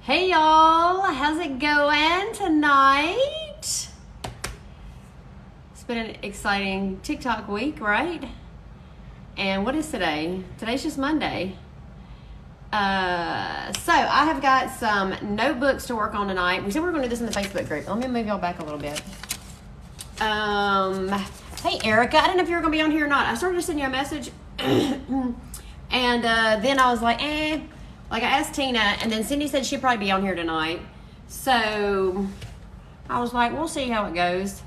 Hey y'all, how's it going tonight? It's been an exciting TikTok week, right? And what is today? Today's just Monday. So I have got some notebooks to work on tonight. We said we were going to do this in the Facebook group. Let me move y'all back a little bit. Hey Erica, I didn't know if you were going to be on here or not. I started to send you a message, and then I was like, Like I asked Tina, and then Cindy said she'd probably be on here tonight. So I was like, we'll see how it goes.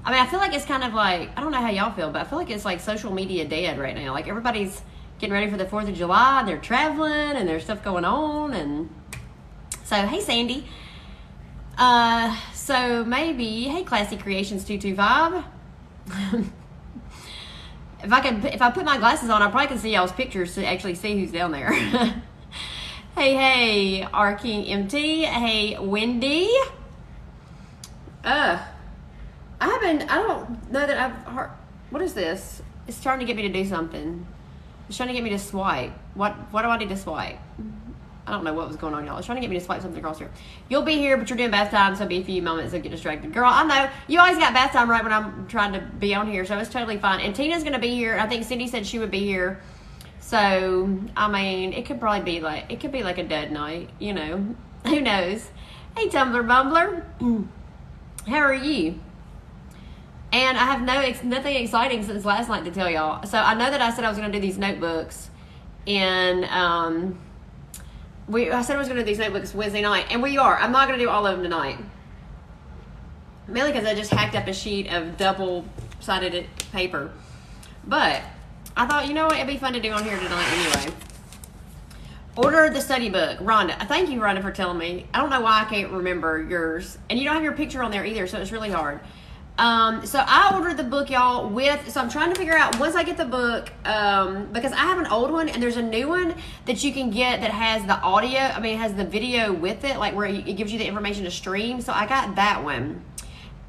I mean, I feel like it's kind of like, I don't know how y'all feel, but I feel like it's like social media dead right now. Like everybody's getting ready for the 4th of July, and they're traveling, and there's stuff going on. And so, hey Sandy. So maybe, hey Classy Creations 225. If I put my glasses on, I probably can see y'all's pictures to actually see who's down there. Hey, Arking MT. Hey, Wendy. I don't know that I've heard. What is this? It's trying to get me to do something. It's trying to get me to swipe. What do I need to swipe? I don't know what was going on, y'all. It's trying to get me to swipe something across here. You'll be here, but you're doing bath time, so it'll be a few moments, so get distracted. Girl, I know. You always got bath time right when I'm trying to be on here, so it's totally fine. And Tina's going to be here. I think Cindy said she would be here. So, I mean, it could probably be like, it could be like a dead night, you know. Who knows? Hey, Tumblr Bumbler. How are you? And I have nothing exciting since last night to tell y'all. So, I know that I said I was going to do these notebooks. And, I said I was going to do these notebooks Wednesday night. And we are. I'm not going to do all of them tonight. Mainly because I just hacked up a sheet of double-sided paper. But I thought, you know what, it'd be fun to do on here tonight anyway. Order the study book. Rhonda. Thank you, Rhonda, for telling me. I don't know why I can't remember yours. And you don't have your picture on there either, so it's really hard. So I ordered the book, y'all, so I'm trying to figure out, once I get the book, because I have an old one, and there's a new one that you can get that has the audio, it has the video with it, like where it gives you the information to stream. So I got that one.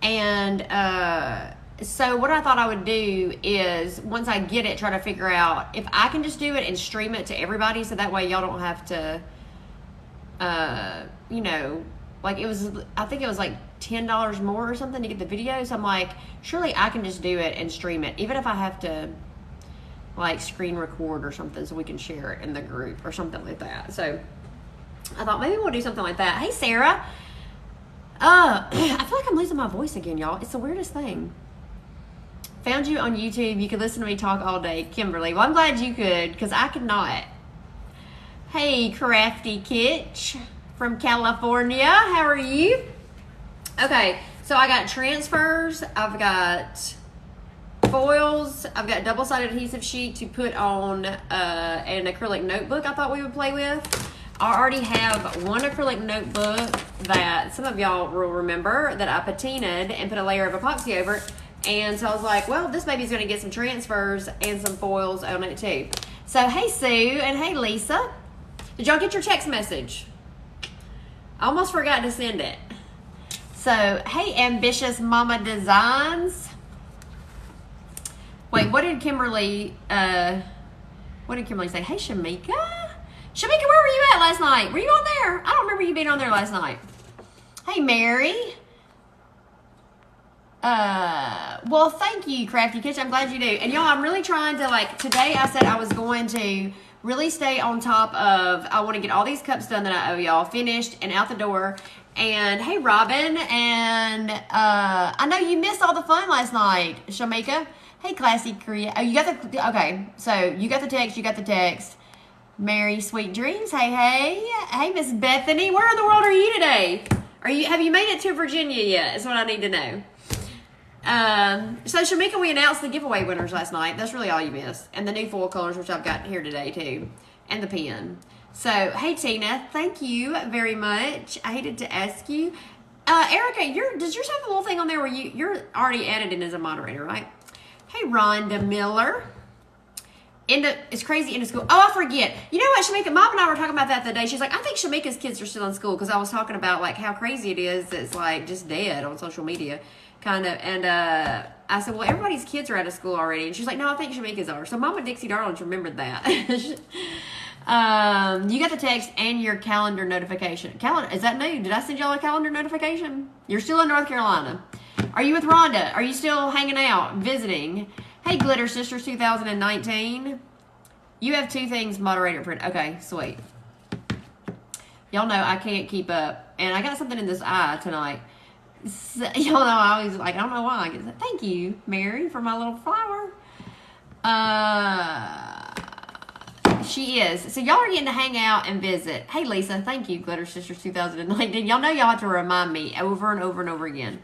And, so what I thought I would do is, once I get it, try to figure out if I can just do it and stream it to everybody, so that way y'all don't have to, you know, like I think it was like $10 more or something to get the video. So I'm like, surely I can just do it and stream it, even if I have to like screen record or something so we can share it in the group or something like that. So I thought maybe we'll do something like that. Hey, Sarah. I feel like I'm losing my voice again, y'all. It's the weirdest thing. Found you on YouTube. You could listen to me talk all day, Kimberly. Well, I'm glad you could, because I could not. Hey, Crafty Kitch from California. How are you? Okay, so I got transfers. I've got foils. I've got double-sided adhesive sheet to put on an acrylic notebook I thought we would play with. I already have one acrylic notebook that some of y'all will remember that I patinaed and put a layer of epoxy over it. And so I was like, well, this baby's going to get some transfers and some foils on it too. So, hey, Sue, and hey, Lisa. Did y'all get your text message? I almost forgot to send it. So, hey, Ambitious Mama Designs. Wait, what did Kimberly say? Hey, Shamika? Shamika, where were you at last night? Were you on there? I don't remember you being on there last night. Hey, Mary. Well, thank you, Crafty Kitchen. I'm glad you do. And y'all, I'm really trying to, like, today I said I was going to really stay on top of, I want to get all these cups done that I owe y'all, finished and out the door. And hey, Robin, and I know you missed all the fun last night, Shamika. Hey, Classy Korea. Oh, you got the, okay, so you got the text. Mary, sweet dreams. Hey, Miss Bethany. Where in the world are you today? Have you made it to Virginia yet? Is what I need to know. So Shamika, we announced the giveaway winners last night. That's really all you missed. And the new foil colors, which I've got here today too. And the pen. So, hey Tina, thank you very much. I hated to ask you. Erica, does yours have a little thing on there where you're already added in as a moderator, right? Hey Rhonda Miller. It's crazy into school. Oh, I forget. You know what, Shamika? Mom and I were talking about that the other day. She's like, I think Shamika's kids are still in school, because I was talking about like how crazy it is. It's like just dead on social media, kind of. And I said, well, everybody's kids are out of school already. And she's like, no, I think Shamika's are. So Mama Dixie Darlings remembered that. You got the text and your calendar notification. Calendar, is that new? Did I send y'all a calendar notification? You're still in North Carolina. Are you with Rhonda? Are you still hanging out, visiting? Hey, Glitter Sisters 2019. You have 2 things moderator print. Okay, sweet. Y'all know I can't keep up. And I got something in this eye tonight. So, y'all know I always like, I don't know why. I get, thank you, Mary, for my little flower. She is. So y'all are getting to hang out and visit. Hey, Lisa. Thank you, Glitter Sisters 2019. Y'all know y'all have to remind me over and over and over again.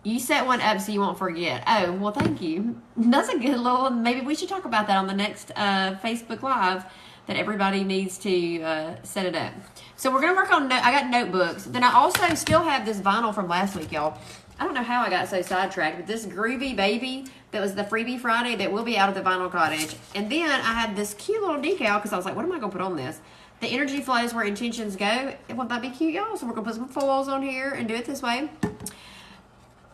You set one up so you won't forget. Oh, well, thank you. That's a good little... Maybe we should talk about that on the next Facebook Live, that everybody needs to set it up. So we're going to work on... I got notebooks. Then I also still have this vinyl from last week, y'all. I don't know how I got so sidetracked, but this Groovy Baby that was the freebie Friday that will be out at the Vinyl Cottage. And then I had this cute little decal because I was like, what am I going to put on this? The energy flows where intentions go. Wouldn't that be cute, y'all? So we're going to put some foils on here and do it this way.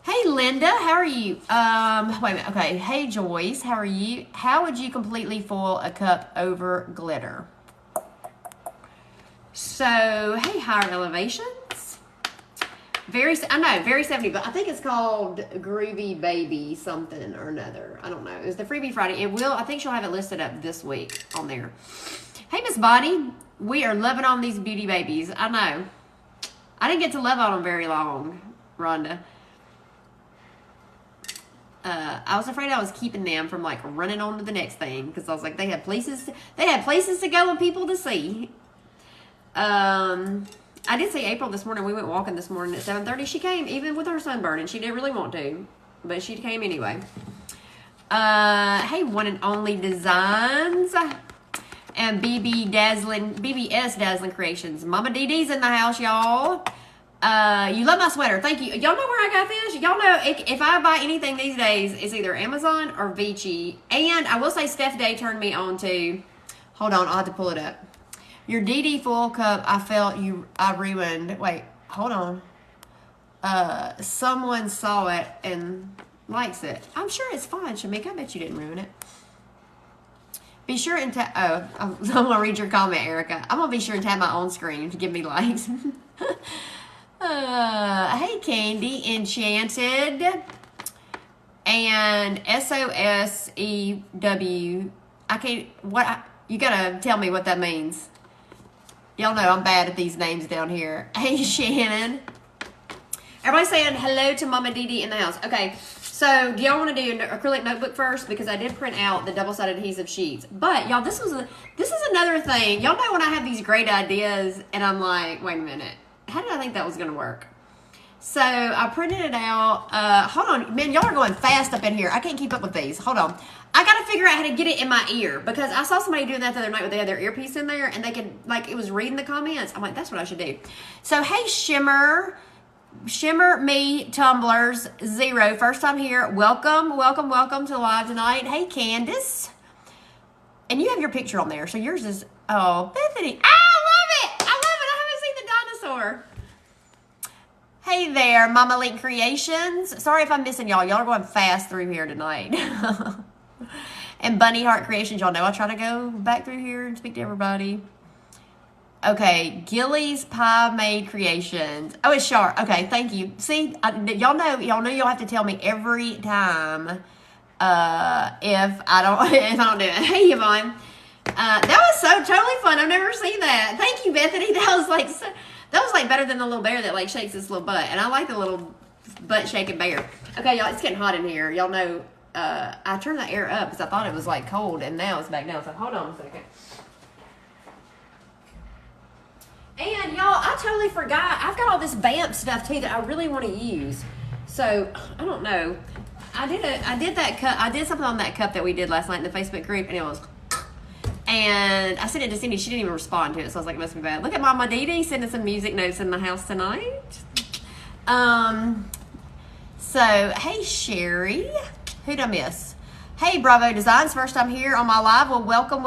Hey, Linda, how are you? Wait a minute. Okay. Hey, Joyce, how are you? How would you completely foil a cup over glitter? So, hey, Higher Elevations. Very 70, but I think it's called Groovy Baby something or another. I don't know. It was the freebie Friday. It will, I think she'll have it listed up this week on there. Hey, Miss Bonnie, we are loving on these beauty babies. I know. I didn't get to love on them very long, Rhonda. I was afraid I was keeping them from like running on to the next thing because I was like, they had places to go and people to see. I did see April this morning. We went walking this morning at 7:30. She came even with her sunburn, and she didn't really want to, but she came anyway. Hey, One and Only Designs and BBS Dazzling Creations. Mama DD's in the house, y'all. You love my sweater. Thank you. Y'all know where I got this? Y'all know if I buy anything these days, it's either Amazon or Peachy. And I will say Steph Day turned me on to, hold on, I'll have to pull it up. Your DD full cup, I felt I ruined. Wait, hold on. Someone saw it and likes it. I'm sure it's fine, Shamika. I bet you didn't ruin it. Be sure and tap, I'm going to read your comment, Erica. I'm going to be sure and tap my own screen to give me likes. Hey, Candy, Enchanted, and SOSEW. I can't, you gotta tell me what that means. Y'all know I'm bad at these names down here. Hey, Shannon. Everybody saying hello to Mama Dee Dee in the house. Okay, so do y'all want to do an acrylic notebook first? Because I did print out the double-sided adhesive sheets. But, y'all, this is another thing. Y'all know when I have these great ideas, and I'm like, wait a minute. How did I think that was going to work? So I printed it out. Hold on. Man, y'all are going fast up in here. I can't keep up with these. Hold on. I got to figure out how to get it in my ear because I saw somebody doing that the other night where they had their earpiece in there and they could, like, it was reading the comments. I'm like, that's what I should do. So, hey, Shimmer Me Tumblers 0. First time here. Welcome to the live tonight. Hey, Candace. And you have your picture on there. So yours is, oh, Bethany. I love it. Dinosaur. Hey there, Mama Link Creations. Sorry if I'm missing y'all. Y'all are going fast through here tonight. And Bunny Heart Creations. Y'all know I try to go back through here and speak to everybody. Okay, Gilly's Pie Made Creations. Oh, it's Sharp. Okay, thank you. See, y'all know you'll have to tell me every time if I don't do it. Hey, Yvonne. That was so totally fun. I've never seen that. Thank you, Bethany. That was like better than the little bear that like shakes his little butt. And I like the little butt shaking bear. Okay, y'all, it's getting hot in here. Y'all know I turned the air up because I thought it was like cold, and now it's back down. So hold on a second. And y'all, I totally forgot. I've got all this vamp stuff too that I really want to use. So I don't know. I did something on that cup that we did last night in the Facebook group, and it was. And I sent it to Cindy. She didn't even respond to it, so I was like, it must be bad. Look at Mama Dee Dee sending some music notes in the house tonight. So, hey, Sherry. Who'd I miss? Hey, Bravo Designs. First time here on my live. Well, welcome.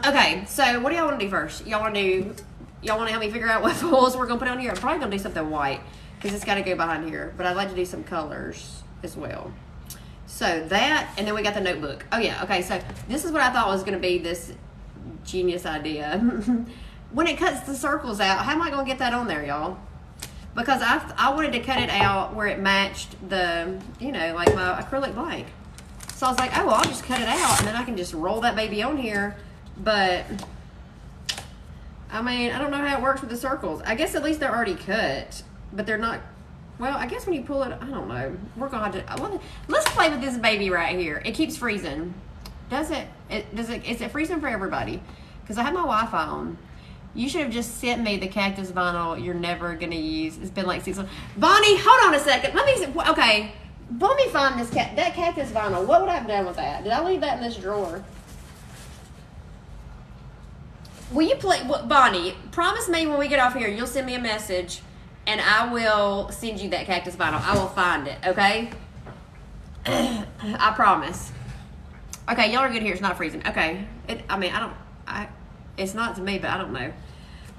Okay, so what do y'all want to do first? Y'all want to help me figure out what foils we're going to put on here? I'm probably going to do something white because it's got to go behind here. But I'd like to do some colors as well. So that, and then we got the notebook. Oh yeah, okay, so this is what I thought was going to be this genius idea. When it cuts the circles out, how am I going to get that on there, y'all? Because I wanted to cut it out where it matched the, you know, like my acrylic blank. So I was like, oh, well, I'll just cut it out and then I can just roll that baby on here. But, I mean, I don't know how it works with the circles. I guess at least they're already cut, but they're not. Well, I guess when you pull it, I don't know. We're going to have to, let's play with this baby right here. It keeps freezing. Is it freezing for everybody? Because I have my Wi-Fi on. You should have just sent me the cactus vinyl you're never going to use. It's been like 6 months. Bonnie, hold on a second. Let me see. Okay. Let me find that cactus vinyl. What would I have done with that? Did I leave that in this drawer? Will you Bonnie, promise me when we get off here, you'll send me a message and I will send you that cactus vinyl. I will find it, okay? I promise. Okay, y'all are good here. It's not freezing. Okay. It's not to me, but I don't know.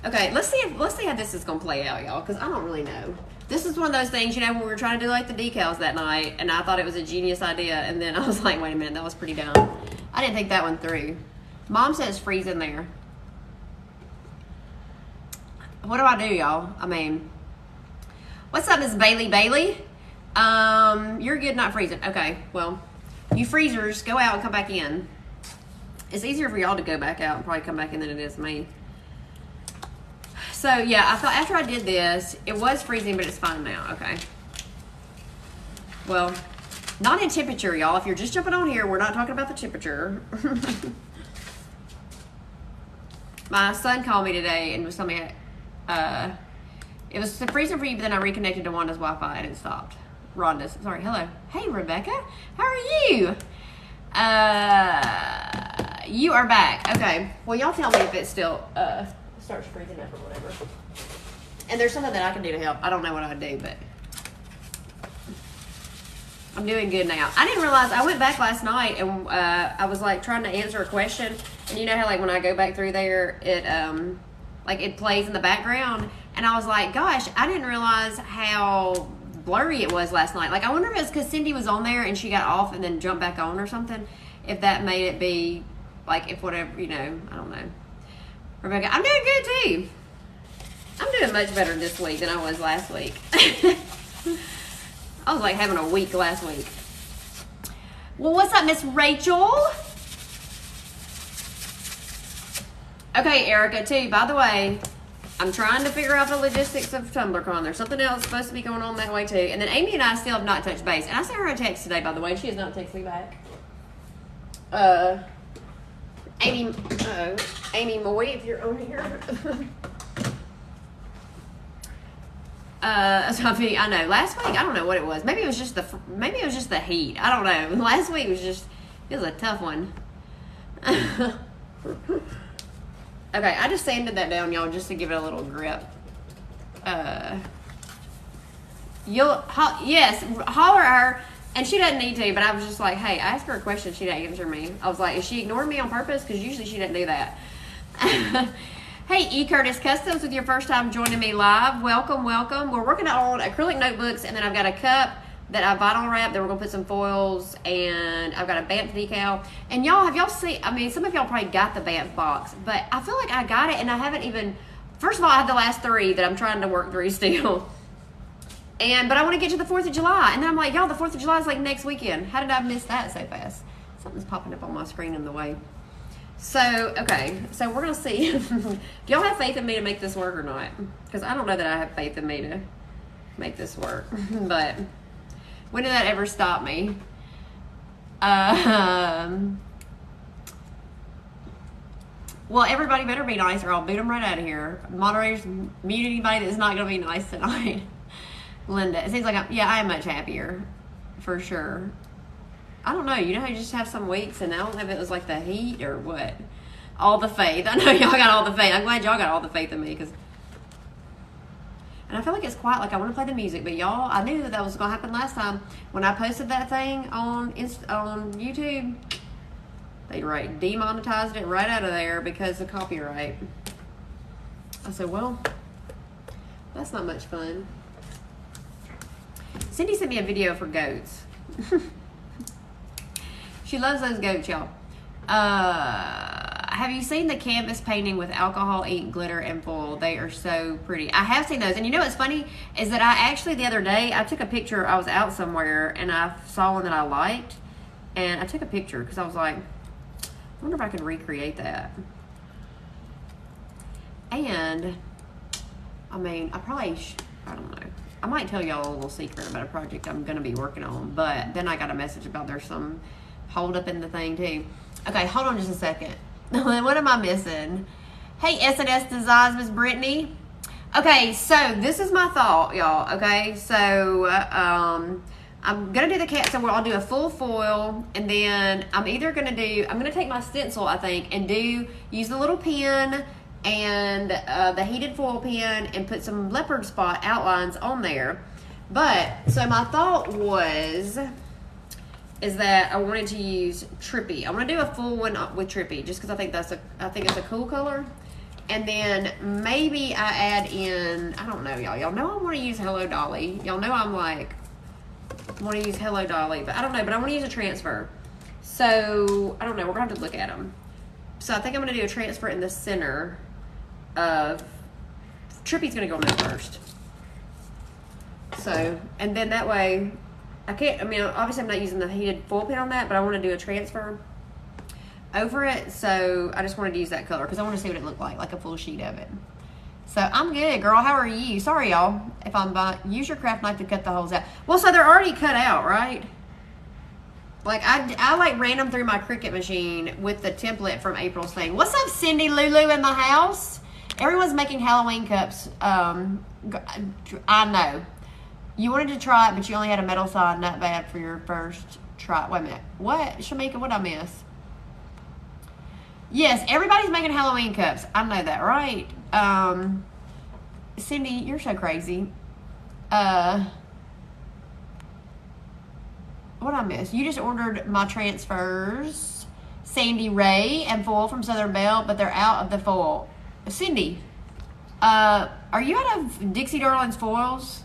Okay, let's see how this is gonna play out, y'all, because I don't really know. This is one of those things, you know, when we were trying to do like the decals that night, and I thought it was a genius idea, and then I was like, wait a minute, that was pretty dumb. I didn't think that one through. Mom says freeze in there. What do I do, y'all? I mean, what's up, Miss Bailey? You're good, not freezing. Okay, well, you freezers, go out and come back in. It's easier for y'all to go back out and probably come back in than it is me. So, yeah, I thought after I did this, it was freezing, but it's fine now. Okay. Well, not in temperature, y'all. If you're just jumping on here, we're not talking about the temperature. My son called me today and was telling me it was freezing for you, but then I reconnected to Wanda's Wi-Fi and it stopped. Rhonda's. Sorry, hello. Hey, Rebecca. How are you? You are back. Okay. Well, y'all tell me if it still starts freezing up or whatever. And there's something that I can do to help. I don't know what I'd do, but I'm doing good now. I didn't realize, I went back last night and I was like trying to answer a question. And you know how like when I go back through there, it plays in the background. And I was like, gosh, I didn't realize how blurry it was last night. Like, I wonder if it's because Cindy was on there and she got off and then jumped back on or something. If that made it be, like, if whatever, you know, I don't know. Rebecca, I'm doing good too. I'm doing much better this week than I was last week. I was like having a week last week. Well, what's up, Miss Rachel? Okay, Erica, too, by the way, I'm trying to figure out the logistics of TumblrCon. There's something else supposed to be going on that way too. And then Amy and I still have not touched base. And I sent her a text today, by the way. She has not texted me back. Amy Moy, if you're on here. I know. Last week, I don't know what it was. Maybe it was just the heat. I don't know. Last week it was a tough one. Okay, I just sanded that down, y'all, just to give it a little grip. Yes, holler at her, and she doesn't need to, but I was just like, hey, I asked her a question, she didn't answer me. I was like, is she ignoring me on purpose? Because usually she doesn't do that. Hey, E. Curtis Customs, with your first time joining me live, welcome. We're working on acrylic notebooks, and then I've got a cup that I vinyl wrapped, then we're going to put some foils, and I've got a Banff decal. And y'all, have y'all seen, I mean, some of y'all probably got the Banff box, but I feel like I got it, and I haven't even, first of all, I have the last 3 that I'm trying to work through still. But I want to get to the 4th of July, and then I'm like, y'all, the 4th of July is like next weekend. How did I miss that so fast? Something's popping up on my screen in the way. So, okay, so we're going to see. Do y'all have faith in me to make this work or not? Because I don't know that I have faith in me to make this work, but when did that ever stop me? Well, everybody better be nice or I'll boot them right out of here. Moderators, mute anybody that's not going to be nice tonight. Linda, it seems like I am much happier, for sure. I don't know, you know how you just have some weeks, and I don't know if it was like the heat or what. All the faith. I know y'all got all the faith. I'm glad y'all got all the faith in me, and I feel like it's quiet, like I want to play the music, but y'all, I knew that was going to happen last time. When I posted that thing on YouTube, they demonetized it right out of there because of copyright. I said, well, that's not much fun. Cindy sent me a video for goats. She loves those goats, y'all. I have you seen the canvas painting with alcohol, ink, glitter, and foil? They are so pretty. I have seen those. And you know what's funny is that I actually, the other day, I took a picture. I was out somewhere, and I saw one that I liked. And I took a picture because I was like, I wonder if I could recreate that. And, I mean, I don't know. I might tell y'all a little secret about a project I'm going to be working on. But then I got a message about there's some hold up in the thing, too. Okay, hold on just a second. What am I missing? Hey, S&S Designs, Miss Brittany. Okay, so this is my thought, y'all. Okay, so I'm gonna do the cat. So I'll do a full foil, and then I'm gonna take my stencil, I think, and use the little pen and the heated foil pen and put some leopard spot outlines on there. But so my thought is that I wanted to use Trippy. I'm gonna do a full one with Trippy just because I think it's a cool color. And then maybe I add in, I don't know, y'all. Y'all know I want to use Hello Dolly. Y'all know I'm like, I want to use Hello Dolly, but I don't know. But I want to use a transfer. So I don't know. We're gonna have to look at them. So I think I'm gonna do a transfer in the center of Trippy's gonna go on there first. So, and then that way. Obviously I'm not using the heated foil pen on that, but I want to do a transfer over it. So I just wanted to use that color because I want to see what it looked like a full sheet of it. So I'm good, girl. How are you? Sorry, y'all, if I'm use your craft knife to cut the holes out. Well, so they're already cut out, right? Like I like ran them through my Cricut machine with the template from April's thing. What's up, Cindy Lulu in the house? Everyone's making Halloween cups. I know. You wanted to try it, but you only had a metal side. Not bad for your first try. Wait a minute. What? Shamika, what did I miss? Yes, everybody's making Halloween cups. I know that, right? Cindy, you're so crazy. What did I miss? You just ordered my transfers. Sandy Ray and foil from Southern Belle, but they're out of the foil. Cindy, are you out of Dixie Darling's foils?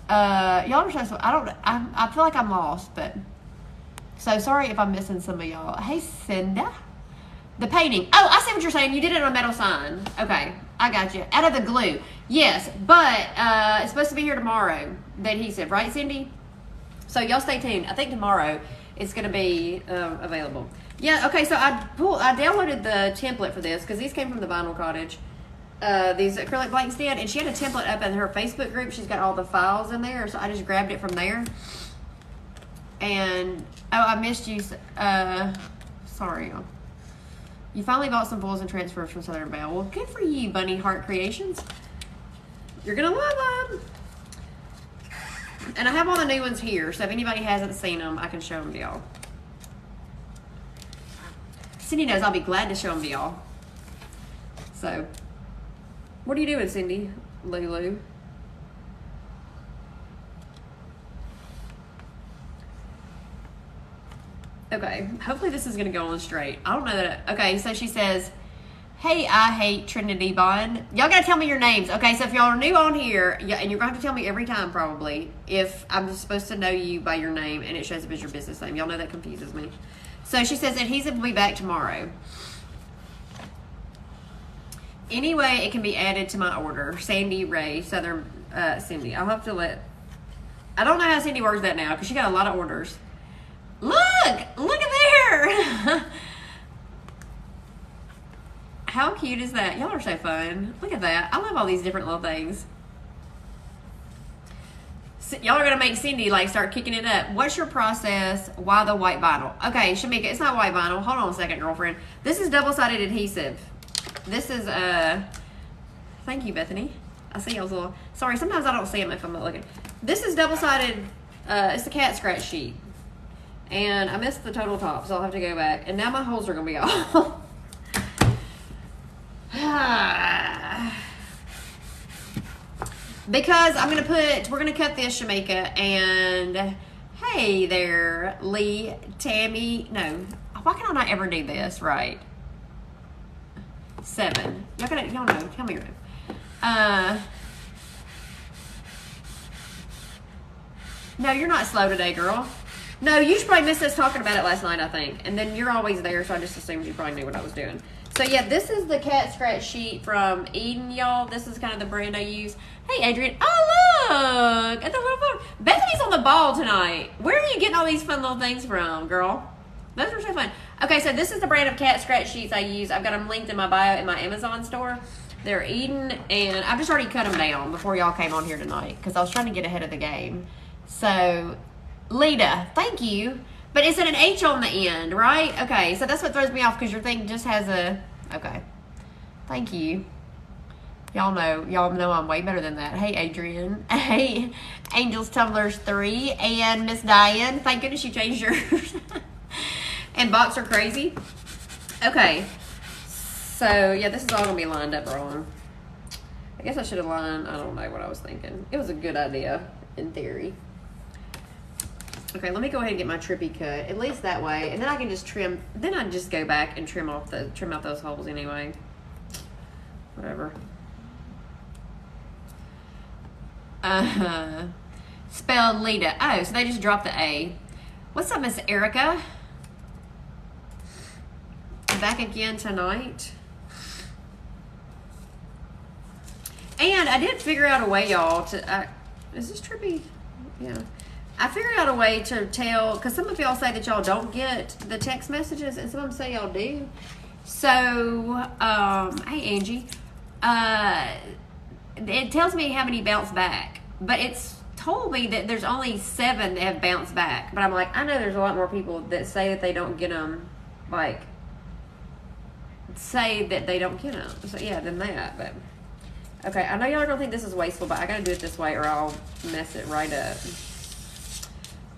Y'all are so, I feel like I'm lost, but so sorry if I'm missing some of y'all. Hey, Cinda. The painting. Oh, I see what you're saying. You did it on a metal sign. Okay, I got you. Out of the glue. Yes, but it's supposed to be here tomorrow, the adhesive, right, Cindy? So y'all stay tuned. I think tomorrow it's going to be available. Yeah, okay, so I downloaded the template for this because these came from the Vinyl Cottage. These acrylic blanks did, and she had a template up in her Facebook group. She's got all the files in there, so I just grabbed it from there. And I missed you. Sorry, you finally bought some foils and transfers from Southern Belle. Well, good for you, Bunny Heart Creations. You're gonna love them. And I have all the new ones here, so if anybody hasn't seen them, I can show them to y'all. Cindy knows I'll be glad to show them to y'all. So. What are you doing, Cindy? Lulu. Okay, hopefully this is going to go on straight. I don't know that. Okay, so she says, hey, I hate Trinity Bond. Y'all got to tell me your names. Okay, so if y'all are new on here, and you're going to have to tell me every time probably, if I'm supposed to know you by your name and it shows up as your business name. Y'all know that confuses me. So she says adhesive will be back tomorrow. Anyway, it can be added to my order. Sandy Ray, Southern Cindy. I'll have to I don't know how Cindy works that now because she got a lot of orders. Look at there. How cute is that? Y'all are so fun. Look at that. I love all these different little things. So, y'all are going to make Cindy start kicking it up. What's your process? Why the white vinyl? Okay, Shamika, it's not white vinyl. Hold on a second, girlfriend. This is double-sided adhesive. This is, thank you, Bethany. I see y'all's little, sorry, sometimes I don't see them if I'm not looking. This is double-sided, it's the cat scratch sheet. And I missed the total top, so I'll have to go back. And now my holes are going to be off. Because we're going to cut this, Shamika, and hey there, Lee, Tammy, no. Why can I not ever do this right? 7. Y'all know. Tell me your name. No, you're not slow today, girl. No, you should probably missed us talking about it last night, I think. And then you're always there, so I just assumed you probably knew what I was doing. So yeah, this is the cat scratch sheet from Eden, y'all. This is kind of the brand I use. Hey, Adrian. Oh, look at the little phone. Bethany's on the ball tonight. Where are you getting all these fun little things from, girl? Those are so fun. Okay, so this is the brand of cat scratch sheets I use. I've got them linked in my bio in my Amazon store. They're Eden, and I've just already cut them down before y'all came on here tonight because I was trying to get ahead of the game. So, Lita, thank you. But it's an H on the end, right? Okay, so that's what throws me off because your thing just has a... Okay. Thank you. Y'all know I'm way better than that. Hey, Adrian. Hey, Angels Tumblers 3 and Miss Diane. Thank goodness you changed yours. And Boxer Crazy. Okay. So, yeah, this is all going to be lined up wrong. I guess I should have lined... I don't know what I was thinking. It was a good idea, in theory. Okay, let me go ahead and get my trippy cut. At least that way. And then I can just trim... Then I just go back and trim out those holes anyway. Whatever. Spelled Lita. Oh, so they just dropped the A. What's up, Miss Erica? Back again tonight. And I did figure out a way, y'all, to... is this trippy? Yeah. I figured out a way to tell... Because some of y'all say that y'all don't get the text messages, and some of them say y'all do. So, hey, Angie. It tells me how many bounce back. But it's told me that there's only 7 that have bounced back. But I'm like, I know there's a lot more people that say that they don't get them, like... say that they don't get them. So, yeah, than that, but... Okay, I know y'all are going to think this is wasteful, but I got to do it this way or I'll mess it right up.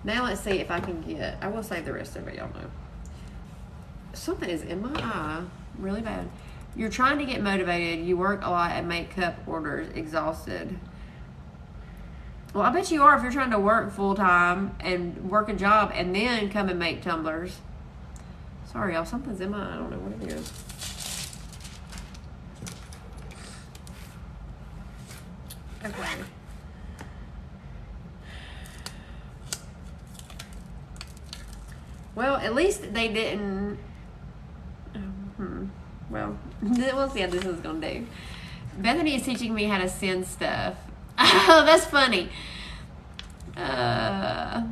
Now let's see if I can get... I will save the rest of it, y'all know. Something is in my eye really bad. You're trying to get motivated. You work a lot and make cup orders. Exhausted. Well, I bet you are if you're trying to work full-time and work a job and then come and make tumblers. Sorry, y'all. Something's in my eye. I don't know what it is. Okay. Well, at least they didn't... Well, we'll see how this is going to do. Bethany is teaching me how to send stuff. Oh, that's funny. Yeah,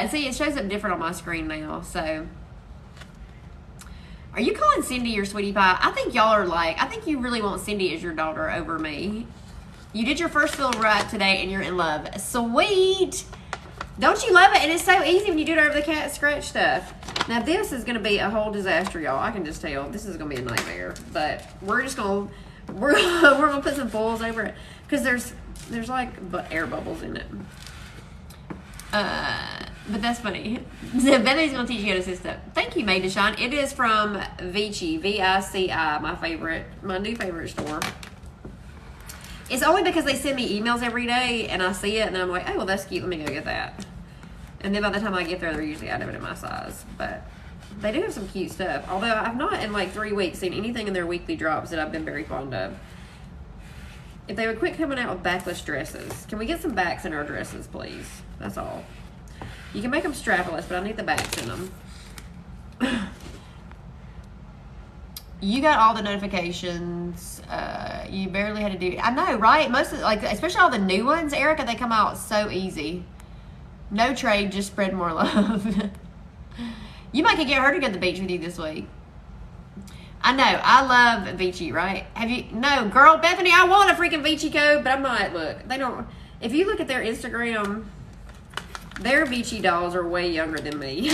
see, it shows up different on my screen now, so... Are you calling Cindy your sweetie pie? I think y'all are like... I think you really want Cindy as your daughter over me. You did your first fill right today and you're in love. Sweet! Don't you love it? And it's so easy when you do it over the cat scratch stuff. Now this is going to be a whole disaster, y'all. I can just tell. This is going to be a nightmare. But we're just going to... We're going to put some foils over it. Because there's like air bubbles in it. But that's funny. Bethany's going to teach you how to send stuff. Thank you, Made to Shine. It is from Peachy. V-I-C-I. My new favorite store. It's only because they send me emails every day and I see it and I'm like, oh, well, that's cute. Let me go get that. And then by the time I get there, they're usually out of it in my size. But they do have some cute stuff. Although I've not in like 3 weeks seen anything in their weekly drops that I've been very fond of. If they would quit coming out with backless dresses. Can we get some backs in our dresses, please? That's all. You can make them strapless, but I need the backs in them. You got all the notifications. You barely had to do... I know, right? Most of, like, especially all the new ones, Erica, they come out so easy. No trade, just spread more love. You might could get her to go to the beach with you this week. I know. I love Peachy, right? Have you... No, girl, Bethany, I want a freaking Peachy code, but I'm not. Look, they don't... If you look at their Instagram, their Peachy dolls are way younger than me.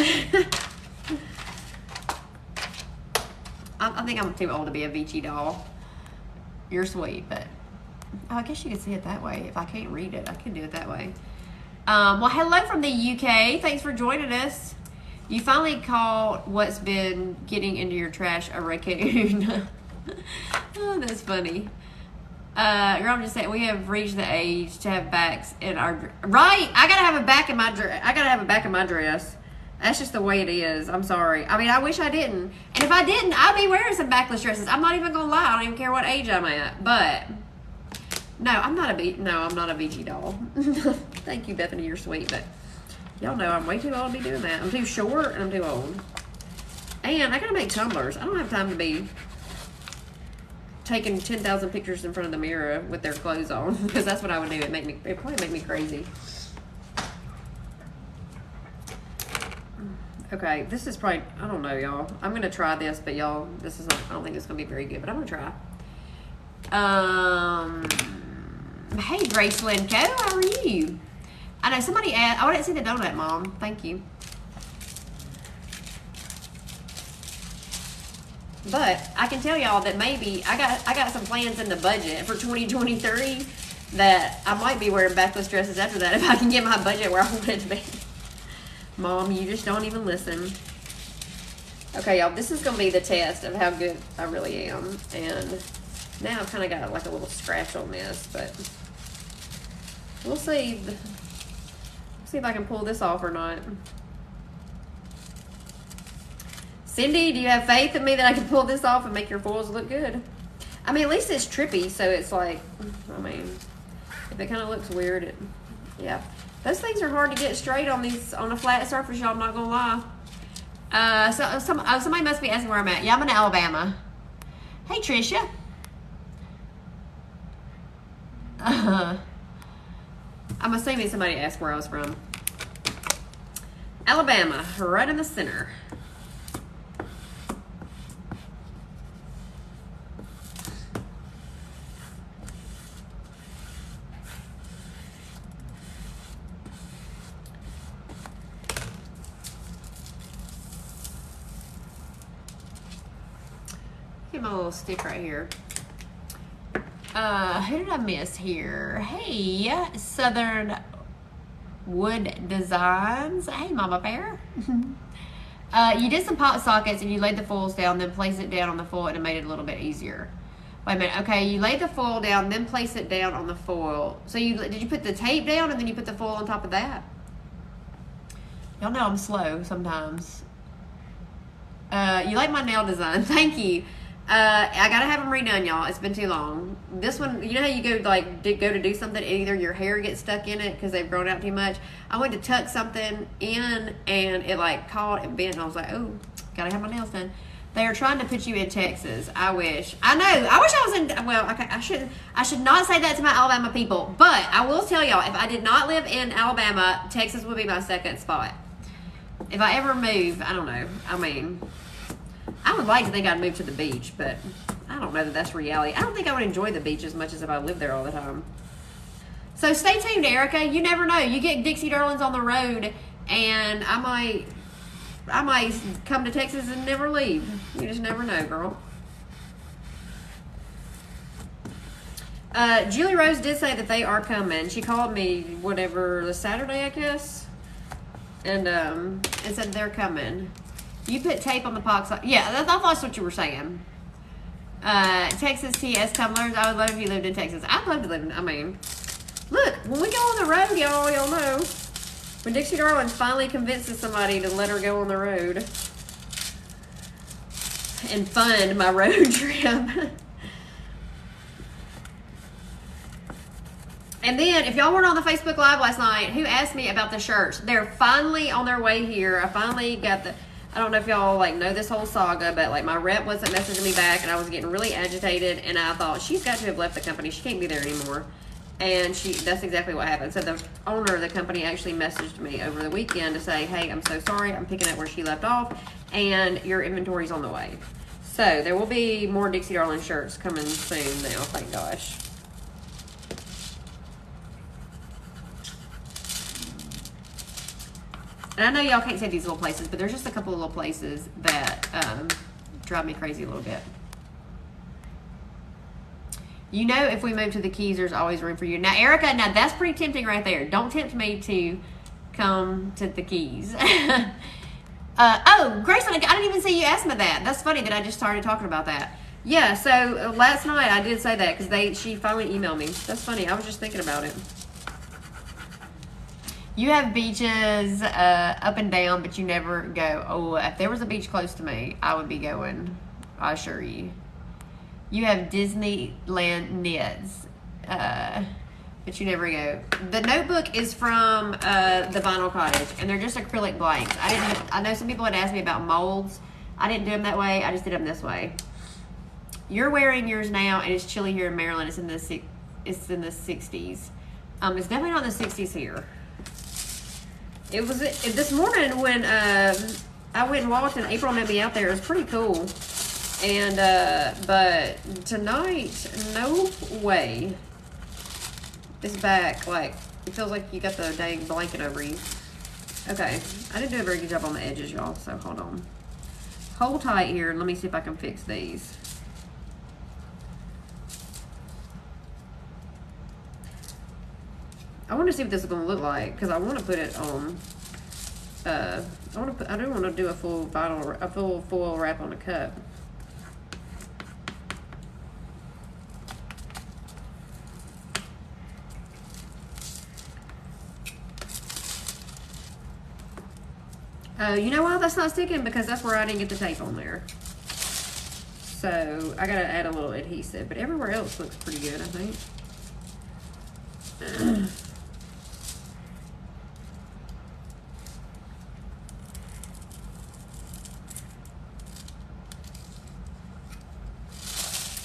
I think I'm too old to be a Peachy doll. You're sweet, but... Oh, I guess you could see it that way. If I can't read it, I can do it that way. Well, hello from the UK. Thanks for joining us. You finally caught what's been getting into your trash, a raccoon. Oh, that's funny. Girl, I'm just saying, we have reached the age to have backs in our... Right! I gotta have a back in my dress. I gotta have a back in my dress. That's just the way it is. I'm sorry. I mean, I wish I didn't. And if I didn't, I'd be wearing some backless dresses. I'm not even gonna lie. I don't even care what age I'm at. But no, I'm not a Peachy doll. Thank you, Bethany. You're sweet. But Y'all know I'm way too old to be doing that. I'm too short and I'm too old. And I gotta make tumblers. I don't have time to be taking 10,000 pictures in front of the mirror with their clothes on, because that's what I would do. It'd probably make me crazy. Okay, this is probably, I don't know, y'all. I'm gonna try this, but y'all, this is not, I don't think it's gonna be very good, but I'm gonna try. Hey, Grace Lynn Co, how are you? I know somebody asked, oh, I didn't see the donut, Mom. Thank you. But I can tell y'all that maybe I got some plans in the budget for 2023 that I might be wearing backless dresses after that if I can get my budget where I want it to be. Mom, you just don't even listen. Okay, y'all, this is going to be the test of how good I really am. And now I've kind of got like a little scratch on this, but we'll see. See if I can pull this off or not. Cindy, do you have faith in me that I can pull this off and make your foils look good? I mean, at least it's trippy, so it's like, I mean, if it kind of looks weird, yeah. Those things are hard to get straight on a flat surface, y'all, I'm not going to lie. Somebody must be asking where I'm at. Yeah, I'm in Alabama. Hey, Tricia. I'm assuming somebody asked where I was from. Alabama, right in the center. Get my little stick right here. Who did I miss here? Hey, Southern Wood Designs. Hey, Mama Bear. You did some pop sockets and you laid the foils down, then placed it down on the foil and it made it a little bit easier. Wait a minute. Okay, you laid the foil down, then placed it down on the foil. So did you put the tape down and then you put the foil on top of that? Y'all know I'm slow sometimes. You like my nail design. Thank you. I gotta have them redone, y'all. It's been too long. This one, you know how you go to do something and either your hair gets stuck in it because they've grown out too much. I went to tuck something in and it like caught and bent and I was like, oh, gotta have my nails done. They are trying to put you in Texas. I wish. I know. I wish I was in, well, okay, I should not say that to my Alabama people, but I will tell y'all, if I did not live in Alabama, Texas would be my second spot. If I ever move, I don't know. I mean, I would like to think I'd move to the beach, but I don't know that that's reality. I don't think I would enjoy the beach as much as if I lived there all the time. So stay tuned, Erica. You never know. You get Dixie Darlings on the road, and I might come to Texas and never leave. You just never know, girl. Julie Rose did say that they are coming. She called me, whatever, the Saturday, I guess, and said they're coming. You put tape on the box. Yeah, I thought that's what you were saying. Texas TS tumblers. I would love if you lived in Texas. I'd love to live in, I mean, look, when we go on the road, y'all know. When Dixie Darling finally convinces somebody to let her go on the road and fund my road trip. And then, if y'all weren't on the Facebook Live last night, who asked me about the shirts? They're finally on their way here. I finally got the, I don't know if y'all like know this whole saga, but like my rep wasn't messaging me back and I was getting really agitated and I thought she's got to have left the company. She can't be there anymore. And that's exactly what happened. So the owner of the company actually messaged me over the weekend to say, hey, I'm so sorry. I'm picking up where she left off and your inventory's on the way. So there will be more Dixie Darling shirts coming soon now, thank gosh. And I know y'all can't say these little places, but there's just a couple of little places that drive me crazy a little bit. You know, if we move to the Keys, there's always room for you. Now, Erica, now that's pretty tempting right there. Don't tempt me to come to the Keys. Oh, Grace, I didn't even see you ask me that. That's funny that I just started talking about that. Yeah, so last night I did say that because she finally emailed me. That's funny. I was just thinking about it. You have beaches up and down, but you never go. Oh, if there was a beach close to me, I would be going. I assure you. You have Disneyland knits. but you never go. The notebook is from the Vinyl Cottage, and they're just acrylic blanks. I know some people had asked me about molds. I didn't do them that way. I just did them this way. You're wearing yours now, and it's chilly here in Maryland. It's in the 60s. It's definitely not in the 60s here. It was this morning when I went and walked, and April met me out there. It was pretty cool. And but tonight, no way. It's back. Like, it feels like you got the dang blanket over you. Okay, I didn't do a very good job on the edges, y'all. So hold on. Hold tight here, and let me see if I can fix these. I want to see what this is going to look like, because I want to put it on. I do want to do a full foil wrap on the cup. You know why that's not sticking? Because that's where I didn't get the tape on there. So I gotta add a little adhesive, but everywhere else looks pretty good, I think.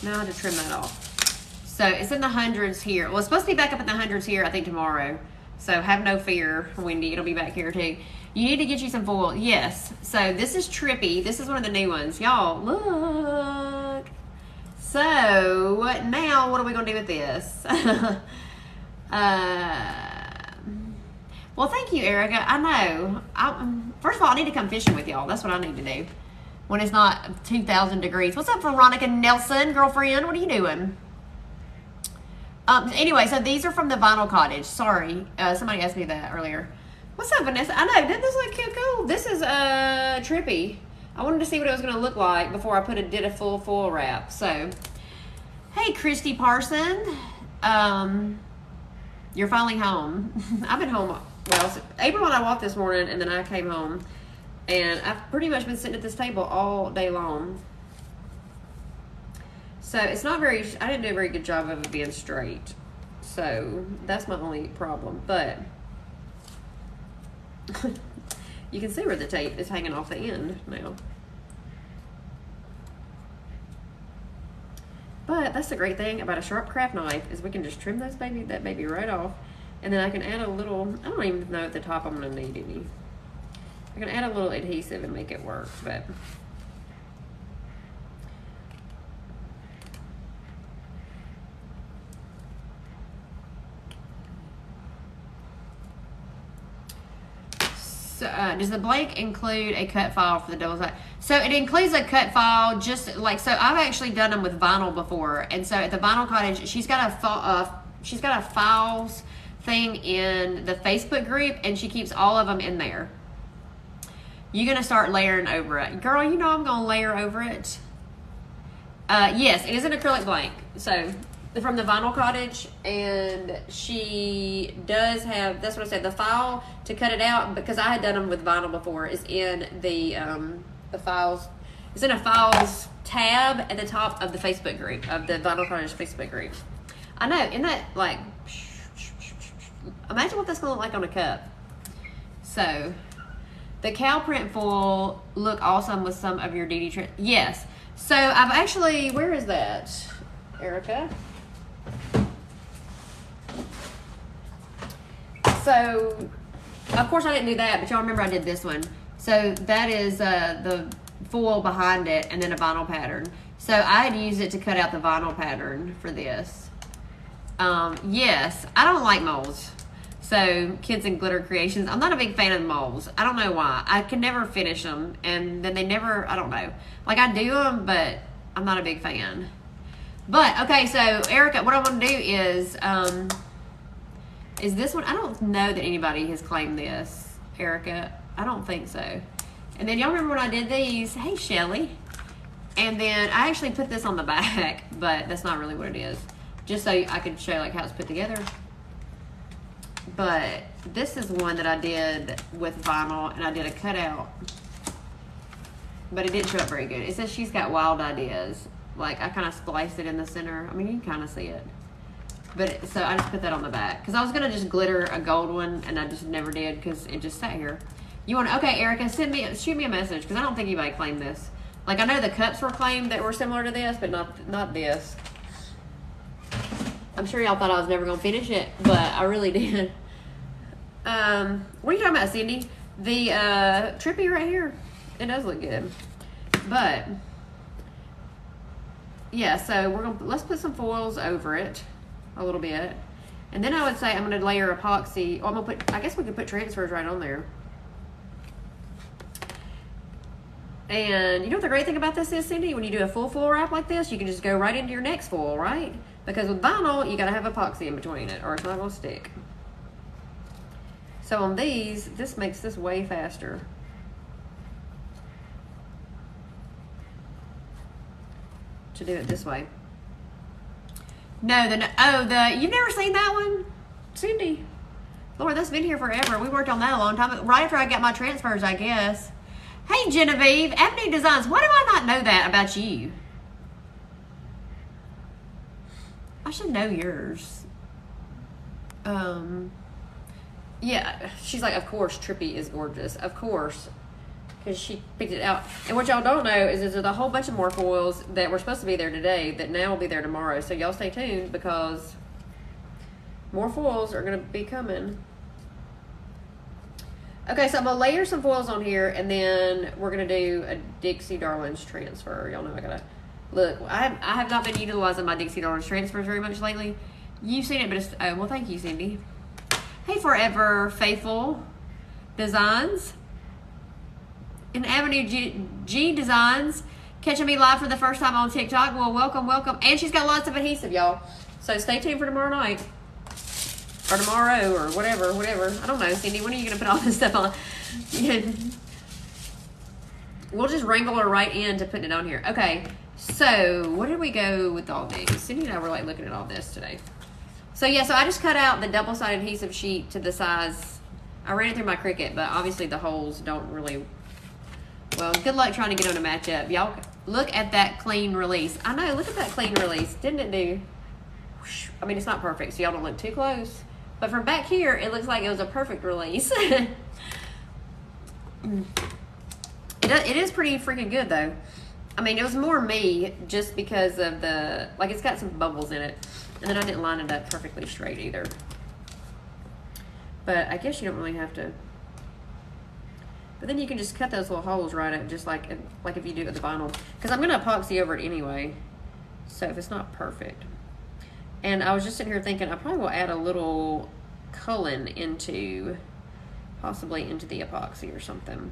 Now I have to trim that off. So it's in the hundreds here. Well, it's supposed to be back up in the hundreds here, I think, tomorrow. So have no fear, Wendy. It'll be back here too. You need to get you some foil. Yes. So this is Trippy. This is one of the new ones. Y'all, look. So now what are we going to do with this? Well, thank you, Erica. I know. First of all, I need to come fishing with y'all. That's what I need to do when it's not 2,000 degrees. What's up, Veronica Nelson, girlfriend? What are you doing? Anyway, so these are from the Vinyl Cottage. Sorry, somebody asked me that earlier. What's up, Vanessa? I know, didn't this look cute? Cool. This is Trippy. I wanted to see what it was going to look like before I did a full foil wrap. So, hey, Christy Parson. You're finally home. I've been home. Well, April and I walked this morning, and then I came home. And I've pretty much been sitting at this table all day long. So it's not very, I didn't do a very good job of it being straight. So that's my only problem. But you can see where the tape is hanging off the end now. But that's the great thing about a sharp craft knife is we can just trim that baby right off. And then I can add a little, I don't even know at the top I'm going to need any. I can add a little adhesive and make it work, but so, does the blank include a cut file for the double side? So it includes a cut file, just like, so I've actually done them with vinyl before, and so at the Vinyl Cottage, she's got a files thing in the Facebook group, and she keeps all of them in there. You're going to start layering over it. Girl, you know I'm going to layer over it. Yes, it is an acrylic blank. So, from the Vinyl Cottage. And she does have, that's what I said, the file to cut it out. Because I had done them with vinyl before. Is in the files. It's in a files tab at the top of the Facebook group. Of the Vinyl Cottage Facebook group. I know, isn't that like... Imagine what that's going to look like on a cup. So... The cow print foil look awesome with some of your DD trim. Yes. So I've actually, where is that, Erica? So, of course I didn't do that, but y'all remember I did this one. So that is the foil behind it and then a vinyl pattern. So I had used it to cut out the vinyl pattern for this. Yes, I don't like molds. So, Kids and Glitter Creations. I'm not a big fan of molds. I don't know why. I can never finish them. And then they never, I don't know. Like, I do them, but I'm not a big fan. But, okay, so, Erica, what I want to do is this one. I don't know that anybody has claimed this, Erica. I don't think so. And then, y'all remember when I did these? Hey, Shelly. And then, I actually put this on the back, but that's not really what it is. Just so I could show, like, how it's put together. But this is one that I did with vinyl, and I did a cutout, but it didn't show up very good. It says she's got wild ideas. Like, I kind of spliced it in the center. I mean, you can kind of see it. But so I just put that on the back because I was gonna just glitter a gold one, and I just never did because it just sat here. You want? Okay, Erica, shoot me a message because I don't think anybody claimed this. Like I know the cups were claimed that were similar to this, but not this. I'm sure y'all thought I was never gonna finish it, but I really did. What are you talking about, Cindy? The trippy right here. It does look good, but yeah. So let's put some foils over it a little bit, and then I would say I'm gonna layer epoxy. Oh, I'm gonna put. I guess we could put transfers right on there. And you know what the great thing about this is, Cindy? When you do a full foil wrap like this, you can just go right into your next foil, right? Because with vinyl, you gotta have epoxy in between it, or it's not gonna stick. So on these, this makes this way faster. To do it this way. No, you've never seen that one? Cindy. Lord, that's been here forever. We worked on that a long time. Right after I got my transfers, I guess. Hey, Genevieve, Avenue Designs. Why do I not know that about you? I should know yours. Yeah, she's like, of course, Trippy is gorgeous. Of course. Because she picked it out. And what y'all don't know is there's a whole bunch of more foils that were supposed to be there today that now will be there tomorrow. So y'all stay tuned because more foils are going to be coming. Okay, so I'm going to layer some foils on here, and then we're going to do a Dixie Darlings transfer. Y'all know I got to... Look, I have not been utilizing my Dixie Darlings transfers very much lately. You've seen it, but it's... Oh, well, thank you, Cindy. Hey, Forever Faithful Designs. In Avenue G Designs, catching me live for the first time on TikTok. Well, welcome. And she's got lots of adhesive, y'all. So stay tuned for tomorrow night. Or tomorrow, or whatever. I don't know, Cindy. When are you going to put all this stuff on? We'll just wrangle her right into putting it on here. Okay, so where did we go with all these? Cindy and I were like looking at all this today. So yeah, so I just cut out the double-sided adhesive sheet to the size. I ran it through my Cricut, but obviously the holes don't really... Well, good luck trying to get them to match up. Y'all, look at that clean release. I know, look at that clean release. Didn't it do? I mean, it's not perfect, so y'all don't look too close. But from back here, it looks like it was a perfect release. It is pretty freaking good, though. I mean, it was more me just because of the... Like, it's got some bubbles in it. And then I didn't line it up perfectly straight either. But I guess you don't really have to... But then you can just cut those little holes right up, just like if you do it with the vinyl. Because I'm going to epoxy over it anyway. So if it's not perfect. And I was just sitting here thinking I probably will add a little Cullen into, possibly into the epoxy or something.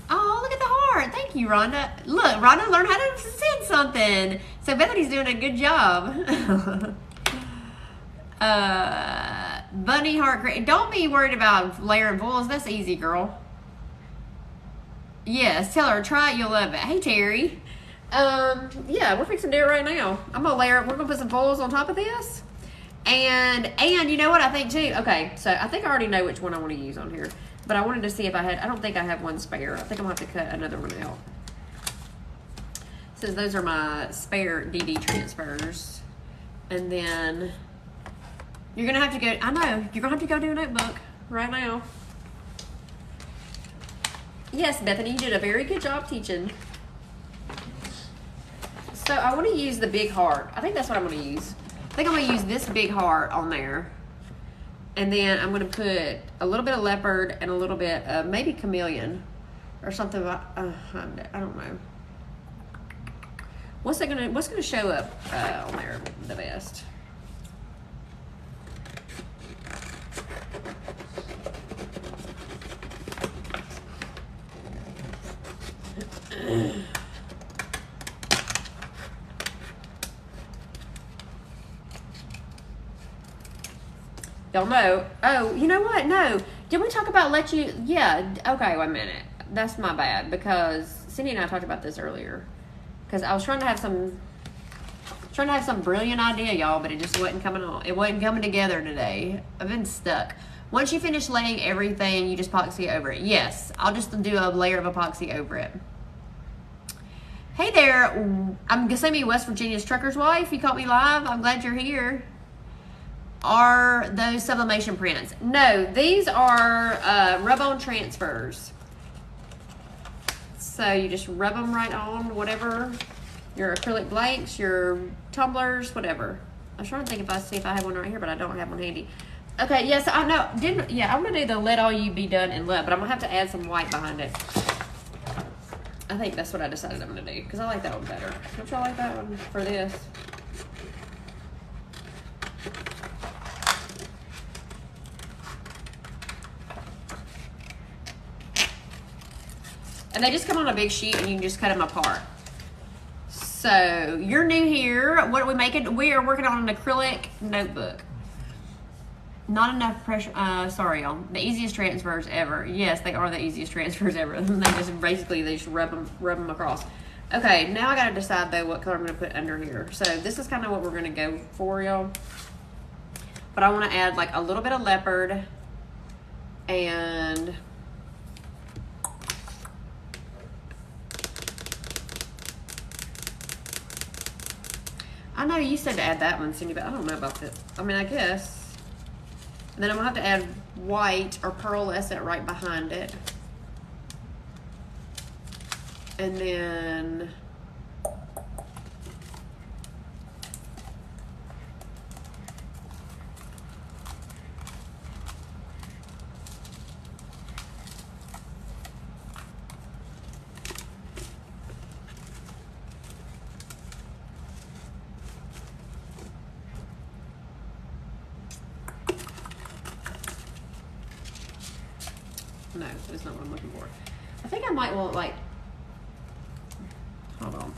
Oh, look at the heart. Thank you, Rhonda. Look, Rhonda learned how to send something. So Bethany's doing a good job. Bunny heart. Don't be worried about layering foils. That's easy, girl. Yes, tell her, try it, you'll love it. Hey, Terry. Yeah, we're fixing to do it right now. I'm going to layer it. We're going to put some foils on top of this. And you know what I think, too? Okay, so I think I already know which one I want to use on here. But I wanted to see if I had... I don't think I have one spare. I think I'm going to have to cut another one out. Since those are my spare DD transfers. And then... You're going to have to go... I know. You're going to have to go do a notebook right now. Yes, Bethany, you did a very good job teaching. So I want to use the big heart. I think that's what I'm going to use. I think I'm going to use this big heart on there. And then I'm going to put a little bit of leopard and a little bit of maybe chameleon or something. I don't know. What's going to show up on there the best? Don't know. Oh, you know what? No. Did we talk about yeah. Okay, wait a minute. That's my bad because Cindy and I talked about this earlier. Because I was trying to have some brilliant idea, y'all, but it just wasn't coming on. It wasn't coming together today. I've been stuck. Once you finish laying everything, you just epoxy over it. Yes, I'll just do a layer of epoxy over it. Hey there, I'm Gosemi, West Virginia's trucker's wife. You caught me live. I'm glad you're here. Are those sublimation prints? No, these are rub-on transfers. So you just rub them right on whatever, your acrylic blanks, your tumblers, whatever. I was trying to think if I have one right here, but I don't have one handy. Okay, yes, I know. I'm gonna do the Let All You Be Done in Love, but I'm gonna have to add some white behind it. I think that's what I decided I'm gonna do, because I like that one better. Don't y'all like that one for this? And they just come on a big sheet and you can just cut them apart. So you're new here. What are we making? We are working on an acrylic notebook. Not enough pressure. Sorry, y'all. The easiest transfers ever. Yes, they are the easiest transfers ever. They just rub them across. Okay, now I gotta decide though what color I'm gonna put under here. So this is kind of what we're gonna go for, y'all. But I want to add like a little bit of leopard and I know you said to add that one, Cindy, but I don't know about this. I mean, I guess. And then I'm gonna have to add white or pearlescent right behind it. And then no, that's not what I'm looking for. I think I might want like, hold on.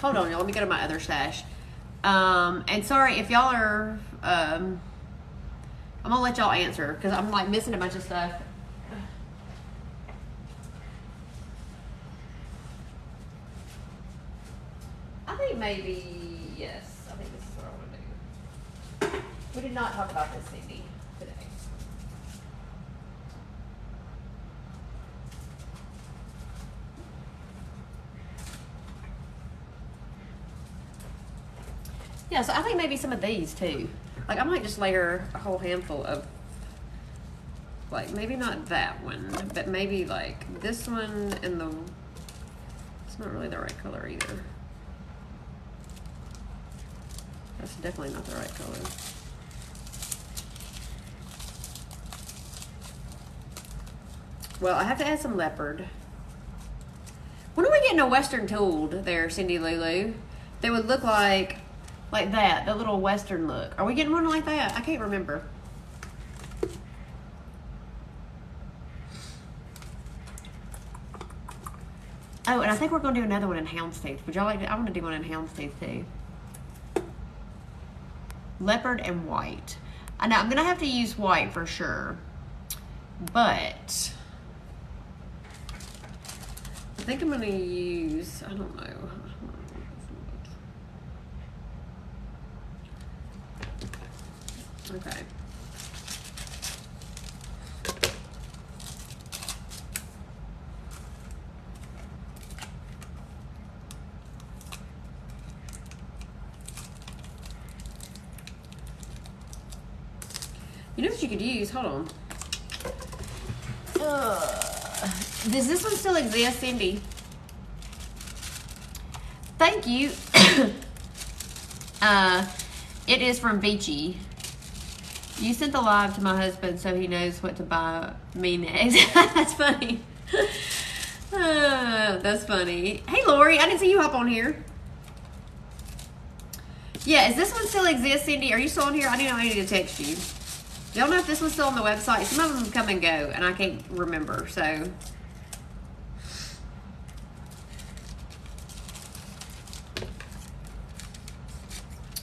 Hold on, y'all, let me go to my other stash. And sorry if y'all are, I'm gonna let y'all answer because I'm like missing a bunch of stuff. I think maybe, yes, I think this is what I want to do. We did not talk about this, Cindy, today. Yeah, so I think maybe some of these too. Like I might just layer a whole handful of, like maybe not that one, but maybe like this one and the, it's not really the right color either. That's definitely not the right color. Well, I have to add some leopard. When are we getting a Western tooled there, Cindy Lulu? They would look like that, the little Western look. Are we getting one like that? I can't remember. Oh, and I think we're going to do another one in Houndstooth. Would y'all like to? I want to do one in Houndstooth too. Leopard and white. I know I'm going to have to use white for sure. But I think I'm going to use, I don't know. Okay. You know what you could use? Hold on. Does this one still exist, Cindy? Thank you. It is from Peachy. You sent the live to my husband so he knows what to buy me next. That's funny. That's funny. Hey, Lori, I didn't see you hop on here. Yeah, is this one still exist, Cindy? Are you still on here? I need to text you. Y'all know if this one's still on the website? Some of them come and go, and I can't remember, so.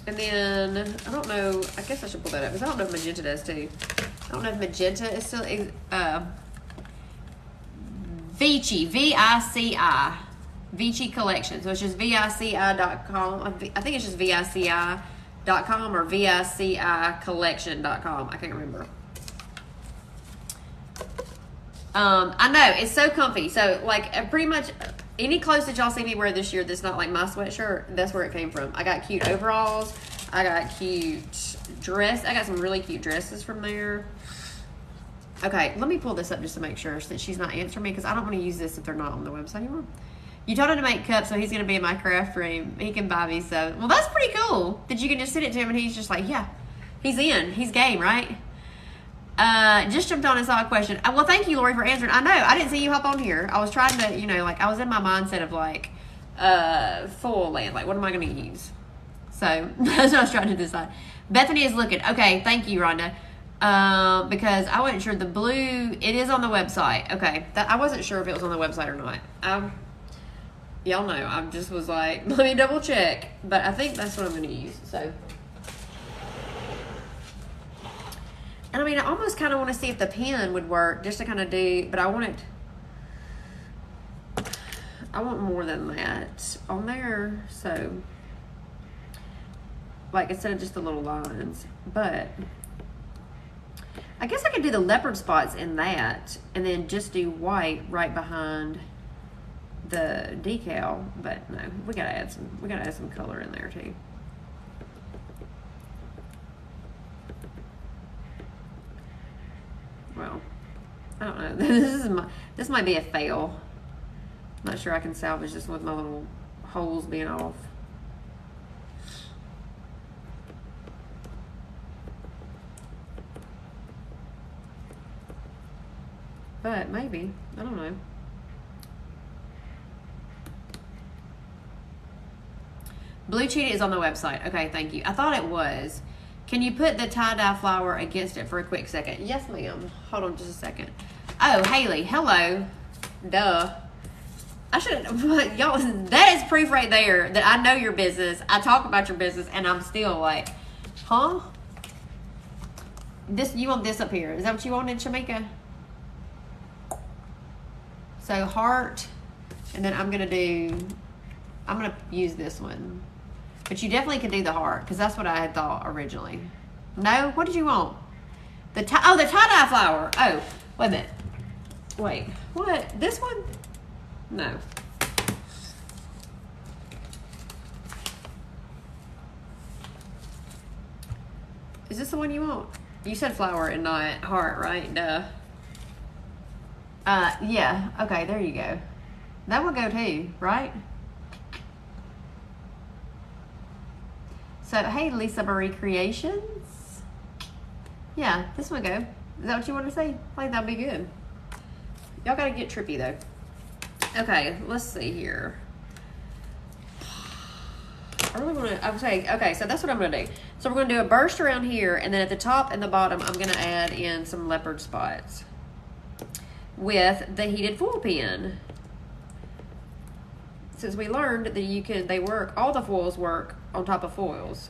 And then, I don't know, I guess I should pull that up, because I don't know if magenta does too. I don't know if magenta is still, Peachy, V-I-C-I, Peachy Collection. So it's just VICI.com. I think it's just VICI or VICIcollection.com. I can't remember. I know, it's so comfy. So, like, pretty much any clothes that y'all see me wear this year that's not like my sweatshirt, that's where it came from. I got cute overalls. I got cute dress. I got some really cute dresses from there. Okay, let me pull this up just to make sure since she's not answering me, because I don't want to use this if they're not on the website anymore. You told him to make cups, so he's going to be in my craft room. He can buy me some. Well, that's pretty cool that you can just send it to him and he's just like, yeah, he's in. He's game, right? Just jumped on and saw a question. Well, thank you, Lori, for answering. I know. I didn't see you hop on here. I was trying to, you know, like, I was in my mindset of, like, full land. Like, what am I going to use? So, that's what I was trying to decide. Bethany is looking. Okay, thank you, Rhonda. Because I wasn't sure. The blue, it is on the website. Okay, I wasn't sure if it was on the website or not. Y'all know, I just was like, let me double check. But I think that's what I'm going to use. So, and I mean, I almost kind of want to see if the pen would work, just to kind of do, but I want more than that on there. So, like, instead of just the little lines. But I guess I could do the leopard spots in that and then just do white right behind the decal. But no, we gotta add some color in there too. Well, I don't know. This might be a fail. I'm not sure I can salvage this with my little holes being off. But maybe. I don't know. Blue Cheetah is on the website. Okay, thank you. I thought it was. Can you put the tie-dye flower against it for a quick second? Yes, ma'am. Hold on just a second. Oh, Haley. Hello. Duh. I should y'all, that is proof right there that I know your business. I talk about your business and I'm still like, huh? You want this up here. Is that what you wanted, Shamika? So heart, and then I'm gonna use this one. But you definitely can do the heart, because that's what I had thought originally. No? What did you want? The tie-dye flower. Oh, wait a minute. Wait, what? This one? No. Is this the one you want? You said flower and not heart, right? Duh. Yeah. Okay, there you go. That would go too, right? So, hey, Lisa Marie Creations. Yeah, this would go. Is that what you want to say? I think that'd be good. Y'all gotta get trippy though. Okay, let's see here. I really want to, I would say, okay, so that's what I'm going to do. So we're going to do a burst around here, and then at the top and the bottom, I'm going to add in some leopard spots with the heated foil pen. Since we learned that they work, all the foils work on top of foils.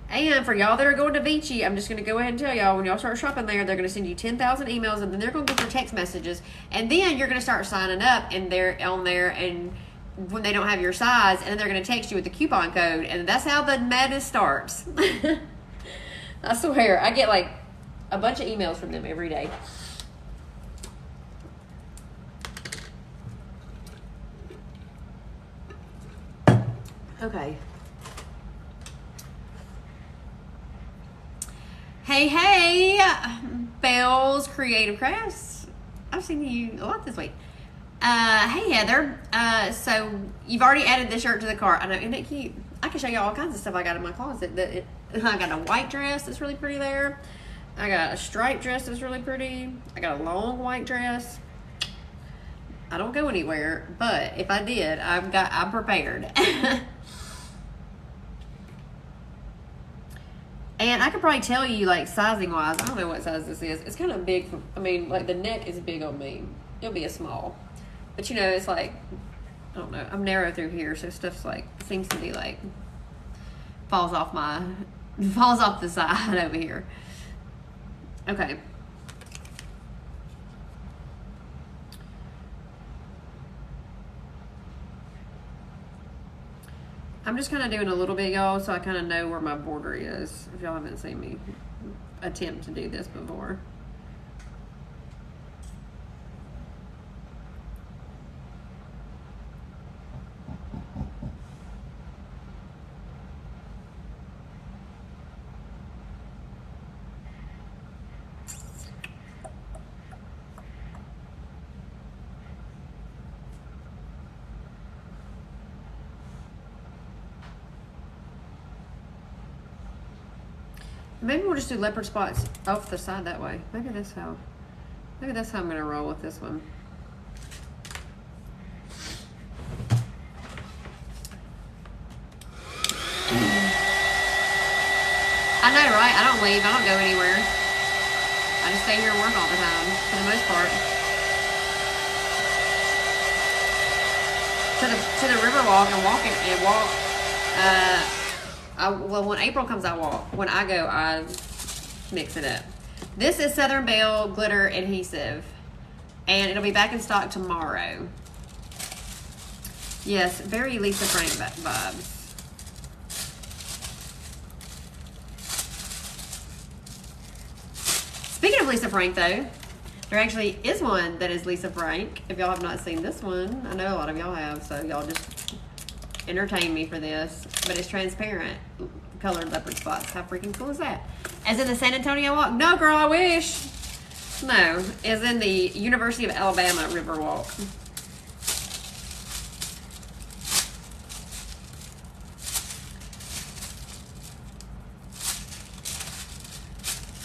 And for y'all that are going to Peachy, I'm just going to go ahead and tell y'all, when y'all start shopping there, they're going to send you 10,000 emails, and then they're going to get your text messages, and then you're going to start signing up, and they're on there, and when they don't have your size, and then they're going to text you with the coupon code, and that's how the madness starts. I swear, I get like a bunch of emails from them every day. Okay. Hey, Belle's Creative Crafts. I've seen you a lot this week. Hey, Heather. So you've already added the shirt to the cart. I know, isn't it cute? I can show you all kinds of stuff I got in my closet. I got a white dress that's really pretty there. I got a striped dress that's really pretty. I got a long white dress. I don't go anywhere, but if I did, I'm prepared. And I could probably tell you, like, sizing wise, I don't know what size this is. It's kind of big. I mean, like, the neck is big on me. It'll be a small. But, you know, it's like, I don't know. I'm narrow through here, so stuff's like, seems to be like, falls off the side over here. Okay. I'm just kind of doing a little bit, y'all, so I kind of know where my border is, if y'all haven't seen me attempt to do this before. Maybe we'll just do leopard spots off the side that way. Maybe that's how I'm gonna roll with this one. I know, right? I don't leave. I don't go anywhere. I just stay here and work all the time, for the most part. To the river walk and walk. Well, when April comes, I walk. When I go, I mix it up. This is Southern Belle Glitter Adhesive, and it'll be back in stock tomorrow. Yes, very Lisa Frank vibes. Speaking of Lisa Frank, though, there actually is one that is Lisa Frank. If y'all have not seen this one, I know a lot of y'all have, so y'all just entertain me for this. But it's transparent colored leopard spots. How freaking cool is that? As in the San Antonio walk? No, girl, I wish. No, as in the University of Alabama River Walk.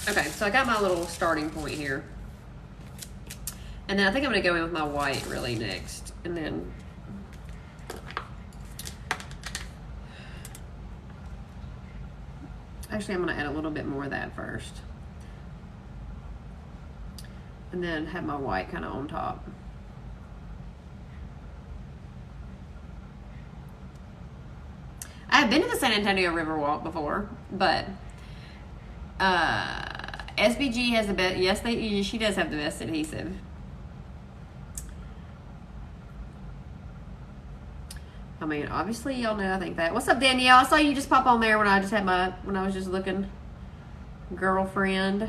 Okay, so I got my little starting point here. And then I think I'm going to go in with my white really next. And then actually I'm going to add a little bit more of that first. And then have my white kind of on top. I've been to the San Antonio Riverwalk before, but SBG has the best. Yes, she does have the best adhesive. I mean, obviously y'all know I think that. What's up, Danielle? I saw you just pop on there when I was just looking. Girlfriend.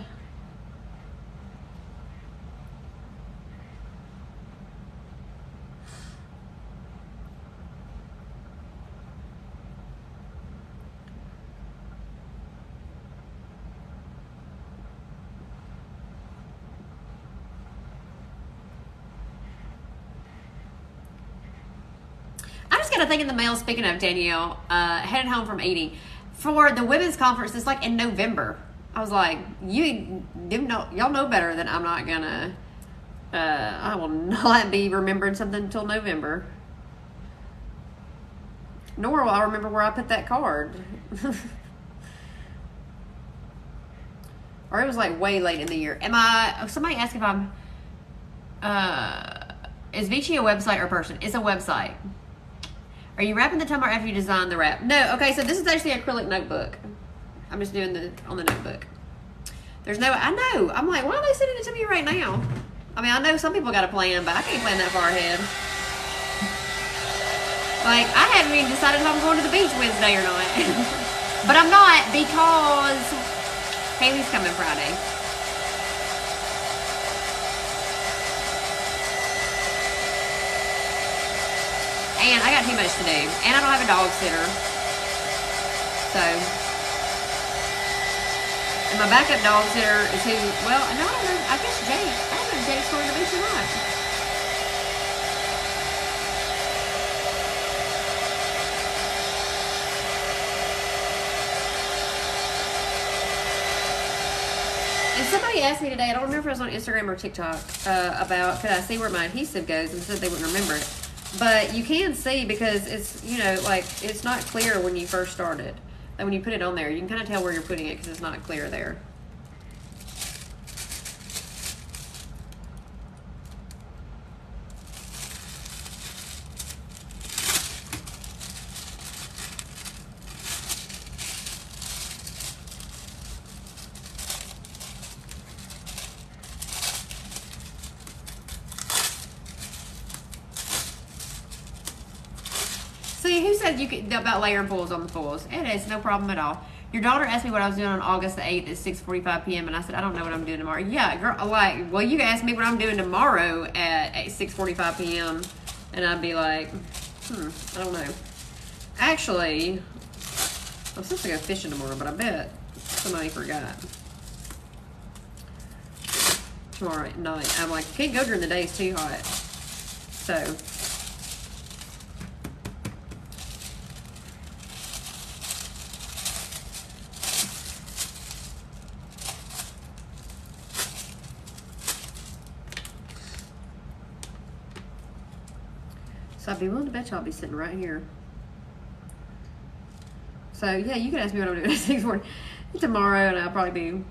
I think in the mail, speaking of Danielle, headed home from eating for the women's conference. It's like in November. I was like, y'all know better than I'm not gonna, I will not be remembering something until November. Nor will I remember where I put that card. Or it was like way late in the year. Somebody asked if I'm, is Peachy a website or a person? It's a website. Are you wrapping the tumbler after you design the wrap? No. Okay, so this is actually an acrylic notebook. I'm just doing on the notebook. There's no, I know. I'm like, why are they sending it to me right now? I mean, I know some people got a plan, but I can't plan that far ahead. Like, I haven't even decided if I'm going to the beach Wednesday or not. But I'm not, because Haley's coming Friday. And I got too much to do. And I don't have a dog sitter. So. And my backup dog sitter is who, well, no, I don't know. I guess Jake. I don't know if Jake's going to the beach or not. And somebody asked me today, I don't remember if it was on Instagram or TikTok, about could I see where my adhesive goes, and said they wouldn't remember it. But you can see, because it's, you know, like, it's not clear when you first start it. Like when you put it on there, you can kind of tell where you're putting it because it's not clear there. See, who said you could about layering foils on the foils? It is no problem at all. Your daughter asked me what I was doing on August the 8th at 6:45 p.m. and I said, I don't know what I'm doing tomorrow. Yeah, girl, like, well, you asked me what I'm doing tomorrow at 6:45 p.m. and I'd be like, I don't know. Actually, I'm supposed to go fishing tomorrow, but I bet somebody forgot. Tomorrow night. I'm like, can't go during the day, it's too hot. So, I'd be willing to bet y'all be sitting right here. So yeah, you can ask me what I'm doing at 6:40 tomorrow, and I'll probably be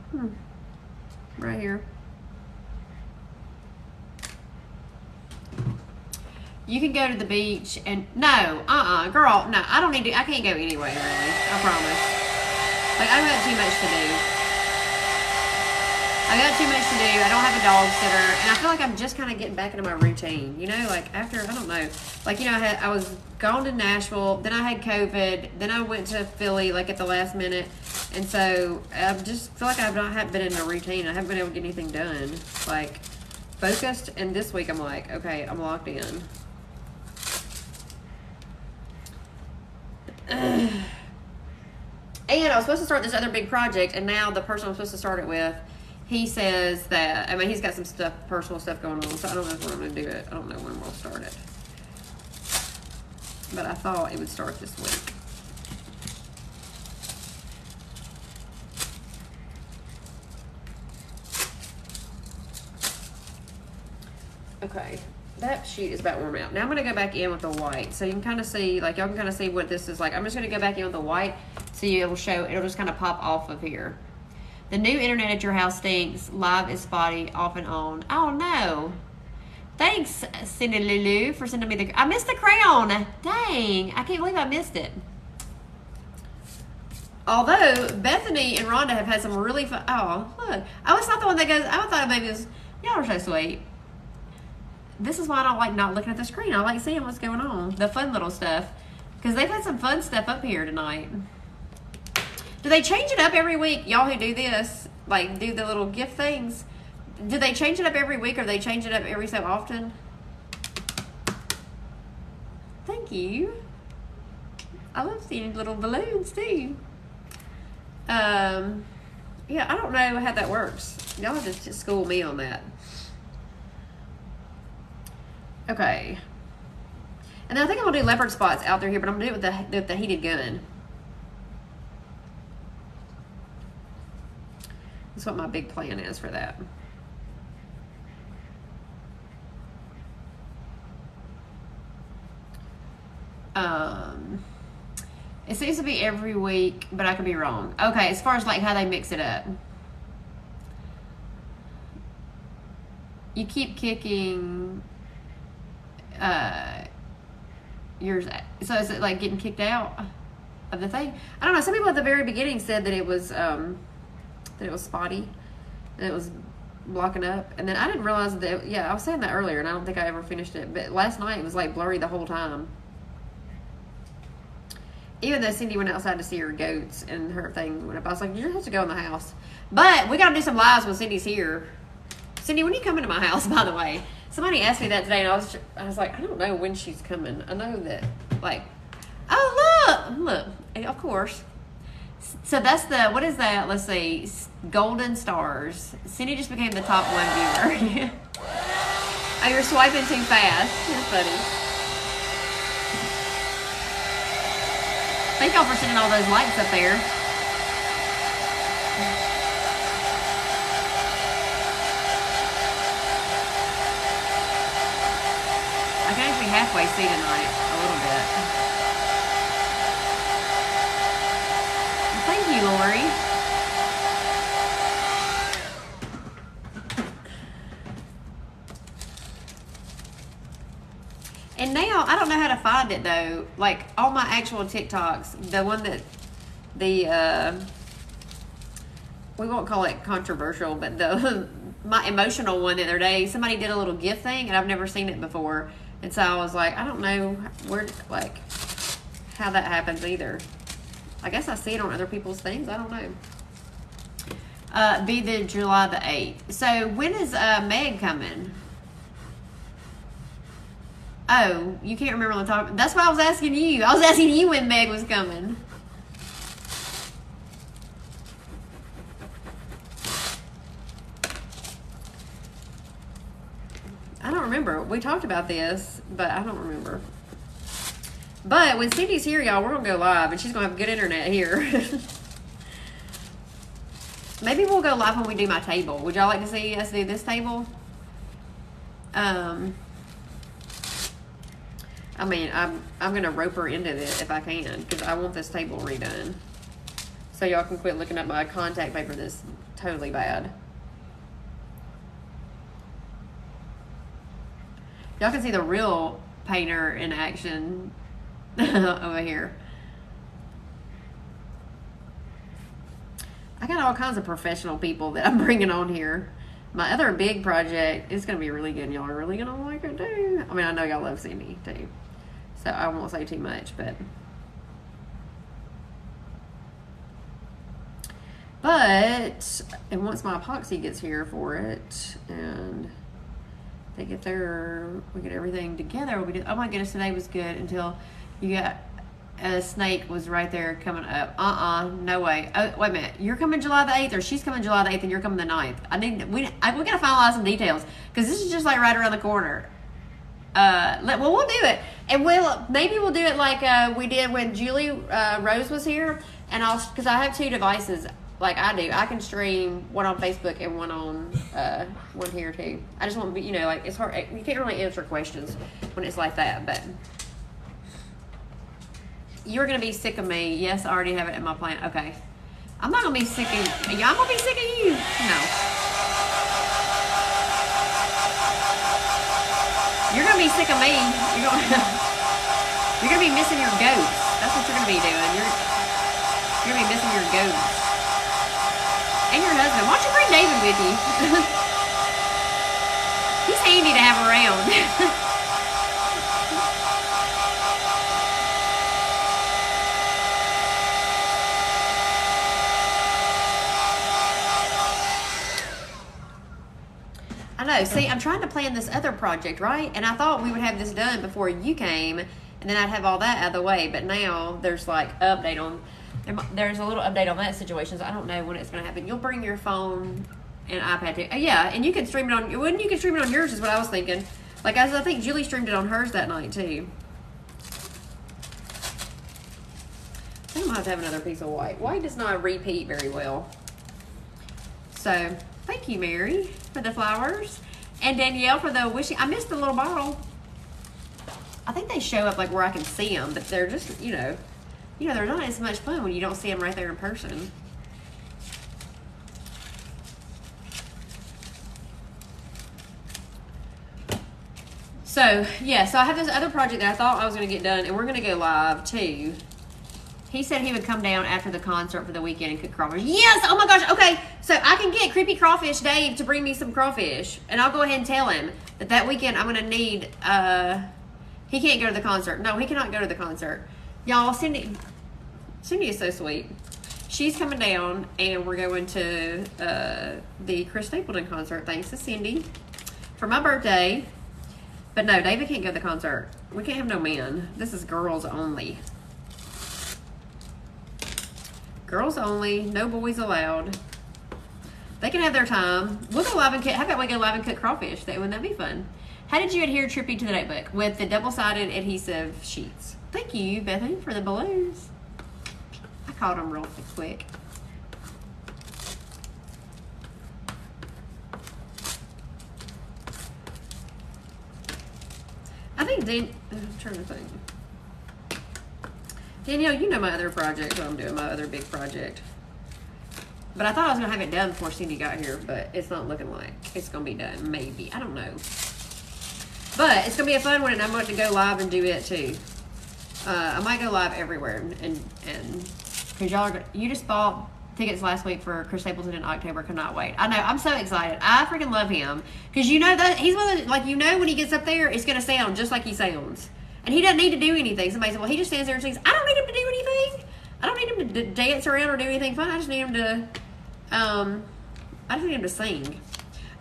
right here. You can go to the beach and no, girl, no, I don't need to. I can't go anyway, really. I promise. Like I've got too much to do. I got too much to do. I don't have a dog sitter, and I feel like I'm just kind of getting back into my routine. You know, like after I don't know, like you know, I was gone to Nashville, then I had COVID, then I went to Philly like at the last minute, and so I just feel like haven't been in a routine. I haven't been able to get anything done, like focused. And this week I'm like, okay, I'm locked in. And I was supposed to start this other big project, and now the person I'm supposed to start it with, he says that, I mean, he's got some stuff, personal stuff going on, so I don't know if we're going to do it. I don't know when we'll start it. But I thought it would start this week. Okay, that sheet is about warm out. Now I'm going to go back in with the white, so you can kind of see, like, y'all can kind of see what this is like. I'm just going to go back in with the white, so it'll show, it'll just kind of pop off of here. The new internet at your house stinks. Live is spotty, off and on. Oh no. Thanks, Cindy Lulu, for sending me the... I missed the crayon. Dang. I can't believe I missed it. Although, Bethany and Rhonda have had some really fun... Oh, look. I was not the one that goes... I thought maybe it was... Y'all are so sweet. This is why I don't like not looking at the screen. I like seeing what's going on. The fun little stuff. Because they've had some fun stuff up here tonight. Do they change it up every week? Y'all who do this, like do the little gift things, do they change it up every week or they change it up every so often? Thank you. I love seeing little balloons too. Yeah, I don't know how that works. Y'all have to just school me on that. Okay. And then I think I'm gonna do leopard spots out there here, but I'm gonna do it with the heated gun. That's what my big plan is for that. It seems to be every week, but I could be wrong. Okay, as far as like how they mix it up. You keep kicking yours. So is it like getting kicked out of the thing? I don't know. Some people at the very beginning said that it was spotty and it was blocking up, and then I didn't realize that. Yeah, I was saying that earlier and I don't think I ever finished it, but last night it was like blurry the whole time, even though Cindy went outside to see her goats and her thing went up. I was like, you just have to go in the house, but we gotta do some lives when Cindy's here. Cindy, when are you coming to my house, by the way? Somebody asked me that today and I was like, I don't know when she's coming. I know that, like, oh look, of course. So that's the, what is that? Let's see, golden stars. Cindy just became the top one viewer. Oh, you're swiping too fast. You're funny. Thank y'all for sending all those likes up there. I can actually halfway see tonight, a little bit. Thank you, Lori. And now, I don't know how to find it though. Like, all my actual TikToks, the one that, we won't call it controversial, but my emotional one the other day, somebody did a little gift thing and I've never seen it before. And so I was like, I don't know where, like, how that happens either. I guess I see it on other people's things. I don't know. Be the July the 8th. So when is Meg coming? Oh, you can't remember on the top. That's why I was asking you. I was asking you when Meg was coming. I don't remember. We talked about this, but I don't remember. But when Cindy's here, y'all, we're going to go live, and she's going to have good internet here. Maybe we'll go live when we do my table. Would y'all like to see us do this table? I mean, I'm going to rope her into this if I can, because I want this table redone. So y'all can quit looking at my contact paper that's totally bad. Y'all can see the real painter in action over here. I got all kinds of professional people that I'm bringing on here. My other big project is going to be really good, and y'all are really going to like it too. I mean, I know y'all love Cindy too, so I won't say too much, but and once my epoxy gets here for it, and they get there, we get everything together. Oh my goodness, today was good until you got a snake was right there coming up. No way. Oh, wait a minute. You're coming July the 8th, or she's coming July the 8th, and you're coming the 9th. We gotta finalize some details, because this is just like right around the corner. Well, we'll do it, and maybe we'll do it like we did when Julie Rose was here, and because I have 2 devices like I do. I can stream one on Facebook and one on one here too. I just want to be, you know, like, it's hard. You can't really answer questions when it's like that, but. You're going to be sick of me. Yes, I already have it in my plan. Okay. I'm not going to be sick of you. I'm going to be sick of you. No. You're going to be sick of me. You're going to be missing your goats. That's what you're going to be doing. You're going to be missing your goats. And your husband. Why don't you bring David with you? He's handy to have around. I know. See, I'm trying to plan this other project, right? And I thought we would have this done before you came, and then I'd have all that out of the way. But now there's like there's a little update on that situation, so I don't know when it's going to happen. You'll bring your phone and iPad too. Yeah, and you can stream it on. You can stream it on yours, is what I was thinking. Like, as I think Julie streamed it on hers that night too. I think I'm gonna have another piece of white. White does not repeat very well. So. Thank you, Mary, for the flowers. And Danielle for the wishing. I missed the little bottle. I think they show up like where I can see them, but they're just, you know, they're not as much fun when you don't see them right there in person. So, yeah, so I have this other project that I thought I was going to get done, and we're going to go live too. He said he would come down after the concert for the weekend and cook crawfish. Yes! Oh my gosh, okay. So I can get Creepy Crawfish Dave to bring me some crawfish. And I'll go ahead and tell him that weekend I'm going to need, he can't go to the concert. No, he cannot go to the concert. Y'all, Cindy is so sweet. She's coming down, and we're going to the Chris Stapleton concert, thanks to Cindy, for my birthday. But no, David can't go to the concert. We can't have no men. This is girls only. Girls only, no boys allowed. They can have their time. We'll go live and cook. How about we go live and cook crawfish? Wouldn't that be fun? How did you adhere Trippy to the notebook? With the double-sided adhesive sheets. Thank you, Bethany, for the balloons. I caught them real quick. I think I'm trying to think. Danielle, you know my other project, what I'm doing, my other big project. But I thought I was going to have it done before Cindy got here, but it's not looking like it's going to be done. Maybe. I don't know. But it's going to be a fun one, and I'm going to go live and do it too. I might go live everywhere, and because y'all are, you just bought tickets last week for Chris Stapleton in October. Cannot wait. I know. I'm so excited. I freaking love him. Because you know that he's one of the, like, you know when he gets up there, it's going to sound just like he sounds. And he doesn't need to do anything. Somebody said, well, he just stands there and sings. I don't need him to do anything. I don't need him to dance around or do anything fun. I just need him to, I just need him to sing.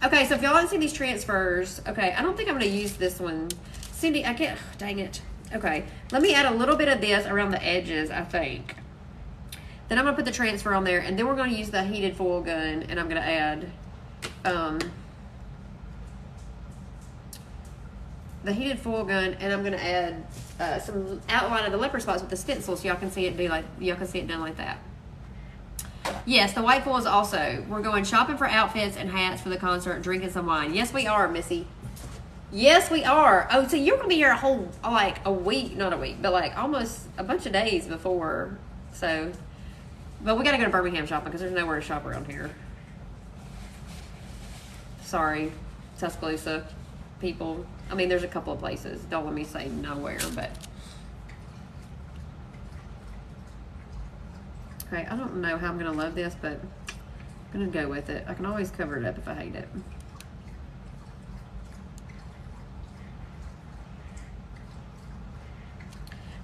Okay, so if y'all haven't seen these transfers, okay, I don't think I'm going to use this one. Cindy, I can't, dang it. Okay, let me add a little bit of this around the edges, I think. Then I'm going to put the transfer on there, and then we're going to use the heated foil gun, and I'm going to add the heated foil gun, and I'm going to add some outline of the leopard spots with the stencil, so y'all can see it done like that. Yes, the white foil is also. We're going shopping for outfits and hats for the concert, drinking some wine. Yes, we are, Missy. Yes, we are. Oh, so you're going to be here a whole, like, a week, not a week, but like almost a bunch of days before. So, but we got to go to Birmingham shopping because there's nowhere to shop around here. Sorry, Tuscaloosa people. I mean, there's a couple of places. Don't let me say nowhere, but. Okay, I don't know how I'm going to love this, but I'm going to go with it. I can always cover it up if I hate it.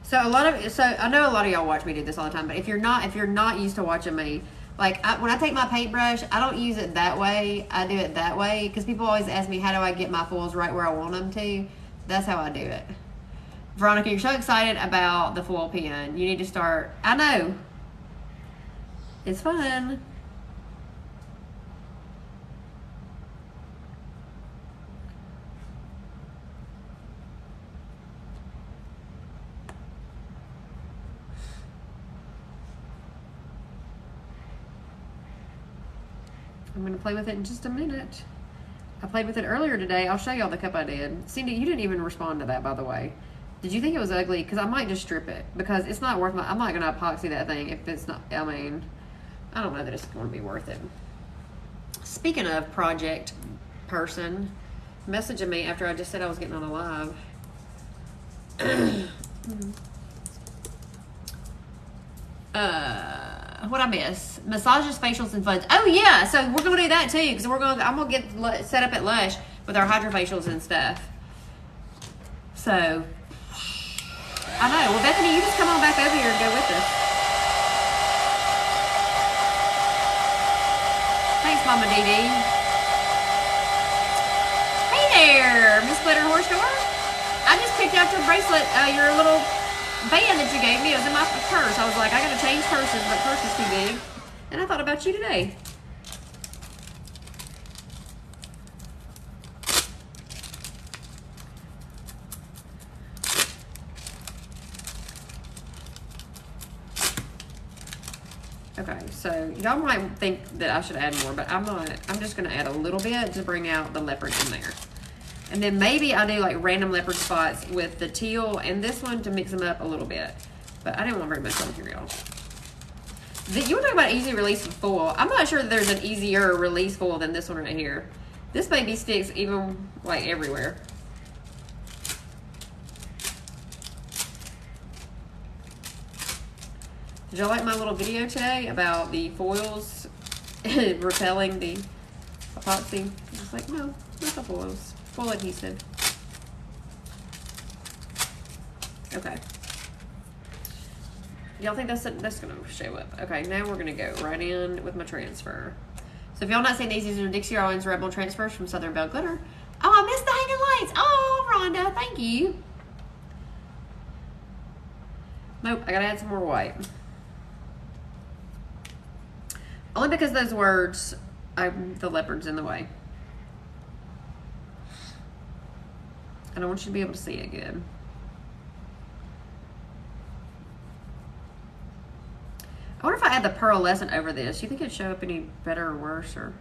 So I know a lot of y'all watch me do this all the time, but if you're not used to watching me, like when I take my paintbrush, I don't use it that way. I do it that way because people always ask me, how do I get my foils right where I want them to? That's how I do it. Veronica, you're so excited about the foil pen. You need to start. I know. It's fun. I'm going to play with it in just a minute. I played with it earlier today. I'll show y'all the cup I did. Cindy, you didn't even respond to that, by the way. Did you think it was ugly? Because I might just strip it. Because it's not worth I'm not going to epoxy that thing if it's not, I mean, I don't know that it's going to be worth it. Speaking of project person, messaging me after I just said I was getting on a live. What I miss? Massages, facials, and funds. Oh yeah, so we're gonna do that too because I'm gonna get set up at Lush with our hydrofacials and stuff. So I know. Well, Bethany, you just come on back over here and go with us. Thanks, Mama Dee Dee. Hey there, Miss Glitter Horse Door. I just picked out your bracelet, your little band that you gave me. It was in my purse. I was like, I gotta change purses, but purse is too big. And I thought about you today. Okay, so y'all might think that I should add more, but I'm not. I'm just gonna add a little bit to bring out the leopard in there. And then maybe I do like random leopard spots with the teal and this one to mix them up a little bit. But I didn't want very much on here, y'all. You were talking about easy release foil. I'm not sure that there's an easier release foil than this one right here. This baby sticks even like everywhere. Did y'all like my little video today about the foils repelling the epoxy? I was like, no, not the foils. Foil adhesive. Okay. Y'all think that's gonna show up? Okay, now we're gonna go right in with my transfer. So if y'all not seen these are Dixie Owens Rebel transfers from Southern Belle Glitter. Oh, I missed the hanging lights. Oh, Rhonda, thank you. Nope, I gotta add some more white. Only because those words, the leopard's in the way. I don't want you to be able to see it good. I wonder if I add the pearlescent over this. You think it'd show up any better or worse, or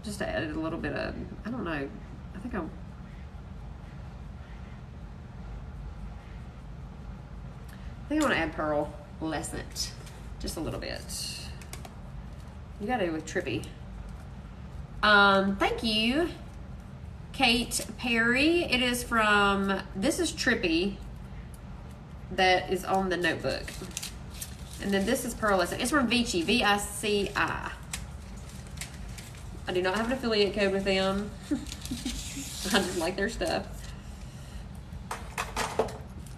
just added a little bit of, I don't know. I think I want to add pearlescent, just a little bit. You got to do with Trippy. Thank you, Kate Perry. It is from, this is Trippy that is on the notebook. And then this is pearlescent. It's from Peachy, V-I-C-I. I do not have an affiliate code with them. I just like their stuff.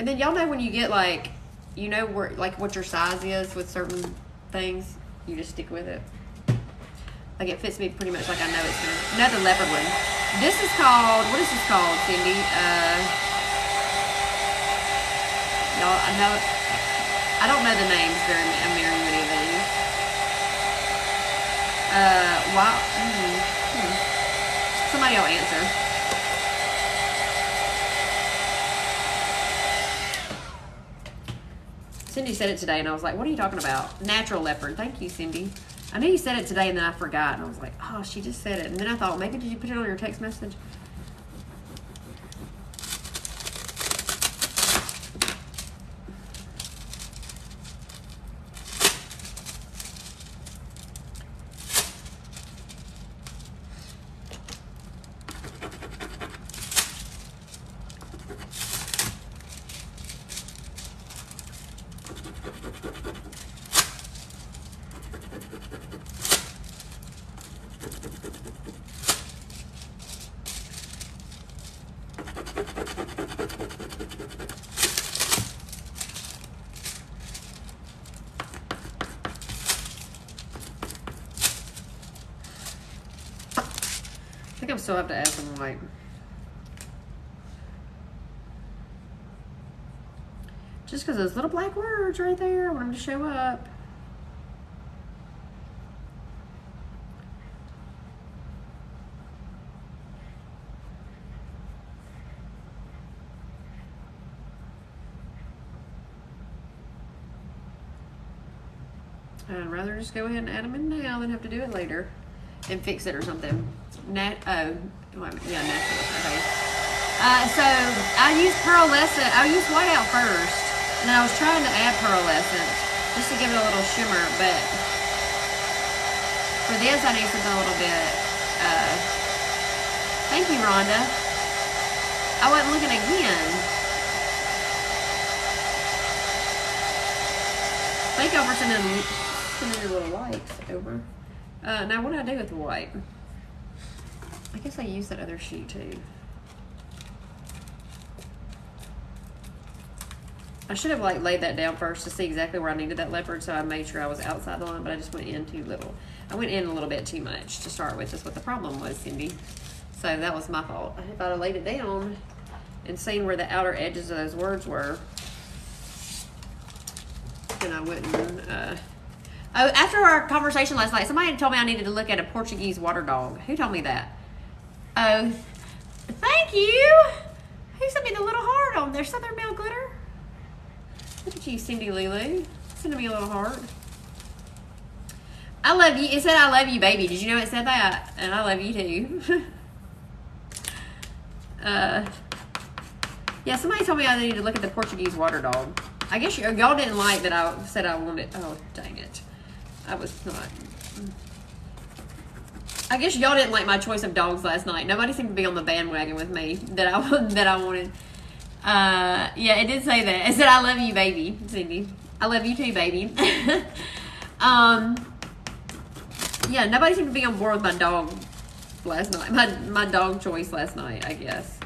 And then y'all know when you get like, you know where like what your size is with certain things, you just stick with it. Like it fits me pretty much like I know it's gonna. Another leopard one. This is called, what is this called, Cindy? Y'all, I don't know the names very many of these. Wow. Somebody will answer. Cindy said it today, and I was like, what are you talking about? Natural leopard. Thank you, Cindy. I knew you said it today, and then I forgot, and I was like, oh, she just said it. And then I thought, maybe did you put it on your text message? I think I still have to add some white. Just because those little black words right there, I want them to show up. I'd rather just go ahead and add them in now than have to do it later and fix it or something. Yeah, natural. Okay. So I used pearlescent. I used whiteout first, and then I was trying to add pearlescent just to give it a little shimmer. But for this, I need something a little bit. Thank you, Rhonda. I wasn't looking again. Thank y'all for sending your little likes over. Now, what do I do with the white? I guess I use that other sheet too. I should have like laid that down first to see exactly where I needed that leopard, so I made sure I was outside the line, but I just went in too little. I went in a little bit too much to start with. That's what the problem was, Cindy. So that was my fault. If I'd have laid it down and seen where the outer edges of those words were, then I wouldn't. Oh, after our conversation last night, somebody told me I needed to look at a Portuguese water dog. Who told me that? Oh, thank you. Who sent me the little heart on there? Southern Belle Glitter. Look at you, Cindy Lulu. Sending me a little heart. I love you. It said I love you, baby. Did you know it said that? And I love you too. Yeah, somebody told me I needed to look at the Portuguese water dog. I guess y'all didn't like that I said I wanted. Oh, dang it. I was not. I guess y'all didn't like my choice of dogs last night. Nobody seemed to be on the bandwagon with me that I wanted. Yeah, it did say that. It said I love you, baby, Cindy. I love you too, baby. Yeah, nobody seemed to be on board with my dog last night. My dog choice last night, I guess.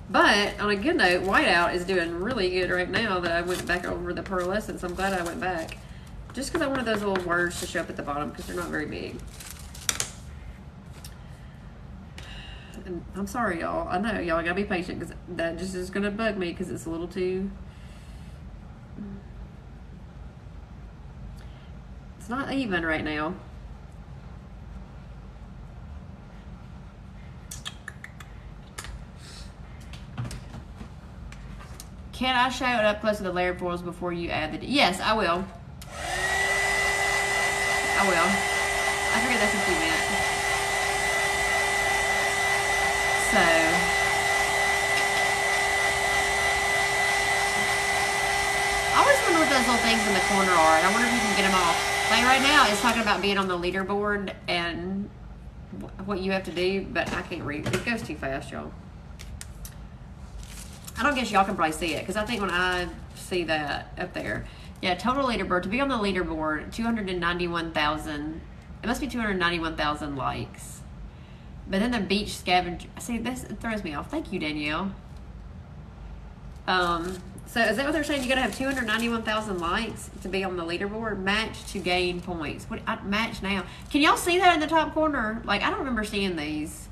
But on a good note, whiteout is doing really good right now that I went back over the pearlescence. I'm glad I went back. Just because I wanted those little words to show up at the bottom because they're not very big. And I'm sorry, y'all. I know, y'all gotta be patient because that just is gonna bug me because it's a little too... It's not even right now. Can I show it up close to the layered foils before you add the... Yes, I will. I will. I figured that's what you meant. So... I always wonder what those little things in the corner are, and I wonder if you can get them off. Like right now, it's talking about being on the leaderboard and what you have to do, but I can't read. It goes too fast, y'all. I don't guess y'all can probably see it because I think when I see that up there, yeah, total leaderboard, to be on the leaderboard, 291,000, it must be 291,000 likes. But then the beach scavenger, see, this throws me off. Thank you, Danielle. So is that what they're saying? You gotta have 291,000 likes to be on the leaderboard? Match to gain points. What? Match now. Can y'all see that in the top corner? Like, I don't remember seeing these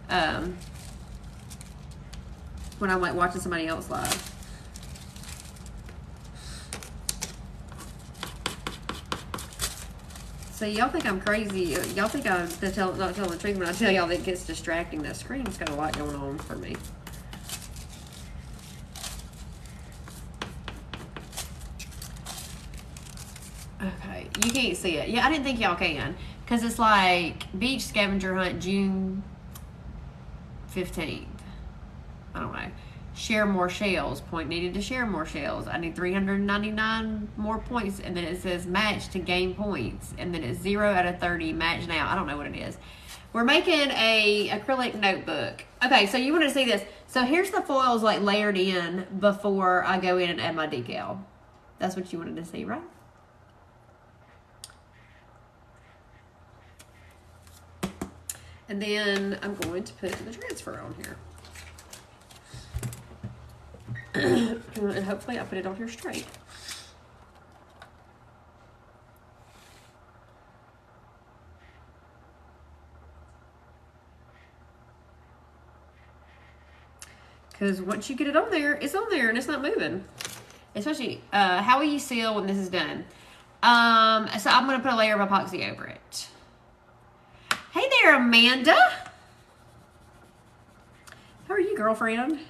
when I'm like watching somebody else live. So y'all think I'm crazy. Y'all think I'm not telling the truth when I tell y'all that it gets distracting. That screen's got a lot going on for me. Okay, you can't see it. Yeah, I didn't think y'all can. Because it's like beach scavenger hunt June 15th. I don't know. Share more shells. Point needed to share more shells. I need 399 more points. And then it says match to gain points. And then it's 0 out of 30. Match now. I don't know what it is. We're making a acrylic notebook. Okay, so you want to see this. So here's the foils like layered in before I go in and add my decal. That's what you wanted to see, right? And then I'm going to put the transfer on here. And hopefully I put it on here straight. Because once you get it on there, it's on there and it's not moving. Especially, how will you seal when this is done? So I'm going to put a layer of epoxy over it. Hey there, Amanda. How are you, girlfriend?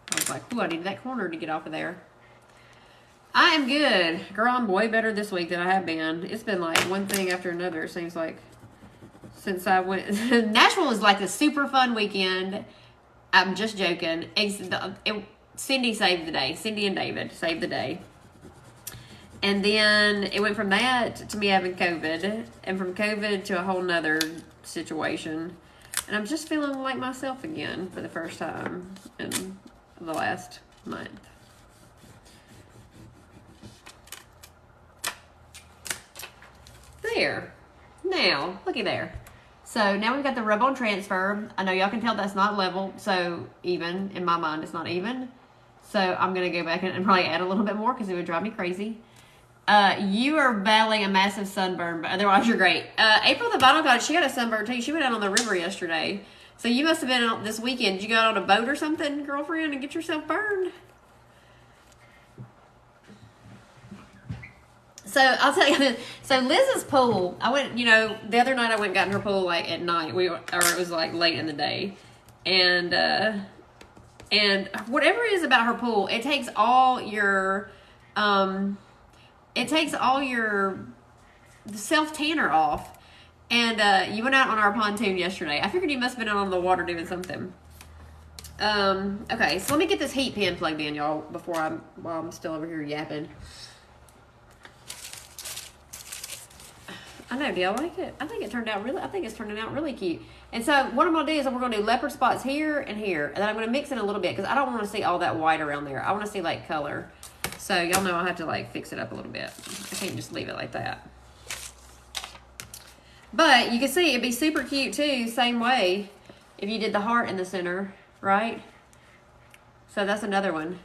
I was like, ooh, I need that corner to get off of there. I am good. Girl, I'm way better this week than I have been. It's been like one thing after another, it seems like, since I went. Nashville was like a super fun weekend. I'm just joking. Cindy saved the day. Cindy and David saved the day. And then it went from that to me having COVID. And from COVID to a whole nother situation. And I'm just feeling like myself again for the first time in the last month. There. Now, looky there. So now we've got the rub on transfer. I know y'all can tell that's not level, so even. In my mind, it's not even. So I'm going to go back and probably add a little bit more because it would drive me crazy. You are battling a massive sunburn, but otherwise you're great. April the Vinyl God, she got a sunburn too. She went out on the river yesterday. So you must have been out this weekend. Did you go out on a boat or something, girlfriend, and get yourself burned? So I'll tell you this. So Liz's pool, I went, the other night I went and got in her pool like at night. Or it was like late in the day. And whatever it is about her pool, it takes all your self-tanner off. And you went out on our pontoon yesterday. I figured you must have been out on the water doing something. Okay, so let me get this heat pen plugged in, y'all, while I'm still over here yapping. I know, do y'all like it? I think it's turning out really cute. And so what I'm going to do is we're going to do leopard spots here and here. And then I'm going to mix it a little bit because I don't want to see all that white around there. I want to see like color. So y'all know I'll have to like fix it up a little bit. I can't just leave it like that. But you can see it'd be super cute too, same way, if you did the heart in the center, right? So that's another one.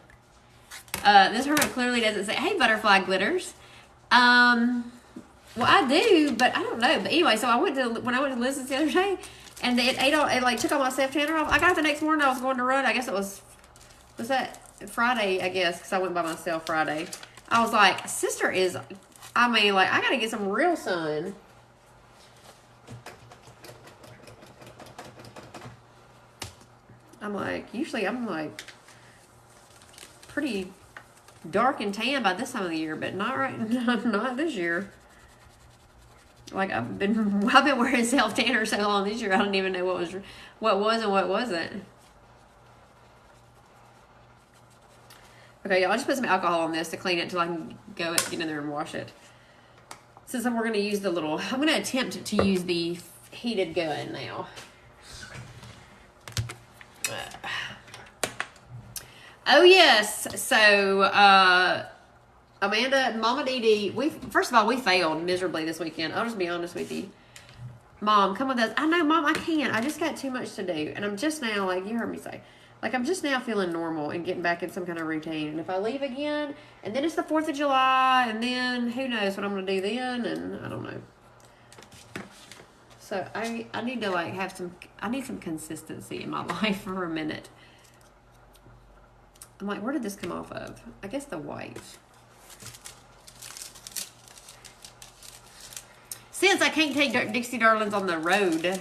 This hermit clearly doesn't say, hey, butterfly glitters. Well, I do, but I don't know. But anyway, so when I went to Liz's the other day, and it like took all my self-tanner off. I got up the next morning, I was going to run. I guess it was that Friday, I guess, because I went by myself Friday. I was like, sister is, I got to get some real sun. I'm like, usually I'm like pretty dark and tan by this time of the year, but not not this year. Like I've been wearing self tanner so long this year, I don't even know what was and what wasn't. Okay, y'all, I just put some alcohol on this to clean it until I can get in there and wash it. since we're going to use the little, I'm going to attempt to use the heated gun now. Oh yes, so Amanda, Mama Dee Dee, first of all, we failed miserably this weekend. I'll just be honest with you. Mom, come with us. I know, Mom, I can't. I just got too much to do. And I'm just now, like you heard me say, like I'm just now feeling normal and getting back in some kind of routine. And if I leave again, and then it's the 4th of July, and then who knows what I'm going to do then, and I don't know. So I need to like I need some consistency in my life for a minute. I'm like, where did this come off of? I guess the white. Since I can't take Dixie Darlings on the road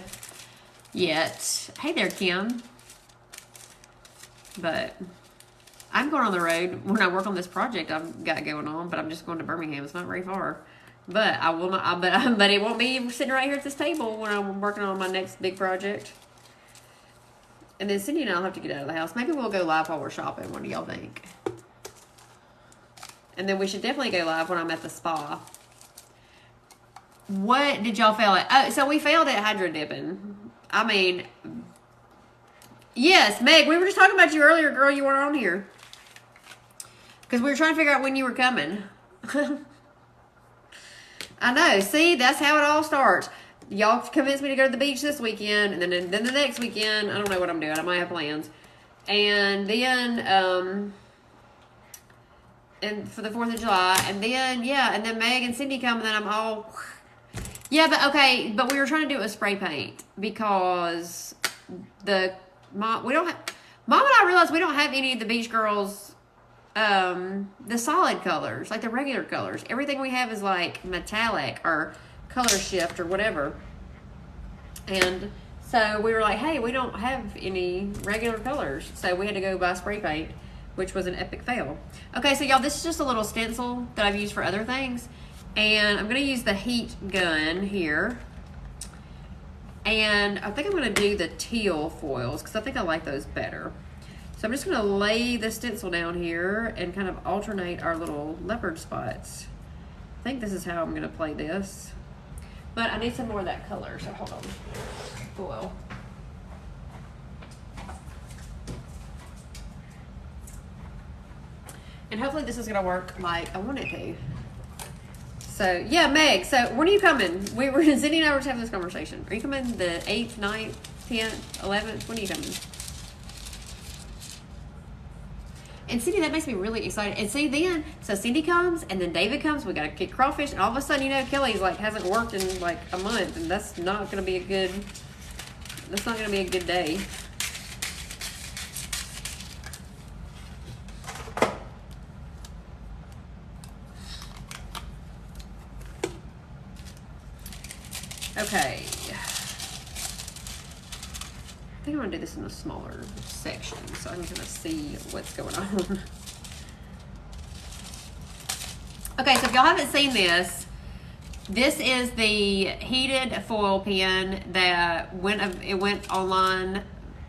yet. Hey there, Kim. But I'm going on the road when I work on this project I've got going on, but I'm just going to Birmingham. It's not very far. But I will not, but it won't be sitting right here at this table when I'm working on my next big project. And then Cindy and I'll have to get out of the house. Maybe we'll go live while we're shopping. What do y'all think? And then we should definitely go live when I'm at the spa. What did y'all fail at? Oh, so we failed at hydro dipping. I mean, yes, Meg, we were just talking about you earlier, girl. You weren't on here. Because we were trying to figure out when you were coming. I know. See, that's how it all starts. Y'all convinced me to go to the beach this weekend, and then the next weekend, I don't know what I'm doing. I might have plans. And then, and for the 4th of July, and then, yeah, and then Meg and Cindy come, and then I'm all, yeah, but okay, but we were trying to do it with spray paint, because Mom and I realized we don't have any of the beach girls, the solid colors, like the regular colors. Everything we have is like metallic or color shift or whatever. And so we were like, hey, we don't have any regular colors, so we had to go buy spray paint, which was an epic fail. Okay, so y'all, this is just a little stencil that I've used for other things, and I'm going to use the heat gun here, and I think I'm going to do the teal foils because I think I like those better. So I'm just going to lay the stencil down here and kind of alternate our little leopard spots. I think this is how I'm going to play this. But I need some more of that color, so hold on. Foil. And hopefully this is going to work like I want it to. So, yeah, Meg, so when are you coming? Cindy and I were just having this conversation. Are you coming the 8th, 9th, 10th, 11th? When are you coming? And Cindy, that makes me really excited. And see, then, so Cindy comes, and then David comes. We got to kick crawfish, and all of a sudden, you know, Kelly's like hasn't worked in like a month, and that's not going to be a good. That's not going to be a good day. Okay. I think I'm going to do this in a smaller section so I can kind of see what's going on. Okay, so if y'all haven't seen this, this is the heated foil pen that went online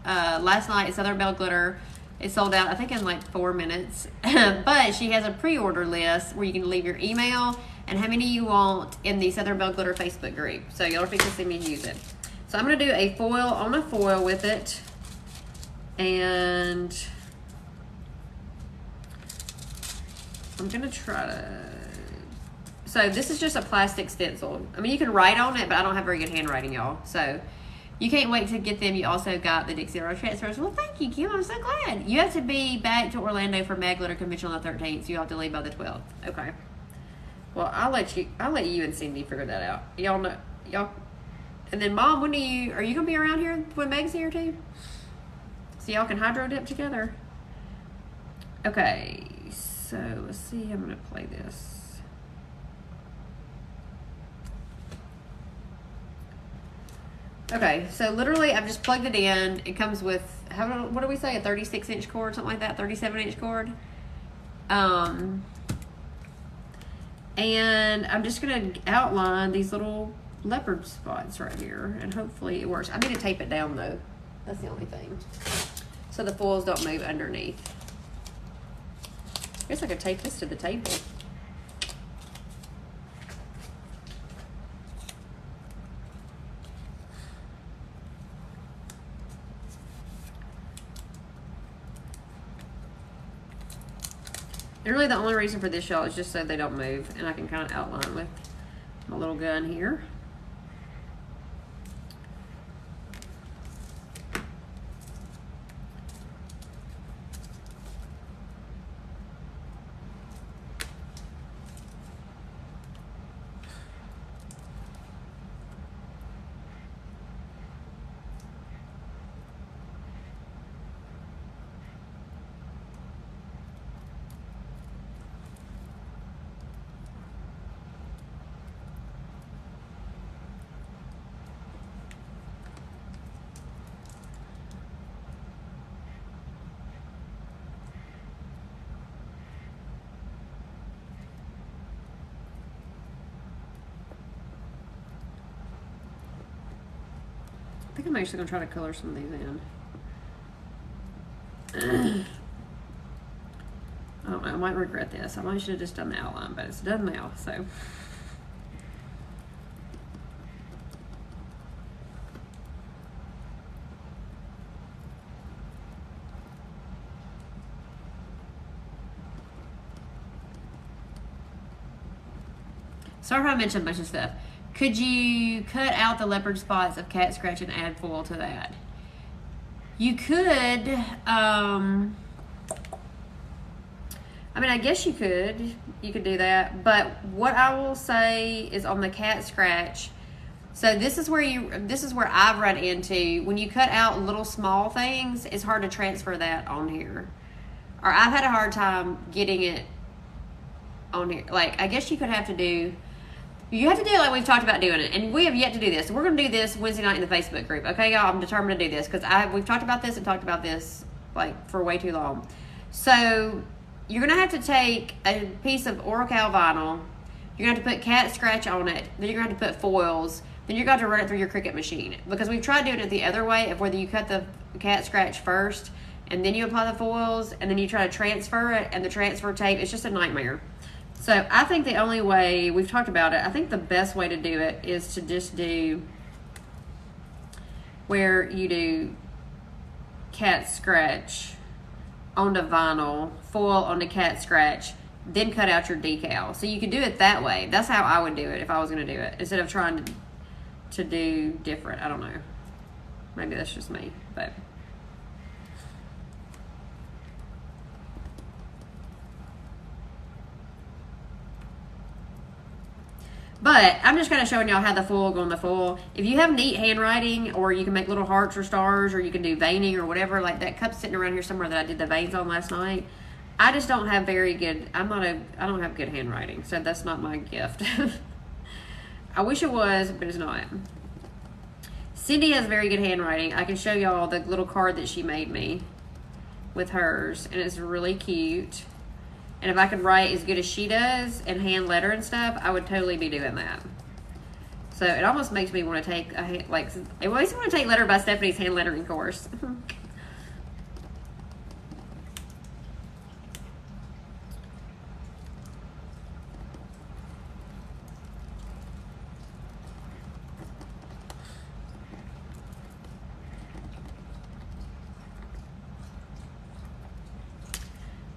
last night at Southern Belle Glitter. It sold out, I think, in like 4 minutes. But she has a pre-order list where you can leave your email and how many you want in the Southern Belle Glitter Facebook group. So y'all are fixing to see me use it. So I'm going to do a foil on a foil with it. And I'm going to try to... So this is just a plastic stencil. I mean, you can write on it, but I don't have very good handwriting, y'all. So you can't wait to get them. You also got the Dixie Road transfers. Well, thank you, Kim. I'm so glad. You have to be back to Orlando for Mag Glitter Convention on the 13th, so you have to leave by the 12th. Okay. Well, I'll let you and Cindy figure that out. Y'all know, y'all. And then, Mom, are you gonna be around here when Meg's here too? So y'all can hydro dip together. Okay, so let's see. I'm gonna play this. Okay, so literally, I've just plugged it in. It comes with what do we say? A 36-inch cord, something like that. 37-inch cord. And I'm just gonna outline these little leopard spots right here, and hopefully it works. I need to tape it down though. That's the only thing, so the foils don't move underneath. I guess I could tape this to the table. And really the only reason for this, y'all, is just so they don't move. And I can kind of outline with my little gun here. I think I'm actually going to try to color some of these in. I don't know, I might regret this. I might should have just done the outline, but it's done now, so. Sorry if I mentioned a bunch of stuff. Could you cut out the leopard spots of cat scratch and add foil to that? You could, I mean, I guess you could do that, but what I will say is on the cat scratch, so this is where I've run into, when you cut out little small things, it's hard to transfer that on here. Or I've had a hard time getting it on here. Like, I guess you have to do it like we've talked about doing it, and we have yet to do this. We're going to do this Wednesday night in the Facebook group, okay, y'all? I'm determined to do this because we've talked about this and talked about this like for way too long. So you're going to have to take a piece of Oracal vinyl. You're going to have to put cat scratch on it. Then you're going to have to put foils. Then you're going to have to run it through your Cricut machine, because we've tried doing it the other way of whether you cut the cat scratch first and then you apply the foils and then you try to transfer it, and the transfer tape, it's just a nightmare. So I think the only way, we've talked about it, I think the best way to do it is to just do where you do cat scratch onto vinyl, foil onto cat scratch, then cut out your decal. So you can do it that way. That's how I would do it if I was going to do it, instead of trying to do different. I don't know. Maybe that's just me, but... But I'm just kind of showing y'all how the foil go on the foil. If you have neat handwriting, or you can make little hearts or stars, or you can do veining or whatever, like that cup's sitting around here somewhere that I did the veins on last night. I just don't have very good, I don't have good handwriting, so that's not my gift. I wish it was, but it's not. Cindy has very good handwriting. I can show y'all the little card that she made me with hers, and it's really cute. And if I could write as good as she does and hand letter and stuff, I would totally be doing that. So it almost makes me want to take it makes me want to take Letter by Stephanie's hand lettering course.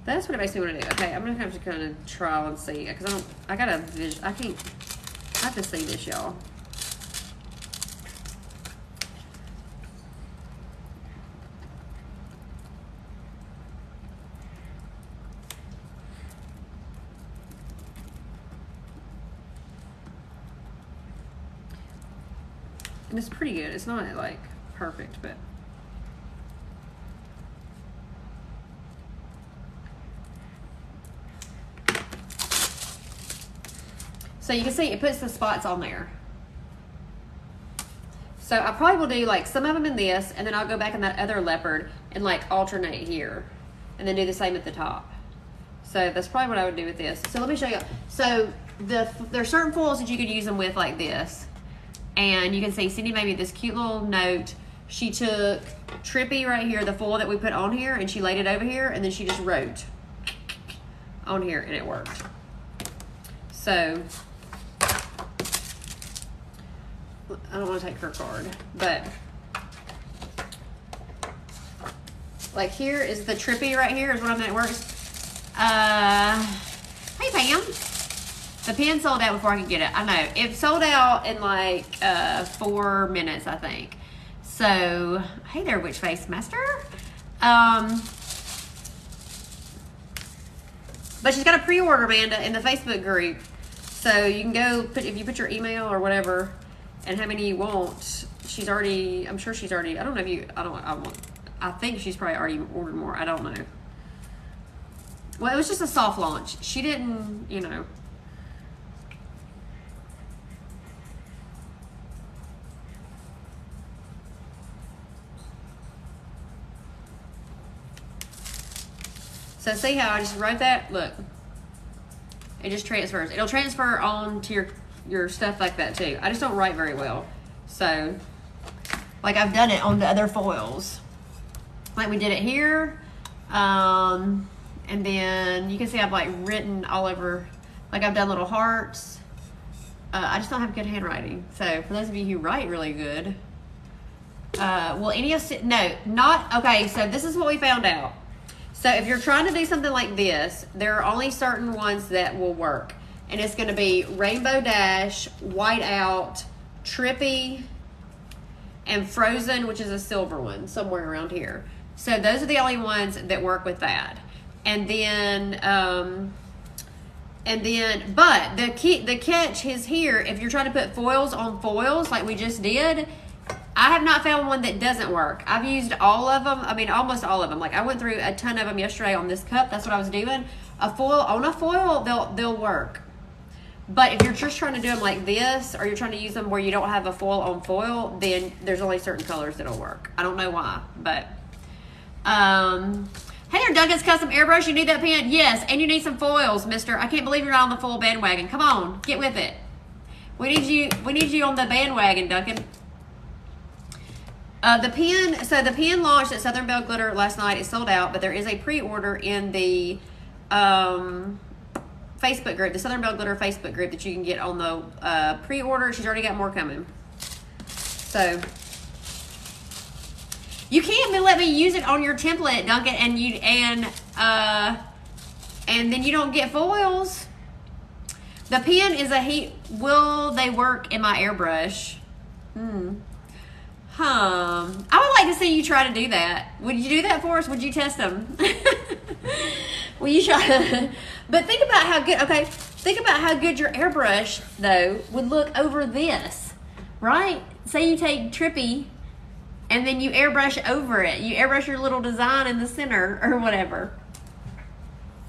That's what it makes me want to do. Okay, I'm gonna have to kind of try and see, because I have to see this, y'all. And it's pretty good. It's not like perfect, but. So you can see it puts the spots on there. So I probably will do like some of them in this, and then I'll go back in that other leopard and like alternate here, and then do the same at the top. So that's probably what I would do with this. So let me show you. So there's certain foils that you could use them with like this. And you can see Cindy made me this cute little note. She took Trippy right here, the foil that we put on here, and she laid it over here, and then she just wrote on here, and it worked. So I don't want to take her card, but like here is the Trippy right here is what I meant it works. Hey Pam. The pen sold out before I could get it. I know. It sold out in like 4 minutes, I think. So, hey there, Witch Face Master. But she's got a pre-order, Amanda, in the Facebook group. So you can go if you put your email or whatever and how many you want. She's already, I'm sure she's already, I don't know if you, I think she's probably already ordered more. I don't know. Well, it was just a soft launch. She didn't, you know. So see how I just wrote that? Look. It just transfers. It'll transfer on to your stuff like that too. I just don't write very well. So, like I've done it on the other foils. Like we did it here. And then you can see I've like written all over. Like I've done little hearts. I just don't have good handwriting. So for those of you who write really good. Will any of, no, not, okay, so this is what we found out. So if you're trying to do something like this, there are only certain ones that will work. And it's going to be Rainbow Dash, White Out, Trippy, and Frozen, which is a silver one, somewhere around here. So those are the only ones that work with that. And then, but the catch is here, if you're trying to put foils on foils like we just did, I have not found one that doesn't work. I've used all of them. I mean, almost all of them. Like I went through a ton of them yesterday on this cup. That's what I was doing. A foil on a foil, they'll work. But if you're just trying to do them like this, or you're trying to use them where you don't have a foil on foil, then there's only certain colors that'll work. I don't know why, but hey there, Duncan's Custom Airbrush. You need that pen? Yes, and you need some foils, mister. I can't believe you're not on the full bandwagon. Come on, get with it. We need you on the bandwagon, Duncan. The pen launched at Southern Belle Glitter last night. It sold out, but there is a pre-order in the Facebook group, the Southern Belle Glitter Facebook group that you can get on the pre-order. She's already got more coming. So you can't let me use it on your template, Duncan, and then you don't get foils. The pen is a heat. Will they work in my airbrush? I would like to see you try to do that. Would you do that for us? Would you test them? Will you try? But think about how good, okay, think about how good your airbrush, though, would look over this, right? Say you take Trippy, and then you airbrush over it. You airbrush your little design in the center, or whatever.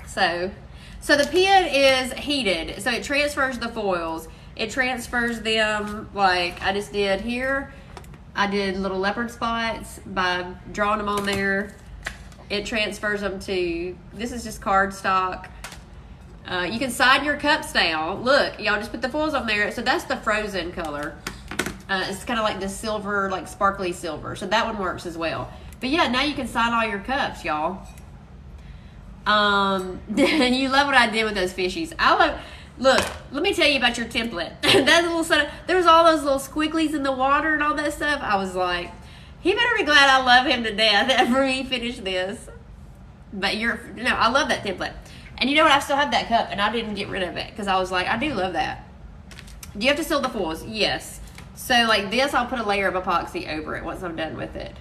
So the pen is heated, so it transfers the foils. It transfers them, like I just did here. I did little leopard spots by drawing them on there. It transfers them to, this is just cardstock. You can side your cups down. Look, y'all just put the foils on there. So that's the Frozen color. It's kind of like the silver, like sparkly silver. So that one works as well. But yeah, now you can side all your cups, y'all. You love what I did with those fishies. Look, let me tell you about your template. That little setup, there was all those little squigglies in the water and all that stuff. I was like, he better be glad I love him to death after he finished this. But I love that template. And you know what? I still have that cup, and I didn't get rid of it because I was like, I do love that. Do you have to seal the foils? Yes. So like this, I'll put a layer of epoxy over it once I'm done with it.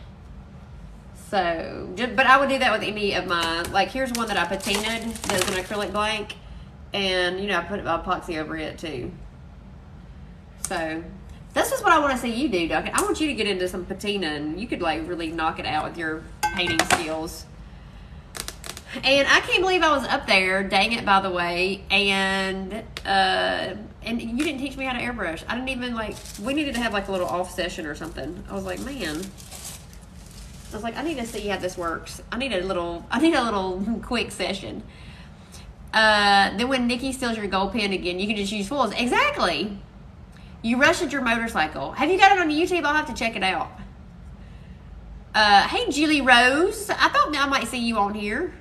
So, but I would do that with any of mine. Like here's one that I patinaed. There's an acrylic blank. And, you know, I put epoxy over it, too. So, that's just what I want to see you do, Duncan. I want you to get into some patina, and you could, like, really knock it out with your painting skills. And I can't believe I was up there, dang it, by the way, and you didn't teach me how to airbrush. I didn't even, like, we needed to have, like, a little off session or something. I was like, man. I was like, I need to see how this works. I need a little quick session. Then when Nikki steals your gold pen again, you can just use foils. Exactly. You rusted your motorcycle. Have you got it on YouTube? I'll have to check it out. Hey, Julie Rose. I thought I might see you on here.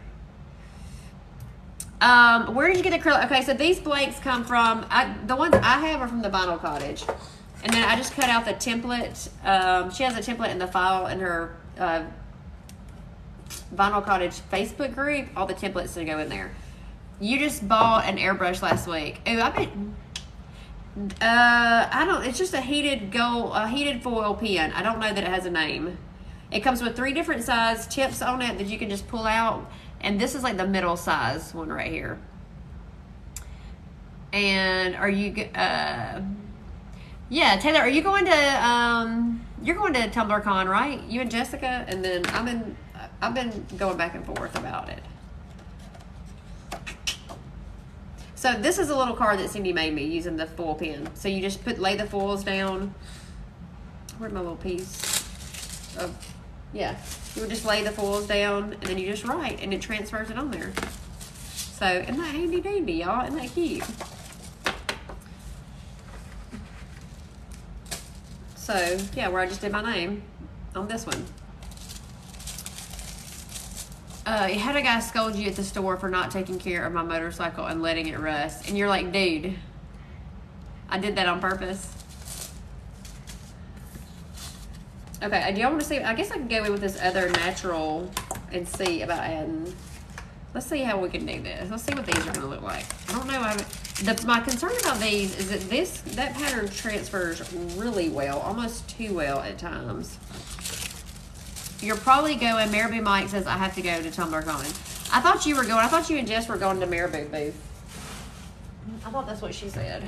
Where did you get the acrylic? Okay, so these blanks come from, the ones I have are from the Vinyl Cottage. And then I just cut out the template. She has a template in the file in her Vinyl Cottage Facebook group. All the templates to go in there. You just bought an airbrush last week. Ooh, I bet. I don't. It's just a heated foil pen. I don't know that it has a name. It comes with 3 different size tips on it that you can just pull out, and this is like the middle size one right here. And are you? Yeah, Taylor, are you going to? You're going to TumblrCon, right? You and Jessica, and then I've been going back and forth about it. So this is a little card that Cindy made me using the foil pen. So you just lay the foils down. Where's my little piece? Oh, yeah. You would just lay the foils down and then you just write and it transfers it on there. So isn't that handy dandy, y'all? Isn't that cute? So yeah, where I just did my name on this one. You had a guy scold you at the store for not taking care of my motorcycle and letting it rust. And you're like, dude, I did that on purpose. Okay, do y'all want to see? I guess I can go in with this other natural and see about adding. Let's see how we can do this. Let's see what these are going to look like. I don't know. My concern about these is that that pattern transfers really well, almost too well at times. You're probably going, Marabou Mike says, I have to go to TumblrCon. I thought you were going. I thought you and Jess were going to Marabou booth. I thought that's what she said.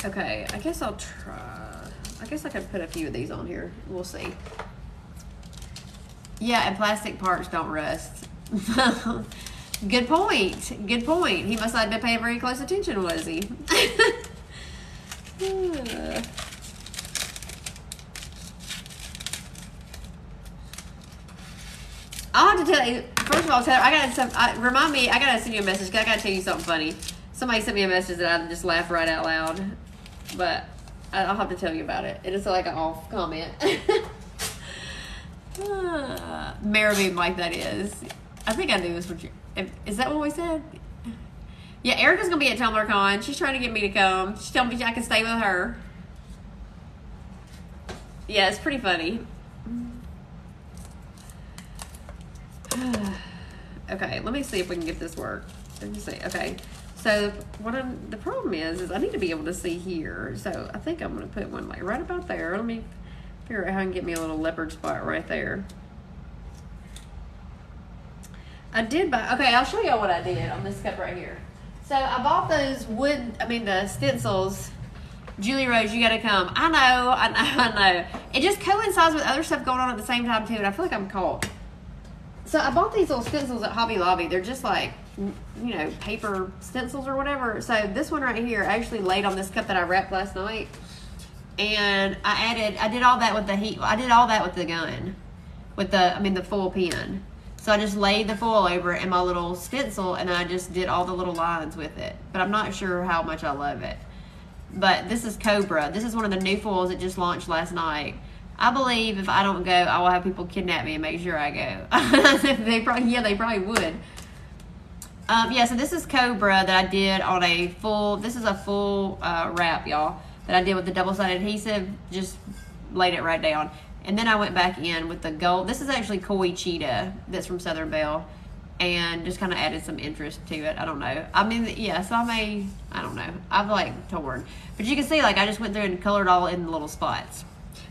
Okay, I guess I'll try. I guess I could put a few of these on here. We'll see. Yeah, and plastic parts don't rust. Good point. Good point. He must not have been paying very close attention, was he? I'll have to tell you, first of all, Taylor, remind me, I gotta send you a message, because I gotta tell you something funny. Somebody sent me a message that I just laughed right out loud, but I'll have to tell you about it. It is like an off comment. Marabou Mike, that is. I think I knew this was is that what we said? Yeah, Erica's gonna be at TumblrCon. She's trying to get me to come. She's telling me I can stay with her. Yeah, it's pretty funny. Okay, let me see if we can get this work. Let me see. Okay, so the problem is I need to be able to see here. So I think I'm gonna put one like right about there. Let me figure out how I can get me a little leopard spot right there. I did buy. Okay, I'll show y'all what I did on this cup right here. So I bought those the stencils. Julie Rose, you gotta come. I know. It just coincides with other stuff going on at the same time too, and I feel like I'm caught. So I bought these little stencils at Hobby Lobby. They're just like, you know, paper stencils or whatever. So this one right here, I actually laid on this cup that I wrapped last night. And I did all that with the heat. I did all that with the gun. With the foil pen. So I just laid the foil over it in my little stencil and I just did all the little lines with it. But I'm not sure how much I love it. But this is Cobra. This is one of the new foils that just launched last night. I believe if I don't go, I will have people kidnap me and make sure I go. they probably would. Yeah, so this is Cobra that I did on a full, this is a full wrap, y'all, that I did with the double-sided adhesive, just laid it right down. And then I went back in with the gold. This is actually Koi Cheetah that's from Southern Belle, and just kind of added some interest to it. I don't know. I mean, yeah, so I don't know. I've like torn. But you can see, like, I just went through and colored all in the little spots.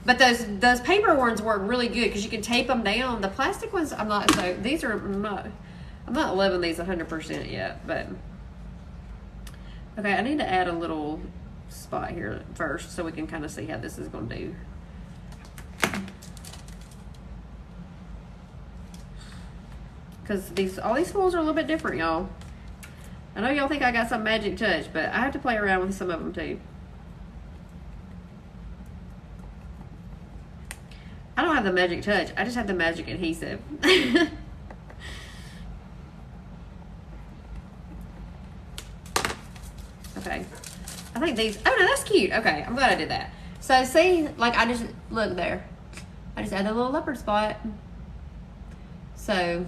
But those paper ones work really good because you can tape them down. The plastic ones, I'm not loving these 100% yet, but okay, I need to add a little spot here first so we can kind of see how this is going to do. Because all these foils are a little bit different, y'all. I know y'all think I got some magic touch, but I have to play around with some of them too. I don't have the magic touch. I just have the magic adhesive. Okay. I think these, oh no, that's cute. Okay, I'm glad I did that. So see, like I just, look there. I just added a little leopard spot. So,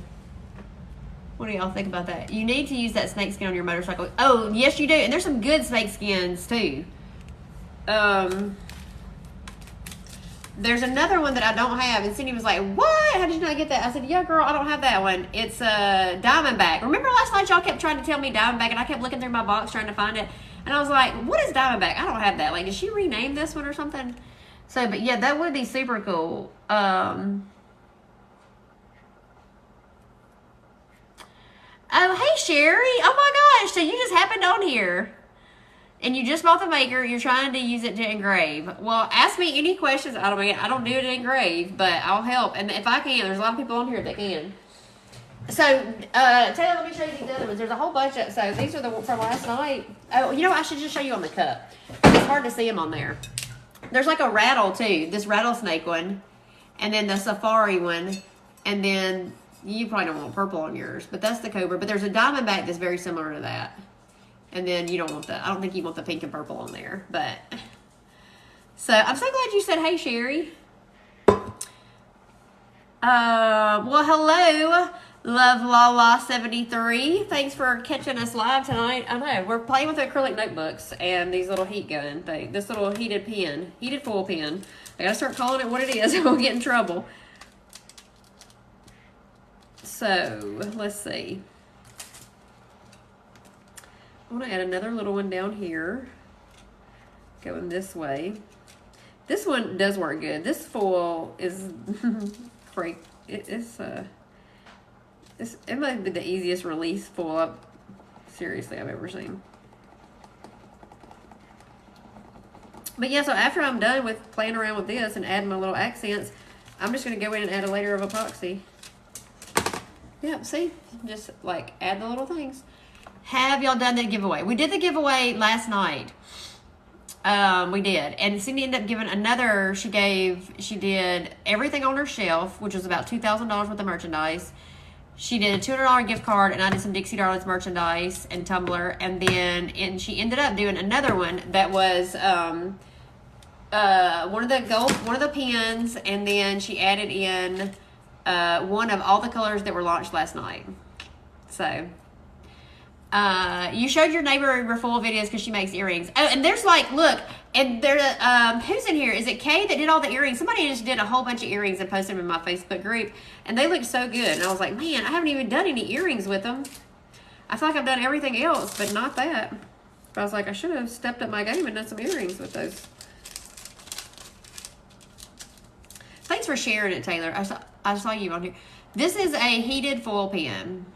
what do y'all think about that? You need to use that snake skin on your motorcycle. Oh, yes you do. And there's some good snake skins too. There's another one that I don't have, and Cindy was like, what? How did you not get that? I said, yeah, girl, I don't have that one. It's a Diamondback. Remember last night y'all kept trying to tell me Diamondback, and I kept looking through my box trying to find it, and I was like, what is Diamondback? I don't have that. Like, did she rename this one or something? So, but yeah, that would be super cool. Oh, hey, Sherry. Oh, my gosh. So you just happened on here. And you just bought the maker. You're trying to use it to engrave. Well, ask me any questions. I don't do it to engrave, but I'll help. And if I can, there's a lot of people on here that can. So, Taylor, let me show you these other ones. There's a whole bunch of, so these are the from last night. Oh, you know what? I should just show you on the cup. It's hard to see them on there. There's like a rattle, too. This rattlesnake one. And then the safari one. And then, you probably don't want purple on yours, but that's the Cobra. But there's a Diamondback that's very similar to that. And then you don't want the, I don't think you want the pink and purple on there. But, so I'm so glad you said, hey, Sherry. Well, hello, Love Lala 73. Thanks for catching us live tonight. I know, we're playing with acrylic notebooks and these little heat gun thing. This little heated pen, heated foil pen. I gotta start calling it what it is or we'll get in trouble. So, let's see. I want to add another little one down here. Going this way. This one does work good. This foil is great. It might be the easiest release foil seriously I've ever seen. But yeah, so after I'm done with playing around with this and adding my little accents, I'm just going to go in and add a layer of epoxy. Yeah, see? Just like add the little things. Have y'all done the giveaway? We did the giveaway last night. We did. And Cindy ended up giving another, she did everything on her shelf, which was about $2,000 worth of merchandise. She did a $200 gift card, and I did some Dixie Darlings merchandise and Tumblr. And then she ended up doing another one that was one of the pens, and then she added in one of all the colors that were launched last night. So you showed your neighbor your full videos because she makes earrings. Oh, and there's like, look, and there, who's in here? Is it Kay that did all the earrings? Somebody just did a whole bunch of earrings and posted them in my Facebook group, and they look so good. And I was like, man, I haven't even done any earrings with them. I feel like I've done everything else, but not that. But I was like, I should have stepped up my game and done some earrings with those. Thanks for sharing it, Taylor. I saw you on here. This is a heated foil pen.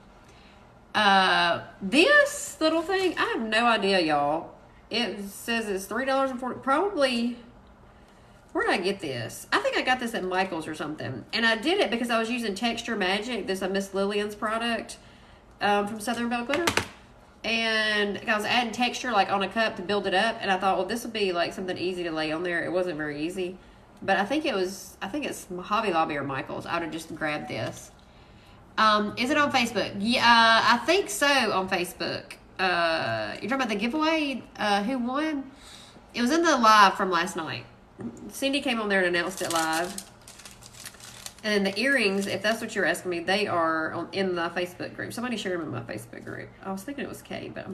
This little thing, I have no idea, y'all. It says it's $3.40. Probably, where did I get this? I think I got this at Michael's or something. And I did it because I was using Texture Magic. This is a Miss Lillian's product from Southern Belle Glitter. And I was adding texture like on a cup to build it up. And I thought, well, this would be like something easy to lay on there. It wasn't very easy. But I think it's Hobby Lobby or Michael's. I would have just grabbed this. Is it on Facebook? Yeah, I think so on Facebook. You're talking about the giveaway? Who won? It was in the live from last night. Cindy came on there and announced it live. And the earrings, if that's what you're asking me, they are in the Facebook group. Somebody shared them in my Facebook group. I was thinking it was Kay, but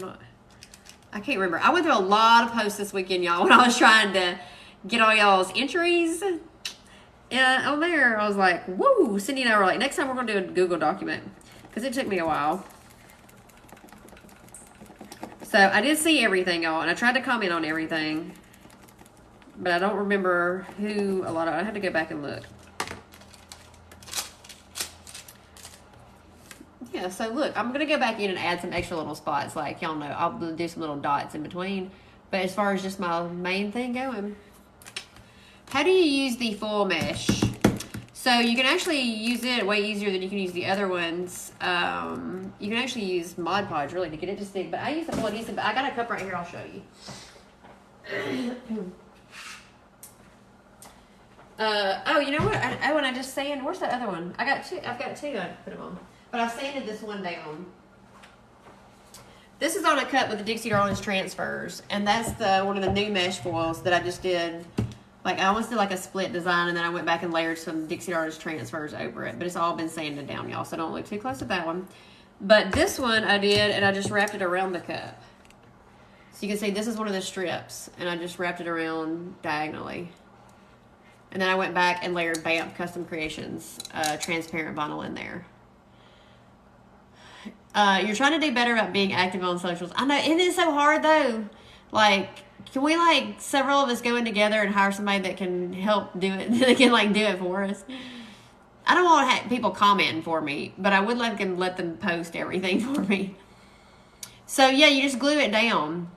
I can't remember. I went through a lot of posts this weekend, y'all, when I was trying to get all y'all's entries. On there, I was like, woo! Cindy and I were like, next time we're going to do a Google document. Because it took me a while. So, I did see everything, y'all. And I tried to comment on everything. But I don't remember who a lot of... I had to go back and look. Yeah, so look. I'm going to go back in and add some extra little spots. Like, y'all know, I'll do some little dots in between. But as far as just my main thing going... How do you use the foil mesh? So you can actually use it way easier than you can use the other ones. You can actually use Mod Podge really to get it to stick. But I use the full adhesive. But I got a cup right here. I'll show you. Oh, you know what? And I just sanded. Where's that other one? I've got two. I put them on. But I sanded this one down. This is on a cup with the Dixie Darlings transfers, and that's one of the new mesh foils that I just did. Like, I almost did like a split design, and then I went back and layered some Dixie Darlings transfers over it. But it's all been sanded down, y'all, so don't look too close at that one. But this one I did, and I just wrapped it around the cup. So you can see this is one of the strips, and I just wrapped it around diagonally. And then I went back and layered BAMP Custom Creations transparent vinyl in there. You're trying to do better about being active on socials. I know, isn't it so hard though? Like, can we like several of us go in together and hire somebody that can help do it? That can like do it for us. I don't want to have people commenting for me, but I would let them post everything for me. So yeah, you just glue it down.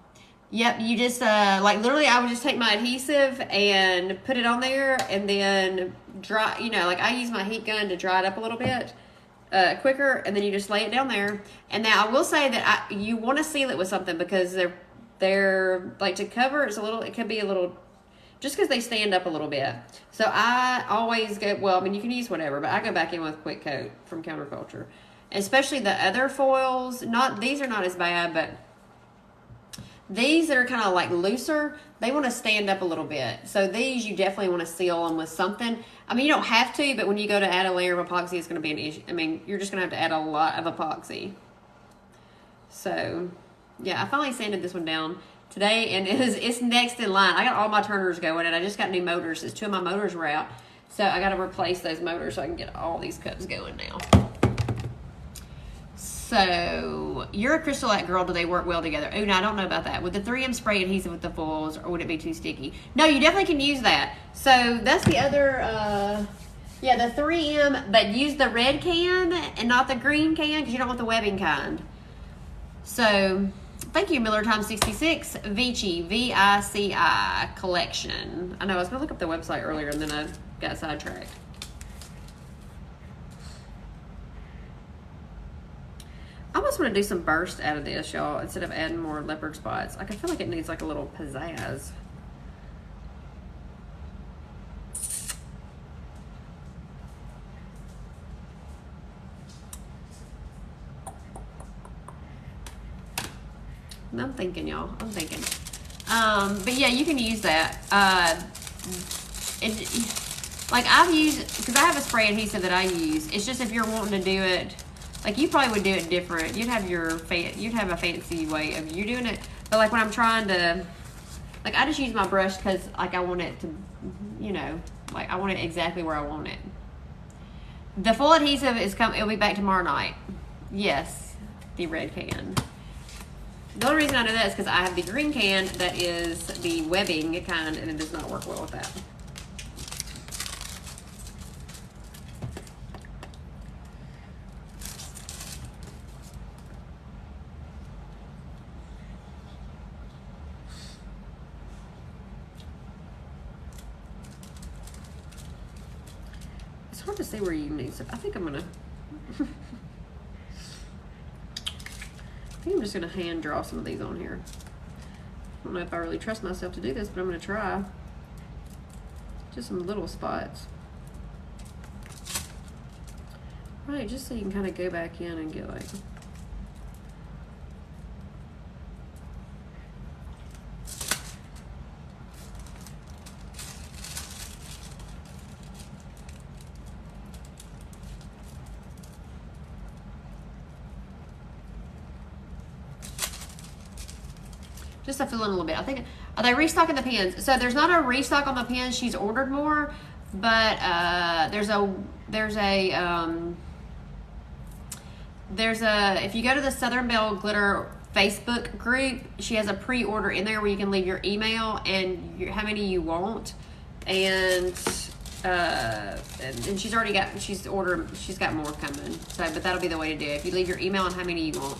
Yep, you just like literally I would just take my adhesive and put it on there and then dry, you know, like I use my heat gun to dry it up a little bit quicker, and then you just lay it down there. And now I will say that you want to seal it with something, because they're like, to cover it's a little, it could be a little, just because they stand up a little bit. So I always go, well, I mean you can use whatever, but I go back in with Quick Coat from Counterculture. Especially the other foils, these are not as bad, but these that are kind of like looser, they want to stand up a little bit. So these you definitely want to seal them with something. I mean, you don't have to, but when you go to add a layer of epoxy, it's going to be an issue. I mean, you're just going to have to add a lot of epoxy. So, yeah, I finally sanded this one down today, and it's next in line. I got all my turners going, and I just got new motors. 2 of my motors were out. So I got to replace those motors so I can get all these cups going now. So, you're a Crystalite girl. Do they work well together? Oh, no, I don't know about that. Would the 3M spray adhesive with the foils, or would it be too sticky? No, you definitely can use that. So, that's the other, yeah, the 3M, but use the red can and not the green can, because you don't want the webbing kind. So, thank you, Miller Time 66, Peachy, V-I-C-I collection. I know, I was going to look up the website earlier, and then I got sidetracked. I almost want to do some burst out of this, y'all, instead of adding more leopard spots. Like, I feel like it needs like a little pizzazz. I'm thinking, y'all. I'm thinking. But yeah, you can use that. Like I've used, because I have a spray adhesive that I use. It's just if you're wanting to do it, like you probably would do it different. You'd have a fancy way of you doing it. But like when I'm trying to, like I just use my brush because like I want it to, you know, like I want it exactly where I want it. The full adhesive is it'll be back tomorrow night. Yes, the red can. The only reason I know that is because I have the green can that is the webbing kind, and it does not work well with that. It's hard to see where you need stuff. I think I'm gonna I think I'm just gonna hand draw some of these on here. I don't know if I really trust myself to do this, but I'm gonna try. Just some little spots. Right, just so you can kind of go back in and get like, just to fill in a little bit. I think, are they restocking the pens? So there's not a restock on the pens. She's ordered more, but there's a if you go to the Southern Belle Glitter Facebook group, she has a pre-order in there where you can leave your email and how many you want, and she's already got, she's got more coming. So, but that'll be the way to do it. If you leave your email and how many you want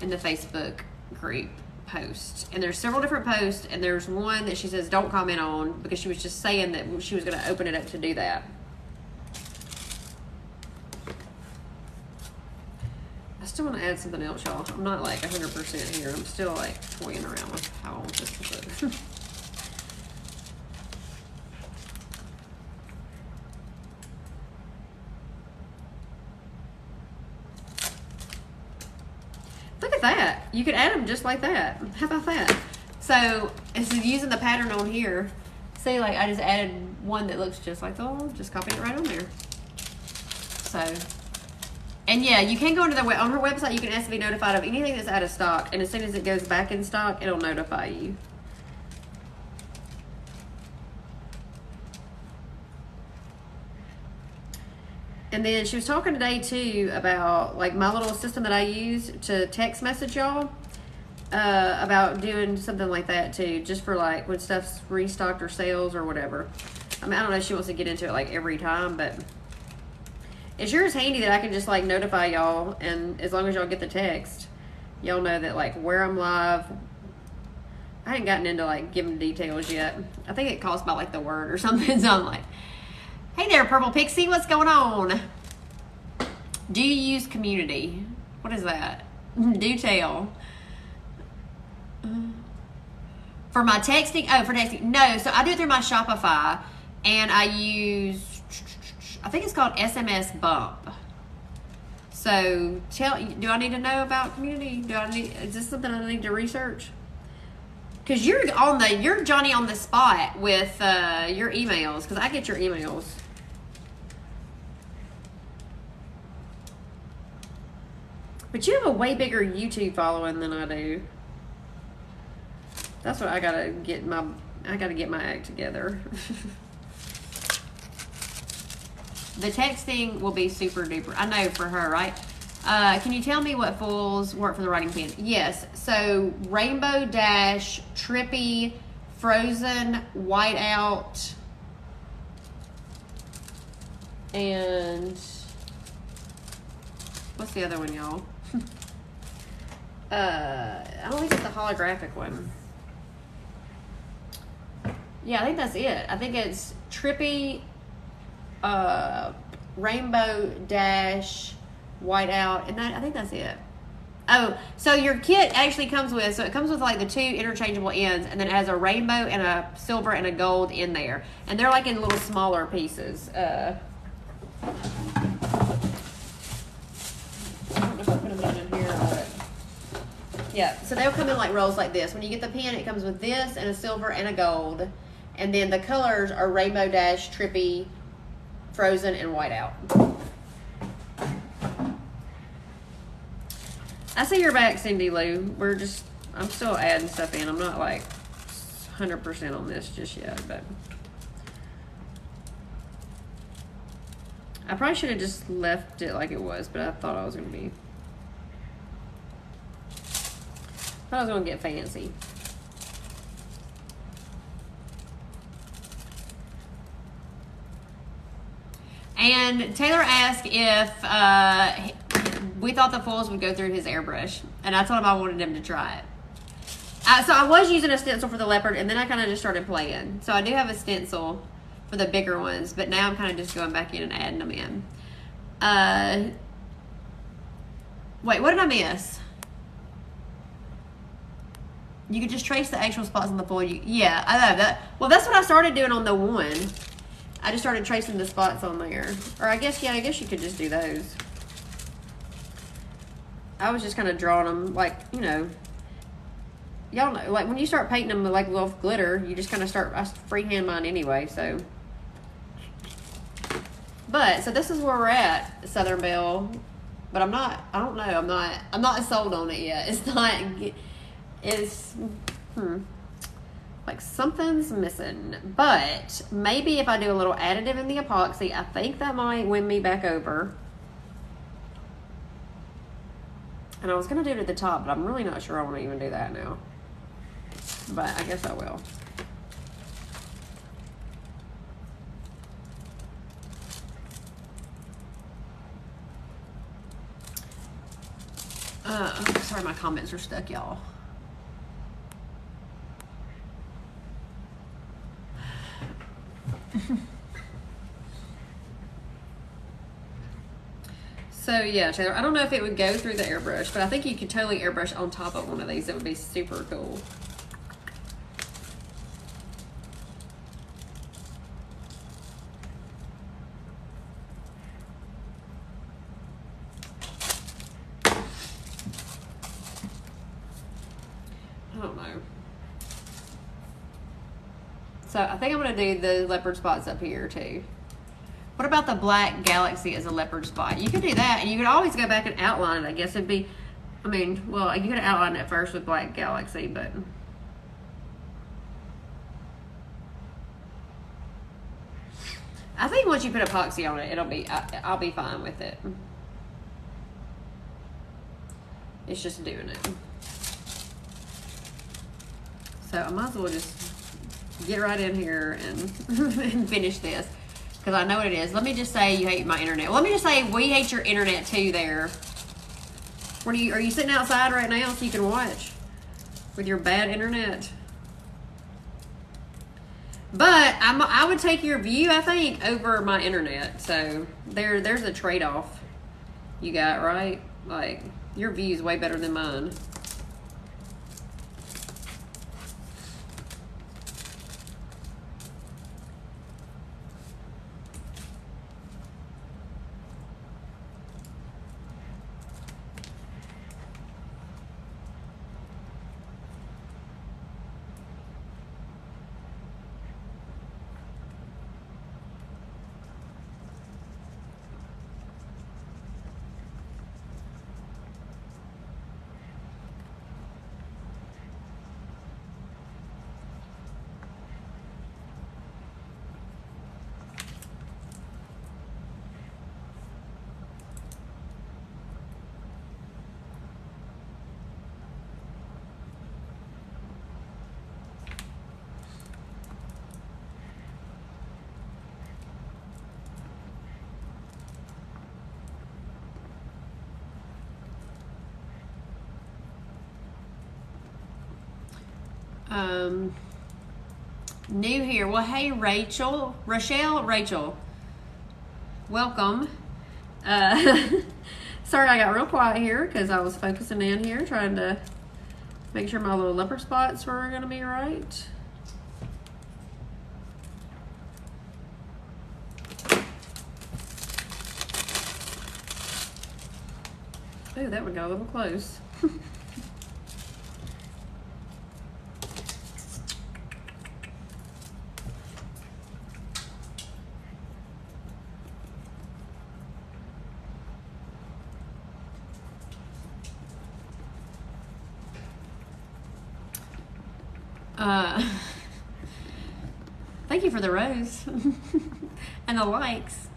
in the Facebook group post, and there's several different posts, and there's one that she says don't comment on because she was just saying that she was going to open it up to do that. I still want to add something else, y'all. I'm not like 100% here. I'm still like toying around with how I want this to look. Look at that. You could add them just like that. How about that? So, instead of using the pattern on here, see, like I just added one that looks just like the old, just copied it right on there. So, and yeah, you can go into on her website, you can ask to be notified of anything that's out of stock, and as soon as it goes back in stock, it'll notify you. And then she was talking today too about like my little system that I use to text message y'all, about doing something like that too, just for like when stuff's restocked or sales or whatever. I mean, I don't know if she wants to get into it like every time, but it sure is handy that I can just like notify y'all, and as long as y'all get the text, y'all know that like where I'm live. I hadn't gotten into like giving details yet. I think it costs about like the word or something, so I'm like, hey there, Purple Pixie, what's going on? Do you use Community? What is that? Do tell. For my texting? Oh, for texting. No, so I do it through my Shopify, and I use, I think it's called SMS Bump. So, do I need to know about Community? Is this something I need to research? Because you're Johnny on the spot with your emails, because I get your emails. But you have a way bigger YouTube following than I do. That's what I gotta get my act together. The texting will be super duper. I know for her, right? Can you tell me what foils work for the writing pen? Yes. So Rainbow Dash, Trippy, Frozen, Whiteout, and what's the other one, y'all? I don't think it's the holographic one. Yeah, I think that's it. I think it's Trippy, Rainbow Dash, Whiteout, and I think that's it. Oh, so your kit actually comes with, like the 2 interchangeable ends, and then it has a rainbow and a silver and a gold in there, and they're like in little smaller pieces. I don't know if I put them down in here, but yeah. So they'll come in like rolls like this. When you get the pen, it comes with this and a silver and a gold, and then the colors are Rainbow Dash, Trippy, Frozen, and Whiteout. I see you're back, Cindy Lou. I'm still adding stuff in. I'm not like 100% on this just yet, but I probably should have just left it like it was, but I thought I was going to get fancy. And Taylor asked if we thought the foils would go through his airbrush, and I told him I wanted him to try it. So I was using a stencil for the leopard, and then I kind of just started playing. So I do have a stencil for the bigger ones, but now I'm kind of just going back in and adding them in. Wait, what did I miss? You could just trace the actual spots on the foil. Yeah, I know that. Well, that's what I started doing on the one. I just started tracing the spots on there. Or I guess you could just do those. I was just kind of drawing them like, you know, y'all know, like when you start painting them like with glitter, you just kind of start, I freehand mine anyway, so. But, so this is where we're at, Southern Belle. But I'm not sold on it yet. Like something's missing. But maybe if I do a little additive in the epoxy, I think that might win me back over. And I was going to do it at the top, but I'm really not sure I want to even do that now. But I guess I will. Sorry, my comments are stuck, y'all. So yeah, Taylor, I don't know if it would go through the airbrush, but I think you could totally airbrush on top of one of these. It would be super cool. I don't know. So I think I'm going to do the leopard spots up here too. What about the black galaxy as a leopard spot? You could do that, and you could always go back and outline it. I guess it'd be, I mean, well, you could outline it first with black galaxy, but. I think once you put epoxy on it, it'll be, I'll be fine with it. It's just doing it. So I might as well just get right in here and, and finish this, because I know what it is. Let me just say you hate my internet. Well, let me just say we hate your internet too there. Are you sitting outside right now so you can watch with your bad internet? But I would take your view, I think, over my internet. So there's a trade-off you got, right? Like, your view is way better than mine. New here. Well, hey, Rachel. Welcome. Sorry I got real quiet here because I was focusing in here trying to make sure my little leopard spots were going to be right. Ooh, that one got a little close. Thank you for the rose and the likes.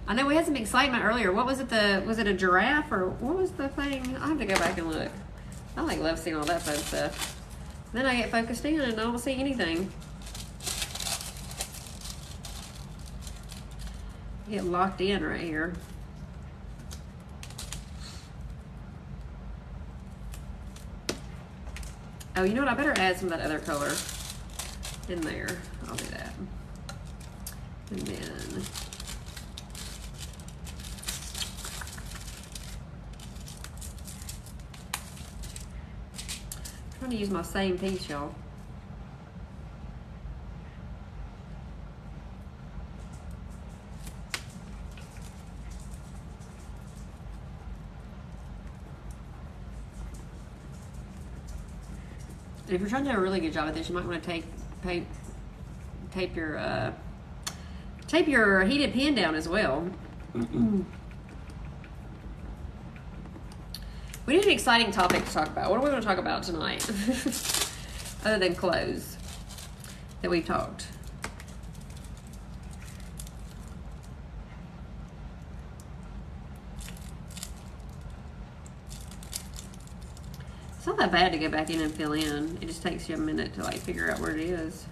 I know we had some excitement earlier. What was it? Was it a giraffe or what was the thing? I have to go back and look. I like love seeing all that fun stuff. Then I get focused in and I don't see anything. Get locked in right here. Oh, you know what? I better add some of that other color in there. I'll do that. And then I'm trying to use my same piece, y'all. And if you're trying to do a really good job at this, you might want to tape your heated pen down as well. We need an exciting topic to talk about. What are we going to talk about tonight? Other than clothes that we've talked. It's not that bad to go back in and fill in. It just takes you a minute to like figure out where it is.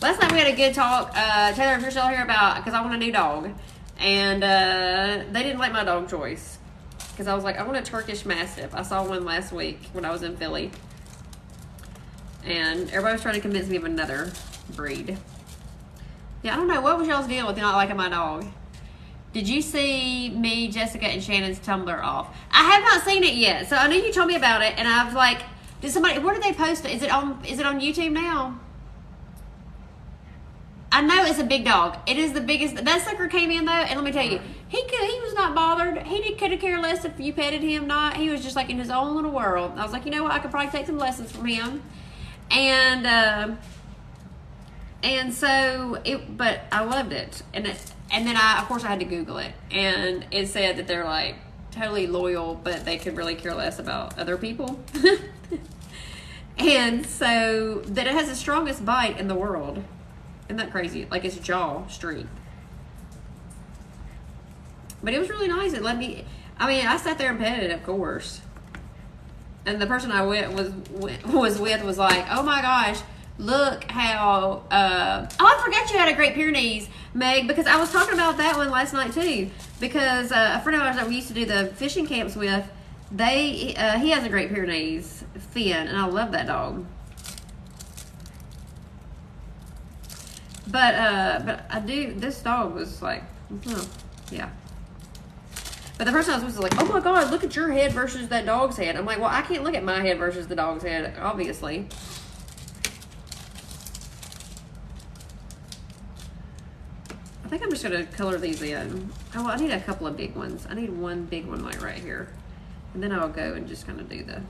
Last night we had a good talk, Taylor, if you're still here, about, because I want a new dog. And they didn't like my dog choice. Because I was like, I want a Turkish Mastiff. I saw one last week when I was in Philly. And everybody was trying to convince me of another breed. Yeah, I don't know. What was y'all's deal with not liking my dog? Did you see me, Jessica, and Shannon's Tumblr off? I have not seen it yet. So I know you told me about it. And I was like, did somebody, where did they post it? Is it on YouTube now? I know it's a big dog. It is the biggest. That sucker came in though, and let me tell you, he was not bothered. He could have cared less if you petted him, not. He was just like in his own little world. I was like, you know what? I could probably take some lessons from him, and so it. But I loved it, and then of course I had to Google it, and it said that they're like totally loyal, but they could really care less about other people, and so that it has the strongest bite in the world. Isn't that crazy? Like its jaw streak. But it was really nice. It let me, I mean, I sat there and petted it, of course. And the person I was with was like, oh my gosh, look how, oh, I forgot you had a Great Pyrenees, Meg, because I was talking about that one last night too. Because a friend of ours that we used to do the fishing camps with, he has a Great Pyrenees, Finn, and I love that dog. But I do, this dog was like, oh, yeah. But the person I was like, oh my God, look at your head versus that dog's head. I'm like, well, I can't look at my head versus the dog's head, obviously. I think I'm just going to color these in. Oh, I need a couple of big ones. I need one big one like right here. And then I'll go and just kind of do the...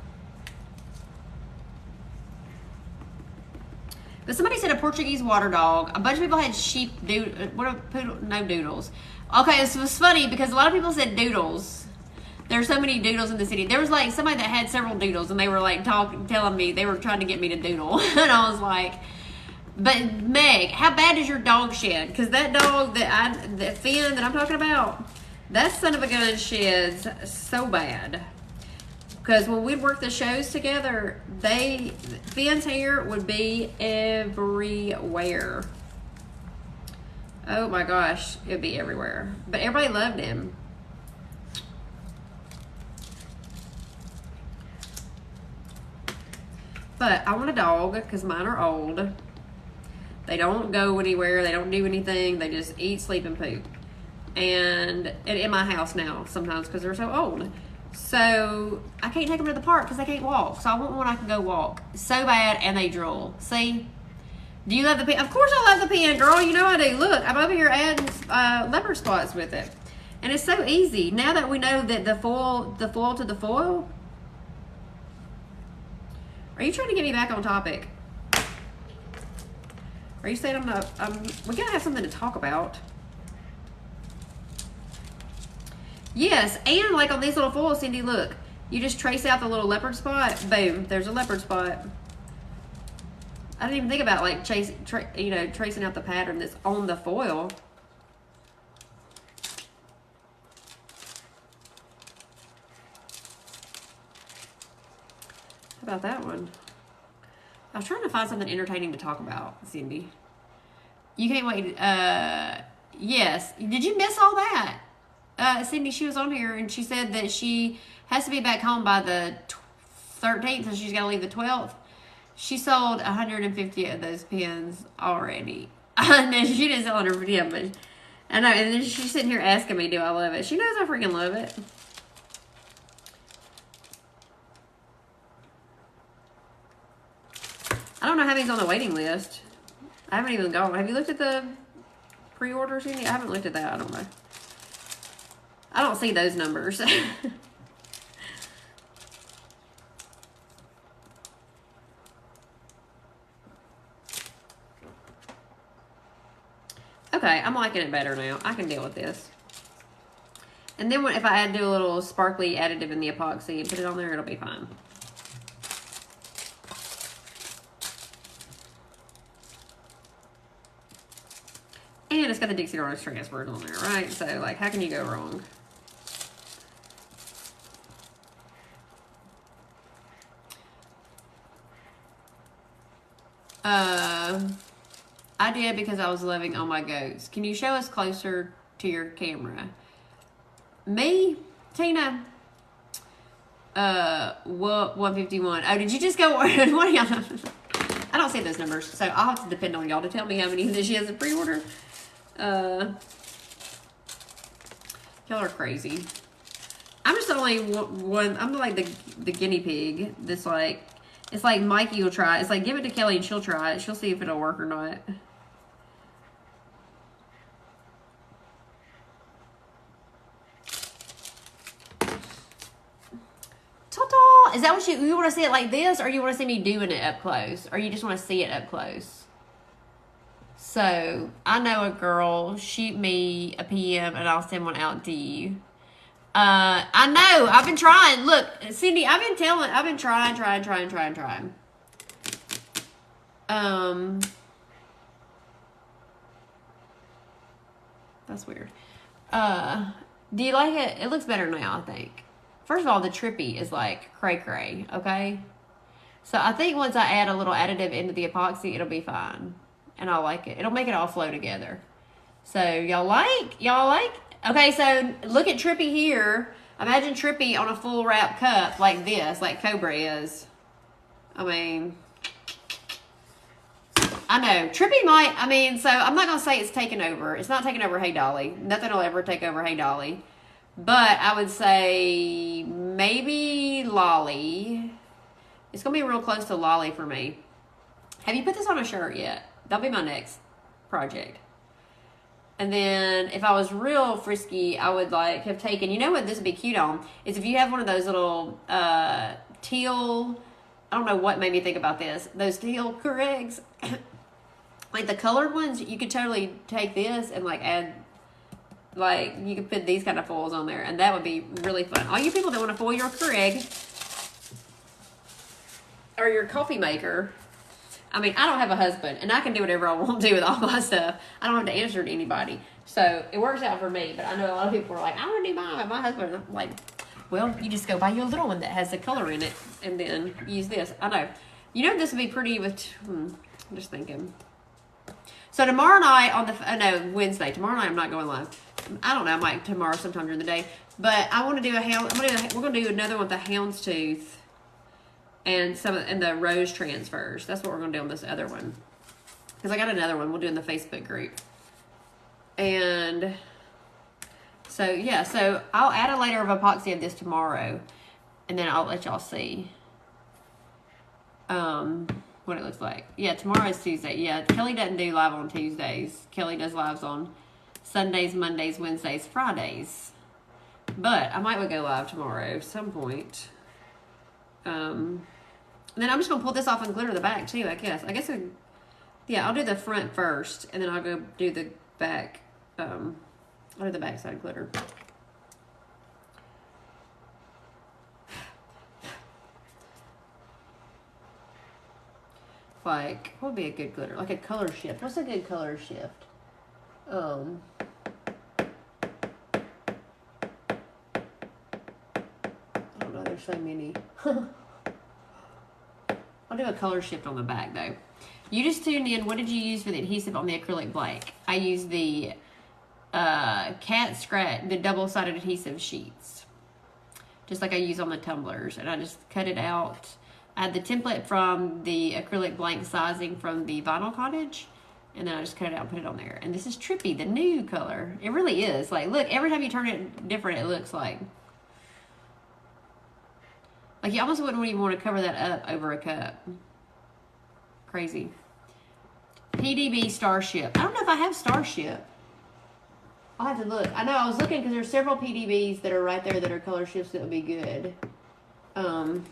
But somebody said a Portuguese water dog. A bunch of people had sheep, no doodles. Okay, this was funny because a lot of people said doodles. There's so many doodles in the city. There was like somebody that had several doodles and they were like telling me, they were trying to get me to doodle. And I was like, but Meg, how bad is your dog shed? Because that dog that Finn that I'm talking about, that son of a gun sheds so bad. Because when we'd work the shows together, Finn's hair would be everywhere. Oh my gosh, it would be everywhere. But everybody loved him. But I want a dog because mine are old. They don't go anywhere. They don't do anything. They just eat, sleep, and poop. And in my house now sometimes because they're so old. So I can't take them to the park because they can't walk. So I want one I can go walk so bad, and they drool. See? Do you love the pen? Of course I love the pen, girl. You know I do. Look, I'm over here adding leopard spots with it. And it's so easy. Now that we know that the foil to the foil. Are you trying to get me back on topic? Are you saying we gotta have something to talk about? Yes, and like on these little foils, Cindy, look. You just trace out the little leopard spot. Boom, there's a leopard spot. I didn't even think about like tracing out the pattern that's on the foil. How about that one? I was trying to find something entertaining to talk about, Cindy. You can't wait. Yes. Did you miss all that? Cindy, she was on here and she said that she has to be back home by the 13th, so she's got to leave the 12th. She sold 150 of those pens already. No, she didn't sell 150 of them, but I know. And then she's sitting here asking me, do I love it? She knows I freaking love it. I don't know how many's on the waiting list. I haven't even gone. Have you looked at the pre-orders? I haven't looked at that. I don't know. I don't see those numbers. Okay, I'm liking it better now. I can deal with this. And then if I do a little sparkly additive in the epoxy and put it on there, it'll be fine. And it's got the Dixie Artist transfers on there, right? So, like, how can you go wrong? I did because I was loving all my goats. Can you show us closer to your camera? Me? Tina? 151. Oh, did you just go? What are y'all? I don't see those numbers, so I'll have to depend on y'all to tell me how many that she has a pre-order. Y'all are crazy. I'm just the only one. I'm like the guinea pig. That's like, it's like Mikey will try it. It's like give it to Kelly and she'll try it. She'll see if it'll work or not. Ta-ta! Is that what you want to see it like this, or you want to see me doing it up close, or you just want to see it up close? So I know a girl. Shoot me a PM and I'll send one out to you. I know. I've been trying. Look, Cindy, I've been trying. That's weird. Do you like it? It looks better now, I think. First of all, the trippy is like cray-cray, okay? So I think once I add a little additive into the epoxy, it'll be fine. And I'll like it. It'll make it all flow together. So y'all like? Okay, so look at trippy here. Imagine trippy on a full wrap cup like this, like Cobra is. I mean, I know. Trippy might, so I'm not going to say it's taken over. It's not taking over Hey Dolly. Nothing will ever take over Hey Dolly. But I would say maybe Lolly. It's going to be real close to Lolly for me. Have you put this on a shirt yet? That'll be my next project. And then if I was real frisky, I would like have taken, you know what this would be cute on? Is if you have one of those little teal, I don't know what made me think about this. Those teal Keurigs, like the colored ones, you could totally take this and like add, like you could put these kind of foils on there. And that would be really fun. All you people that want to foil your Keurig or your coffee maker, I mean, I don't have a husband, and I can do whatever I want to do with all my stuff. I don't have to answer to anybody. So, it works out for me, but I know a lot of people are like, I want to do mine with my husband. I'm like, well, you just go buy you a little one that has the color in it, and then use this. I know. You know this would be pretty with, I'm just thinking. So, tomorrow night Wednesday. Tomorrow night I'm not going live. I don't know, I might tomorrow sometime during the day. But I want to do we're going to do another one with the Houndstooth. And the rose transfers. That's what we're going to do on this other one. Because I got another one we'll do in the Facebook group. And so, yeah. So, I'll add a layer of epoxy of this tomorrow. And then I'll let y'all see what it looks like. Yeah, tomorrow is Tuesday. Yeah, Kelly doesn't do live on Tuesdays. Kelly does lives on Sundays, Mondays, Wednesdays, Fridays. But I might go live tomorrow at some point. And then I'm just going to pull this off and glitter the back too, I guess. Yeah, I'll do the front first, and then I'll go do the back. I'll do the backside glitter. Like, what would be a good glitter? Like a color shift. What's a good color shift? I don't know, there's so many. I'll do a color shift on the back though. You just tuned in. What did you use for the adhesive on the acrylic blank? I used the cat scratch, the double-sided adhesive sheets, just like I use on the tumblers, and I just cut it out. I had the template from the acrylic blank sizing from the Vinyl Cottage, and then I just cut it out and put it on there. And this is Trippy, the new color. It really is. Like, look, every time you turn it different, it looks like you almost wouldn't even want to cover that up over a cup. Crazy. PDB Starship. I don't know if I have Starship. I'll have to look. I know I was looking because there's several PDBs that are right there that are color shifts that would be good. One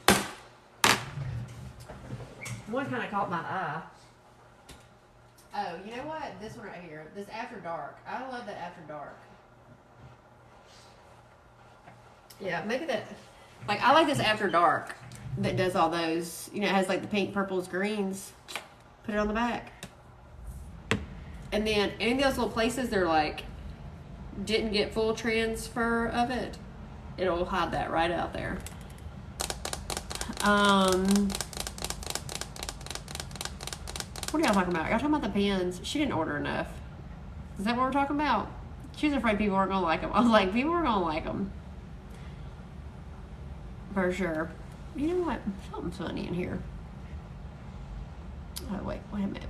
kind of caught my eye. Oh, you know what? This one right here. This After Dark. I love that After Dark. Yeah, maybe that... Like, I like this After Dark that does all those. You know, it has like the pink, purples, greens. Put it on the back. And then any of those little places they're like, didn't get full transfer of it, it'll hide that right out there. What are y'all talking about? Y'all talking about the pens? She didn't order enough. Is that what we're talking about? She was afraid people weren't going to like them. I was like, people are going to like them. For sure. You know what? Something's funny in here. Oh, wait a minute.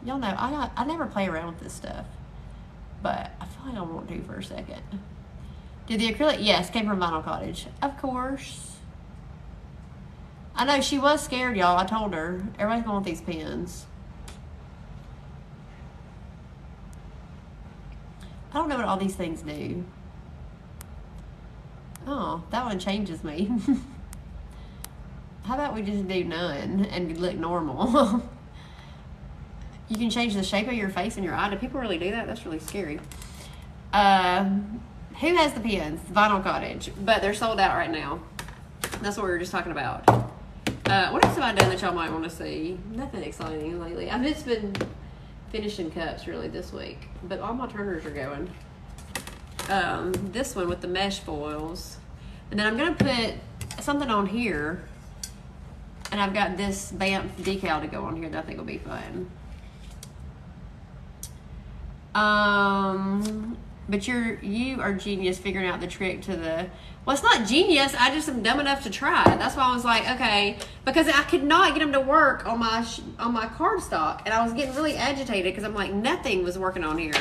Y'all know, I never play around with this stuff. But I feel like I want to for a second. Did the acrylic? Yes, came from Vinyl Cottage. Of course. I know, she was scared, y'all. I told her. Everybody's going with these pens. I don't know what all these things do. Oh, that one changes me. How about we just do none and look normal? You can change the shape of your face and your eye. Do people really do that? That's really scary. Who has the pens? Vinyl Cottage. But they're sold out right now. That's what we were just talking about. What else have I done that y'all might want to see? Nothing exciting lately. I've just been finishing cups really this week, but all my turners are going. This one with the mesh foils, and then I'm gonna put something on here, and I've got this Banff decal to go on here that I think will be fun. But you are genius figuring out the trick to the. Well, it's not genius. I just am dumb enough to try. That's why I was like, okay, because I could not get them to work on my cardstock, and I was getting really agitated because I'm like, nothing was working on here.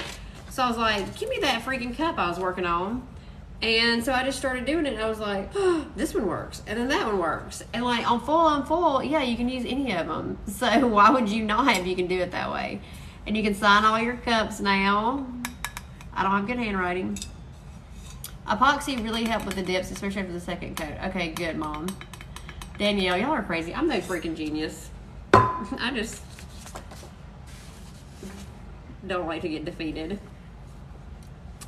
So I was like, give me that freaking cup I was working on. And so I just started doing it, and I was like, oh, this one works, and then that one works. And like on full, yeah, you can use any of them. So why would you not if you can do it that way? And you can sign all your cups now. I don't have good handwriting. Epoxy really helped with the dips, especially after the second coat. Okay, good, Mom. Danielle, y'all are crazy. I'm no freaking genius. I just don't like to get defeated.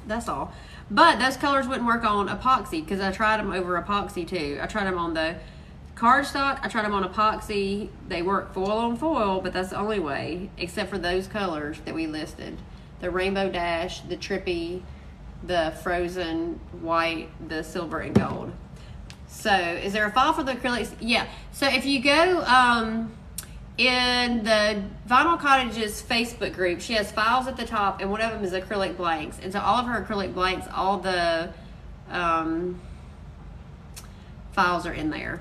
That's all. But those colors wouldn't work on epoxy because I tried them over epoxy too. I tried them on the cardstock. I tried them on epoxy. They work foil on foil, but that's the only way, except for those colors that we listed. The Rainbow Dash, the Trippy, the Frozen White, the Silver and Gold. So is there a file for the acrylics? Yeah. So if you go in the Vinyl Cottage's Facebook group, she has files at the top, and one of them is acrylic blanks. And so all of her acrylic blanks, all the files are in there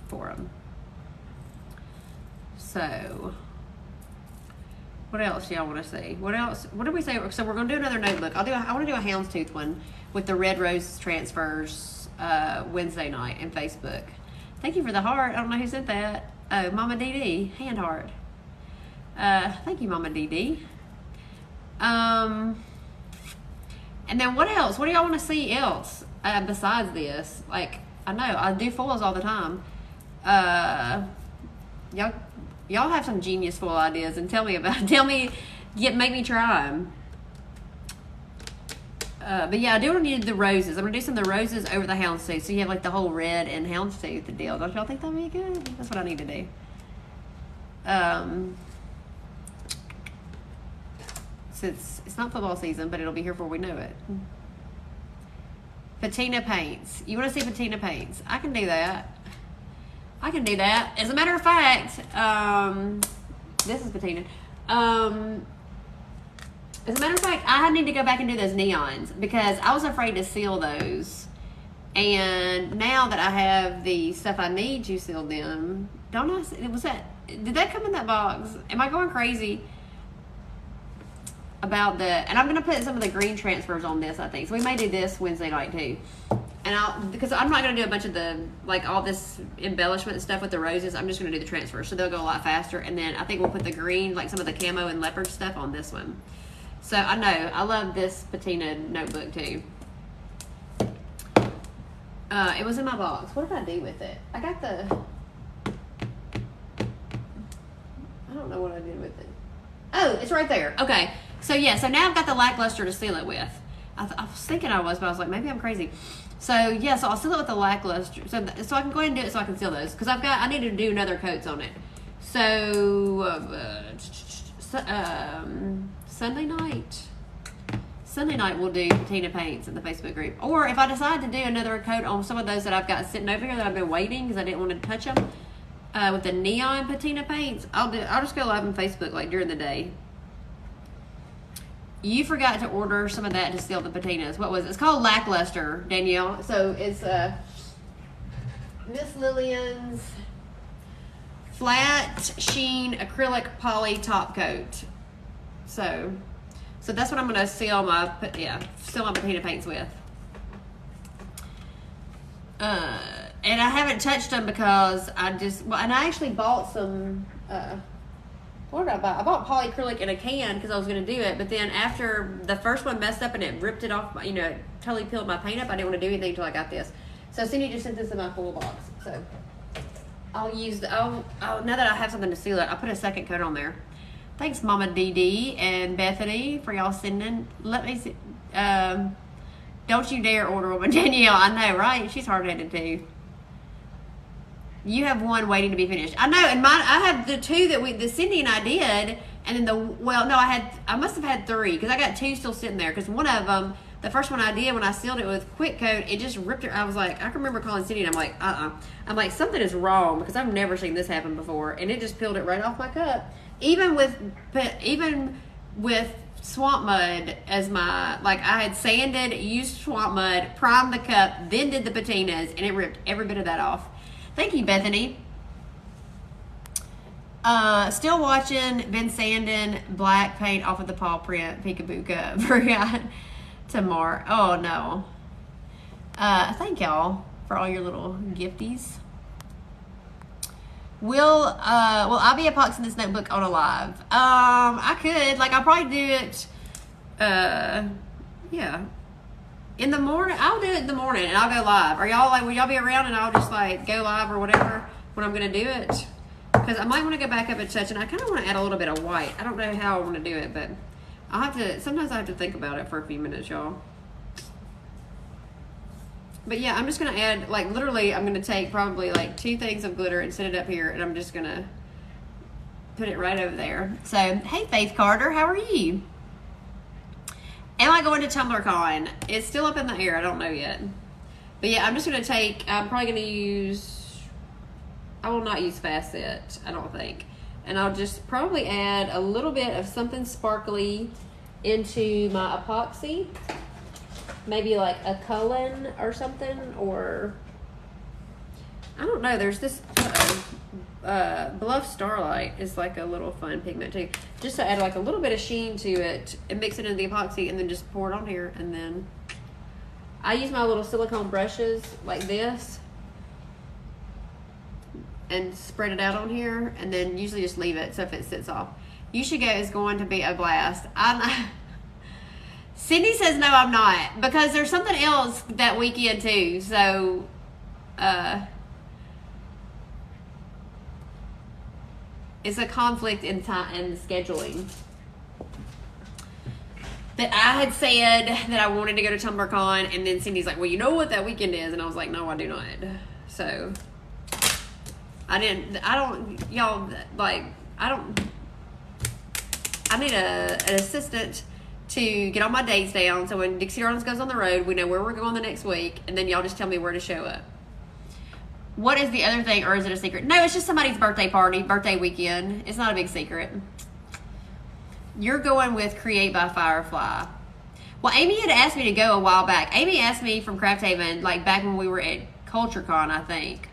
for them. So what else do y'all want to see? What else? What did we say? So we're going to do another notebook. I want to do a Houndstooth one with the red rose transfers Wednesday night in Facebook. Thank you for the heart. I don't know who sent that. Oh, Mama DD, hand heart. Thank you, Mama DD. And then what else? What do y'all want to see else besides this? Like, I know I do foils all the time. Y'all have some genius foil ideas, and tell me about. Make me try them. But yeah, I do want to do the roses. I'm gonna do some of the roses over the houndstooth, so you have like the whole red and houndstooth deal. Don't y'all think that'd be good? That's what I need to do. Since it's not football season, but it'll be here before we know it. Patina paints. You want to see patina paints? I can do that. I can do that. As a matter of fact, this is patina. As a matter of fact, I need to go back and do those neons because I was afraid to seal those. And now that I have the stuff I need to seal them, did that come in that box? Am I going crazy about and I'm going to put some of the green transfers on this, I think. So we may do this Wednesday night too. And because I'm not going to do a bunch of all this embellishment stuff with the roses. I'm just going to do the transfers. So they'll go a lot faster. And then I think we'll put the green, like some of the camo and leopard stuff on this one. So I know, I love this patina notebook too. It was in my box. What did I do with it? I don't know what I did with it. Oh, it's right there. Okay. So yeah, so now I've got the lackluster to seal it with. I was thinking I was, but I was like, maybe I'm crazy. So yeah, so I'll seal it with the lackluster. So I can go ahead and do it so I can seal those. Because I need to do another coats on it. So, Sunday night we'll do patina paints in the Facebook group. Or if I decide to do another coat on some of those that I've got sitting over here that I've been waiting because I didn't want to touch them with the neon patina paints, I'll just go live on Facebook like during the day. You forgot to order some of that to seal the patinas. What was it? It's called Lackluster, Danielle. So it's Miss Lillian's flat sheen acrylic poly top coat. So that's what I'm gonna seal my patina paints with. And I haven't touched them because and I actually bought some. What did I buy? I bought polyacrylic in a can because I was going to do it, but then after the first one messed up and it ripped it off, totally peeled my paint up, I didn't want to do anything until I got this. So Cindy just sent this in my full box. So I'll use now that I have something to seal it, I'll put a second coat on there. Thanks, Mama DD and Bethany, for y'all sending. Let me see. Don't you dare order one, Danielle. I know, right? She's hard-headed too. You have one waiting to be finished. I know, and mine, I have the two that Cindy and I did, and then I must have had three, because I got two still sitting there, because one of them, the first one I did, when I sealed it with quick coat, it just ripped it. I was like, I can remember calling Cindy, and I'm like, I'm like, something is wrong, because I've never seen this happen before, and it just peeled it right off my cup. Even with swamp mud as my, like, I had sanded, used swamp mud, primed the cup, then did the patinas, and it ripped every bit of that off. Thank you, Bethany. Still watching, been sanding black paint off of the paw print peekaboo cup. Forgot to mark. Oh no. Thank y'all for all your little gifties. Will I be epoxying this notebook on a live? I could. Like, I'll probably do it, yeah. In the morning, I'll do it in the morning, and I'll go live. Are y'all, like, will y'all be around, and I'll just, like, go live or whatever when I'm going to do it? Because I might want to go back up and touch, and I kind of want to add a little bit of white. I don't know how I want to do it, but I'll have to, sometimes I have to think about it for a few minutes, y'all. But yeah, I'm just going to add, like, literally, I'm going to take probably, like, 2 things of glitter and set it up here, and I'm just going to put it right over there. So, hey, Faith Carter, how are you? Am I going to TumblerCon? It's still up in the air. I don't know yet. But yeah, I'm just going to take, I'm probably going to use, I will not use Fast Set, I don't think. And I'll just probably add a little bit of something sparkly into my epoxy. Maybe like a Cullen or something, or I don't know. There's this Bluff Starlight is like a little fun pigment too. Just to add like a little bit of sheen to it and mix it into the epoxy, and then just pour it on here. And then I use my little silicone brushes like this and spread it out on here, and then usually just leave it so if it sits off. You Should Go is going to be a blast. Cindy says no, I'm not, because there's something else that weekend too. So, it's a conflict in time and scheduling. That I had said that I wanted to go to TumblerCon, and then Cindy's like, "Well, you know what that weekend is," and I was like, "No, I do not." So, I need an assistant to get all my dates down, so when Dixie Darlings goes on the road, we know where we're going the next week, and then y'all just tell me where to show up. What is the other thing, or is it a secret? No, it's just somebody's birthday weekend. It's not a big secret. You're going with Create by Firefly. Well, Amy had asked me to go a while back. Amy asked me from Craft Haven, like back when we were at CultureCon, I think.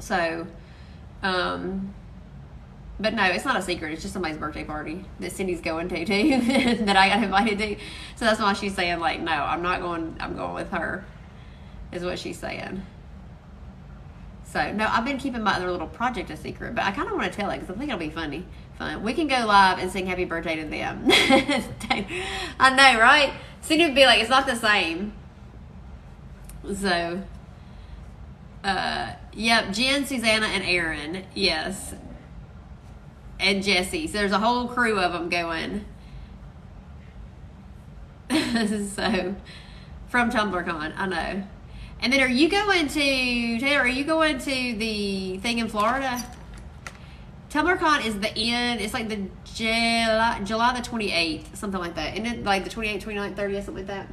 So, but no, it's not a secret. It's just somebody's birthday party that Cindy's going to too, that I got invited to. So that's why she's saying, like, no, I'm not going. I'm going with her, is what she's saying. So no, I've been keeping my other little project a secret, but I kind of want to tell it because I think it'll be fun. We can go live and sing happy birthday to them. I know, right? Cindy would be like, it's not the same. So, yep, Jen, Susanna, and Aaron, yes. And Jesse. So there's a whole crew of them going. So, from TumblerCon, I know. And then are you going to the thing in Florida? TumblerCon is the end. It's like the July the 28th, something like that. Isn't it like the 28th, 29th, 30th, something like that?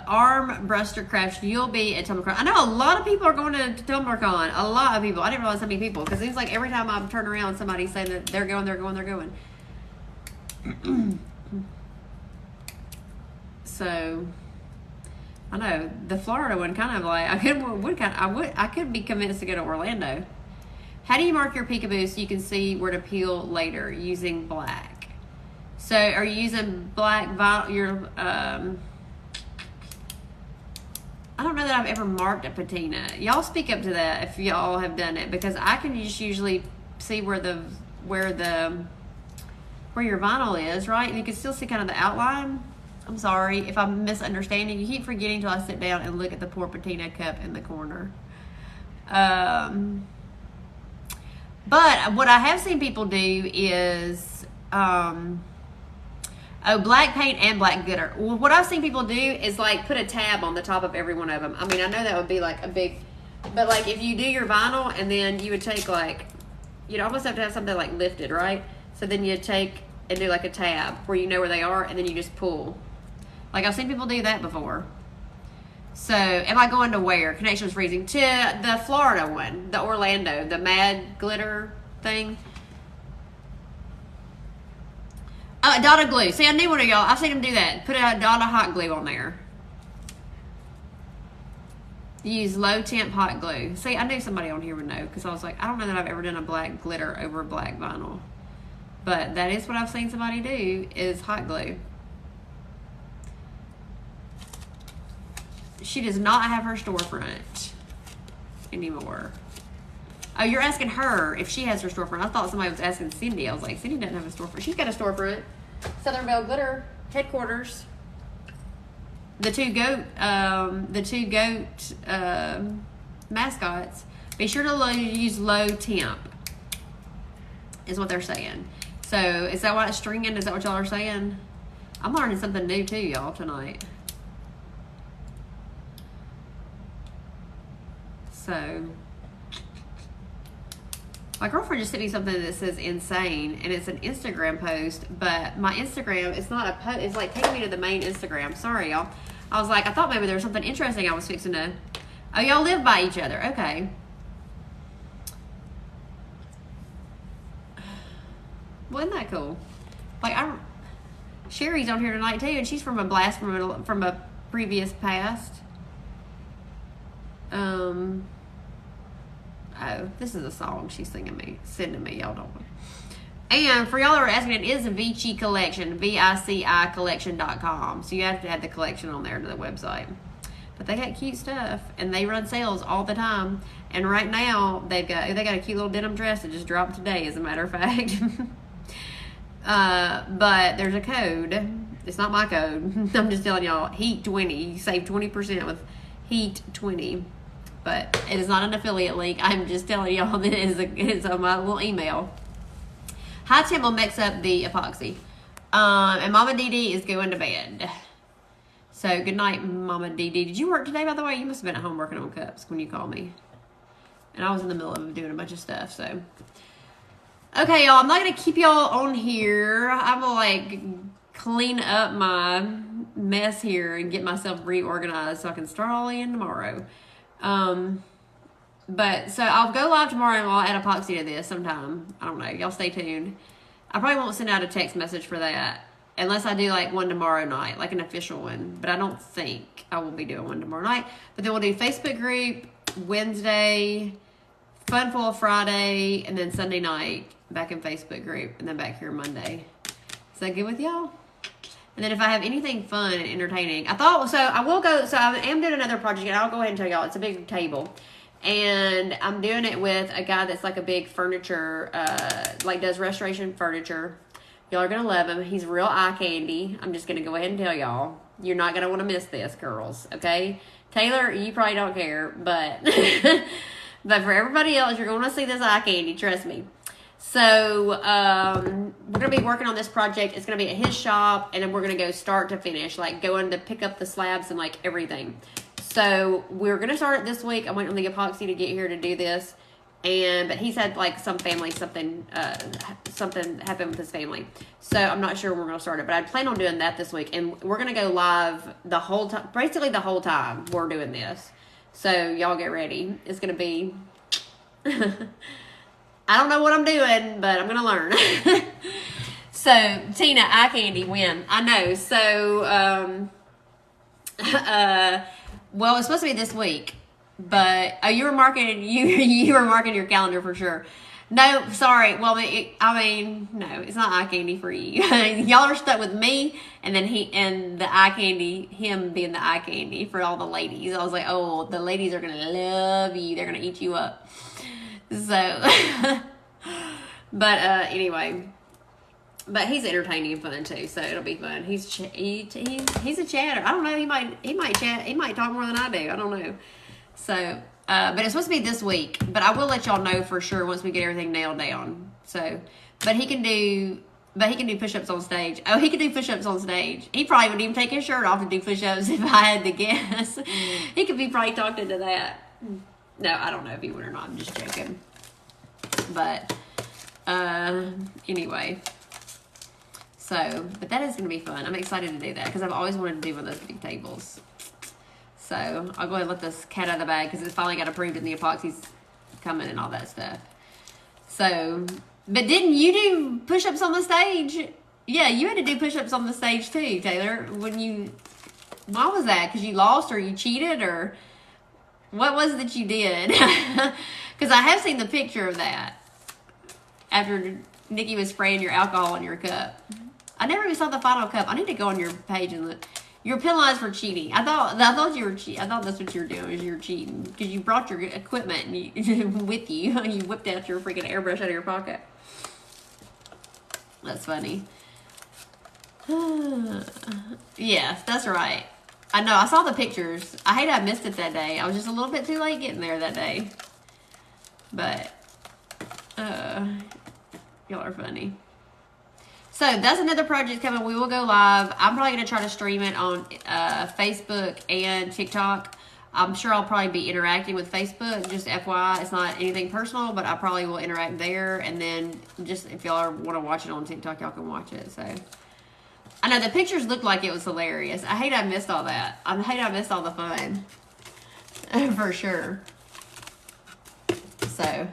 Arm Bruster Crafts, you'll be at TumblerCon. I know a lot of people are going to TumblerCon. A lot of people. I didn't realize how many people, because it seems like every time I turn around, somebody's saying that they're going. So, I know the Florida one kind of like I could be convinced to go to Orlando. How do you mark your peekaboo so you can see where to peel later using black? So, are you using black vinyl? I don't know that I've ever marked a patina. Y'all speak up to that if y'all have done it, because I can just usually see where your vinyl is, right? And you can still see kind of the outline. I'm sorry if I'm misunderstanding. You keep forgetting till I sit down and look at the poor patina cup in the corner. But what I have seen people do is Oh, black paint and black glitter. Well, what I've seen people do is like put a tab on the top of every one of them. I mean, I know that would be like a big, but like if you do your vinyl and then you would take like, you'd almost have to have something like lifted, right? So then you'd take and do like a tab where you know where they are and then you just pull. Like I've seen people do that before. So am I going to where? Connections Freezing. To the Florida one, the Orlando, the Mad Glitter thing. A dot of glue. See, I knew one of y'all. I've seen them do that. Put a dot of hot glue on there. Use low temp hot glue. See, I knew somebody on here would know because I was like, I don't know that I've ever done a black glitter over black vinyl. But that is what I've seen somebody do is hot glue. She does not have her storefront anymore. Oh, you're asking her if she has her storefront. I thought somebody was asking Cindy. I was like, Cindy doesn't have a storefront. She's got a storefront. Southern Belle Glitter headquarters. The two goat mascots. Be sure to use low temp. Is what they're saying. So is that what it's stringing? Is that what y'all are saying? I'm learning something new too, y'all, tonight. So. My girlfriend just sent me something that says insane, and it's an Instagram post, but my Instagram, it's not a post, it's like taking me to the main Instagram. Sorry, y'all. I was like, I thought maybe there was something interesting I was fixing to, oh, y'all live by each other. Okay. Well, isn't that cool? Like, Sherry's on here tonight, too, and she's from a blast from a previous past. Oh, this is a song she's sending me, y'all don't know. And for y'all that are asking, it is a Vici collection, VICI collection.com. So you have to have the collection on there to the website. But they got cute stuff, and they run sales all the time. And right now, they got a cute little denim dress that just dropped today, as a matter of fact. But there's a code. It's not my code. I'm just telling y'all, HEAT20. You save 20% with HEAT20. But it is not an affiliate link. I'm just telling y'all that it's on my little email. High temp will mix up the epoxy. And Mama Dee is going to bed. So good night, Mama Dee. Did you work today, by the way? You must have been at home working on cups when you called me. And I was in the middle of doing a bunch of stuff, so. Okay, y'all, I'm not going to keep y'all on here. I'm going to, like, clean up my mess here and get myself reorganized so I can start all in tomorrow. But so I'll go live tomorrow and I'll add epoxy to this sometime. I don't know. Y'all stay tuned. I probably won't send out a text message for that unless I do like one tomorrow night, like an official one. But I don't think I will be doing one tomorrow night. But then we'll do Facebook group Wednesday, Funful Friday, and then Sunday night back in Facebook group, and then back here Monday. Is that good with y'all? And then if I have anything fun and entertaining, I am doing another project, and I'll go ahead and tell y'all. It's a big table. And I'm doing it with a guy that's like a big furniture, like does restoration furniture. Y'all are going to love him. He's real eye candy. I'm just going to go ahead and tell y'all. You're not going to want to miss this, girls. Okay? Taylor, you probably don't care, but, but for everybody else, you're going to see this eye candy. Trust me. So, we're going to be working on this project. It's going to be at his shop, and then we're going to go start to finish, like going to pick up the slabs and like everything. So, we're going to start it this week. I'm waiting on the epoxy to get here to do this. But he's had like something happen with his family. So, I'm not sure when we're going to start it, but I plan on doing that this week. And we're going to go live the whole time, basically the whole time we're doing this. So, y'all get ready. It's going to be... I don't know what I'm doing, but I'm going to learn. So, Tina, eye candy, win. I know. So, well, it's supposed to be this week, but you were marking your calendar for sure. No, sorry. Well, no, it's not eye candy for you. Y'all are stuck with me, and then the eye candy, him being the eye candy for all the ladies. I was like, oh, the ladies are going to love you. They're going to eat you up. So, but anyway, but he's entertaining and fun too, so it'll be fun. He's a chatter. I don't know. He might chat. He might talk more than I do. I don't know. So, but it's supposed to be this week. But I will let y'all know for sure once we get everything nailed down. So, but he can do But he can do push-ups on stage. Oh, he can do push-ups on stage. He probably wouldn't even take his shirt off to do push-ups if I had to guess. He could be probably talked into that. No, I don't know if he would or not. I'm just joking. But, anyway. So, but that is going to be fun. I'm excited to do that because I've always wanted to do one of those big tables. So, I'll go ahead and let this cat out of the bag because it finally got approved and the epoxy's coming and all that stuff. So, but didn't you do push-ups on the stage? Yeah, you had to do push-ups on the stage too, Taylor. Why was that? Because you lost or you cheated or what was it that you did? Because I have seen the picture of that after Nikki was spraying your alcohol in your cup. I never even saw the final cup. I need to go on your page and look. You were penalized for cheating. I thought you were cheating. I thought that's what you were doing, is you were cheating because you brought your equipment and with you. You whipped out your freaking airbrush out of your pocket. That's funny. Yes, that's right. I know. I saw the pictures. I hate I missed it that day. I was just a little bit too late getting there that day. But y'all are funny. So that's another project coming. We will go live. I'm probably going to try to stream it on Facebook and TikTok. I'm sure I'll probably be interacting with Facebook. Just FYI, it's not anything personal, but I probably will interact there. And then just if y'all want to watch it on TikTok, y'all can watch it. So I know the pictures looked like it was hilarious. I hate I missed all that. I hate I missed all the fun. For sure. So...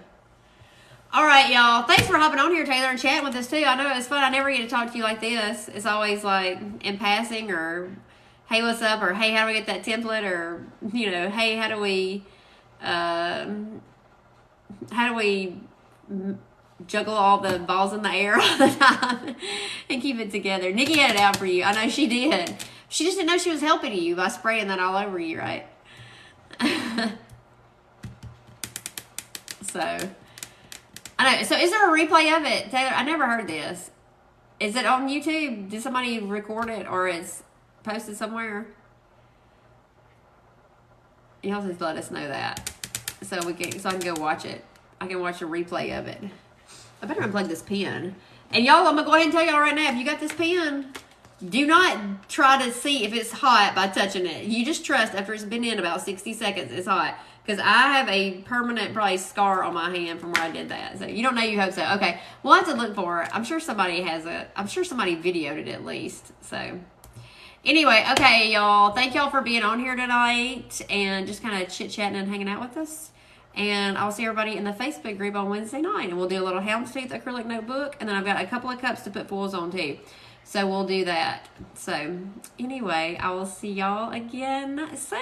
all right, y'all. Thanks for hopping on here, Taylor, and chatting with us, too. I know it was fun. I never get to talk to you like this. It's always, like, in passing or, hey, what's up? Or, hey, how do we get that template? Or, you know, hey, how do we juggle all the balls in the air all the time and keep it together? Nikki had it out for you. I know she did. She just didn't know she was helping you by spraying that all over you, right? So... I know. So is there a replay of it, Taylor? I never heard this. Is it on YouTube? Did somebody record it or it's posted somewhere? Y'all just let us know that. So I can go watch it. I can watch a replay of it. I better unplug this pen. And y'all, I'm gonna go ahead and tell y'all right now, if you got this pen, do not try to see if it's hot by touching it. You just trust after it's been in about 60 seconds, it's hot. Because I have a permanent, probably, scar on my hand from where I did that. So you don't know, you hope so. Okay, we'll have to look for it. I'm sure somebody has it. I'm sure somebody videoed it at least. So anyway, okay, y'all. Thank y'all for being on here tonight and just kind of chit-chatting and hanging out with us. And I'll see everybody in the Facebook group on Wednesday night. And we'll do a little Houndstooth acrylic notebook. And then I've got a couple of cups to put foils on too. So we'll do that. So anyway, I will see y'all again soon.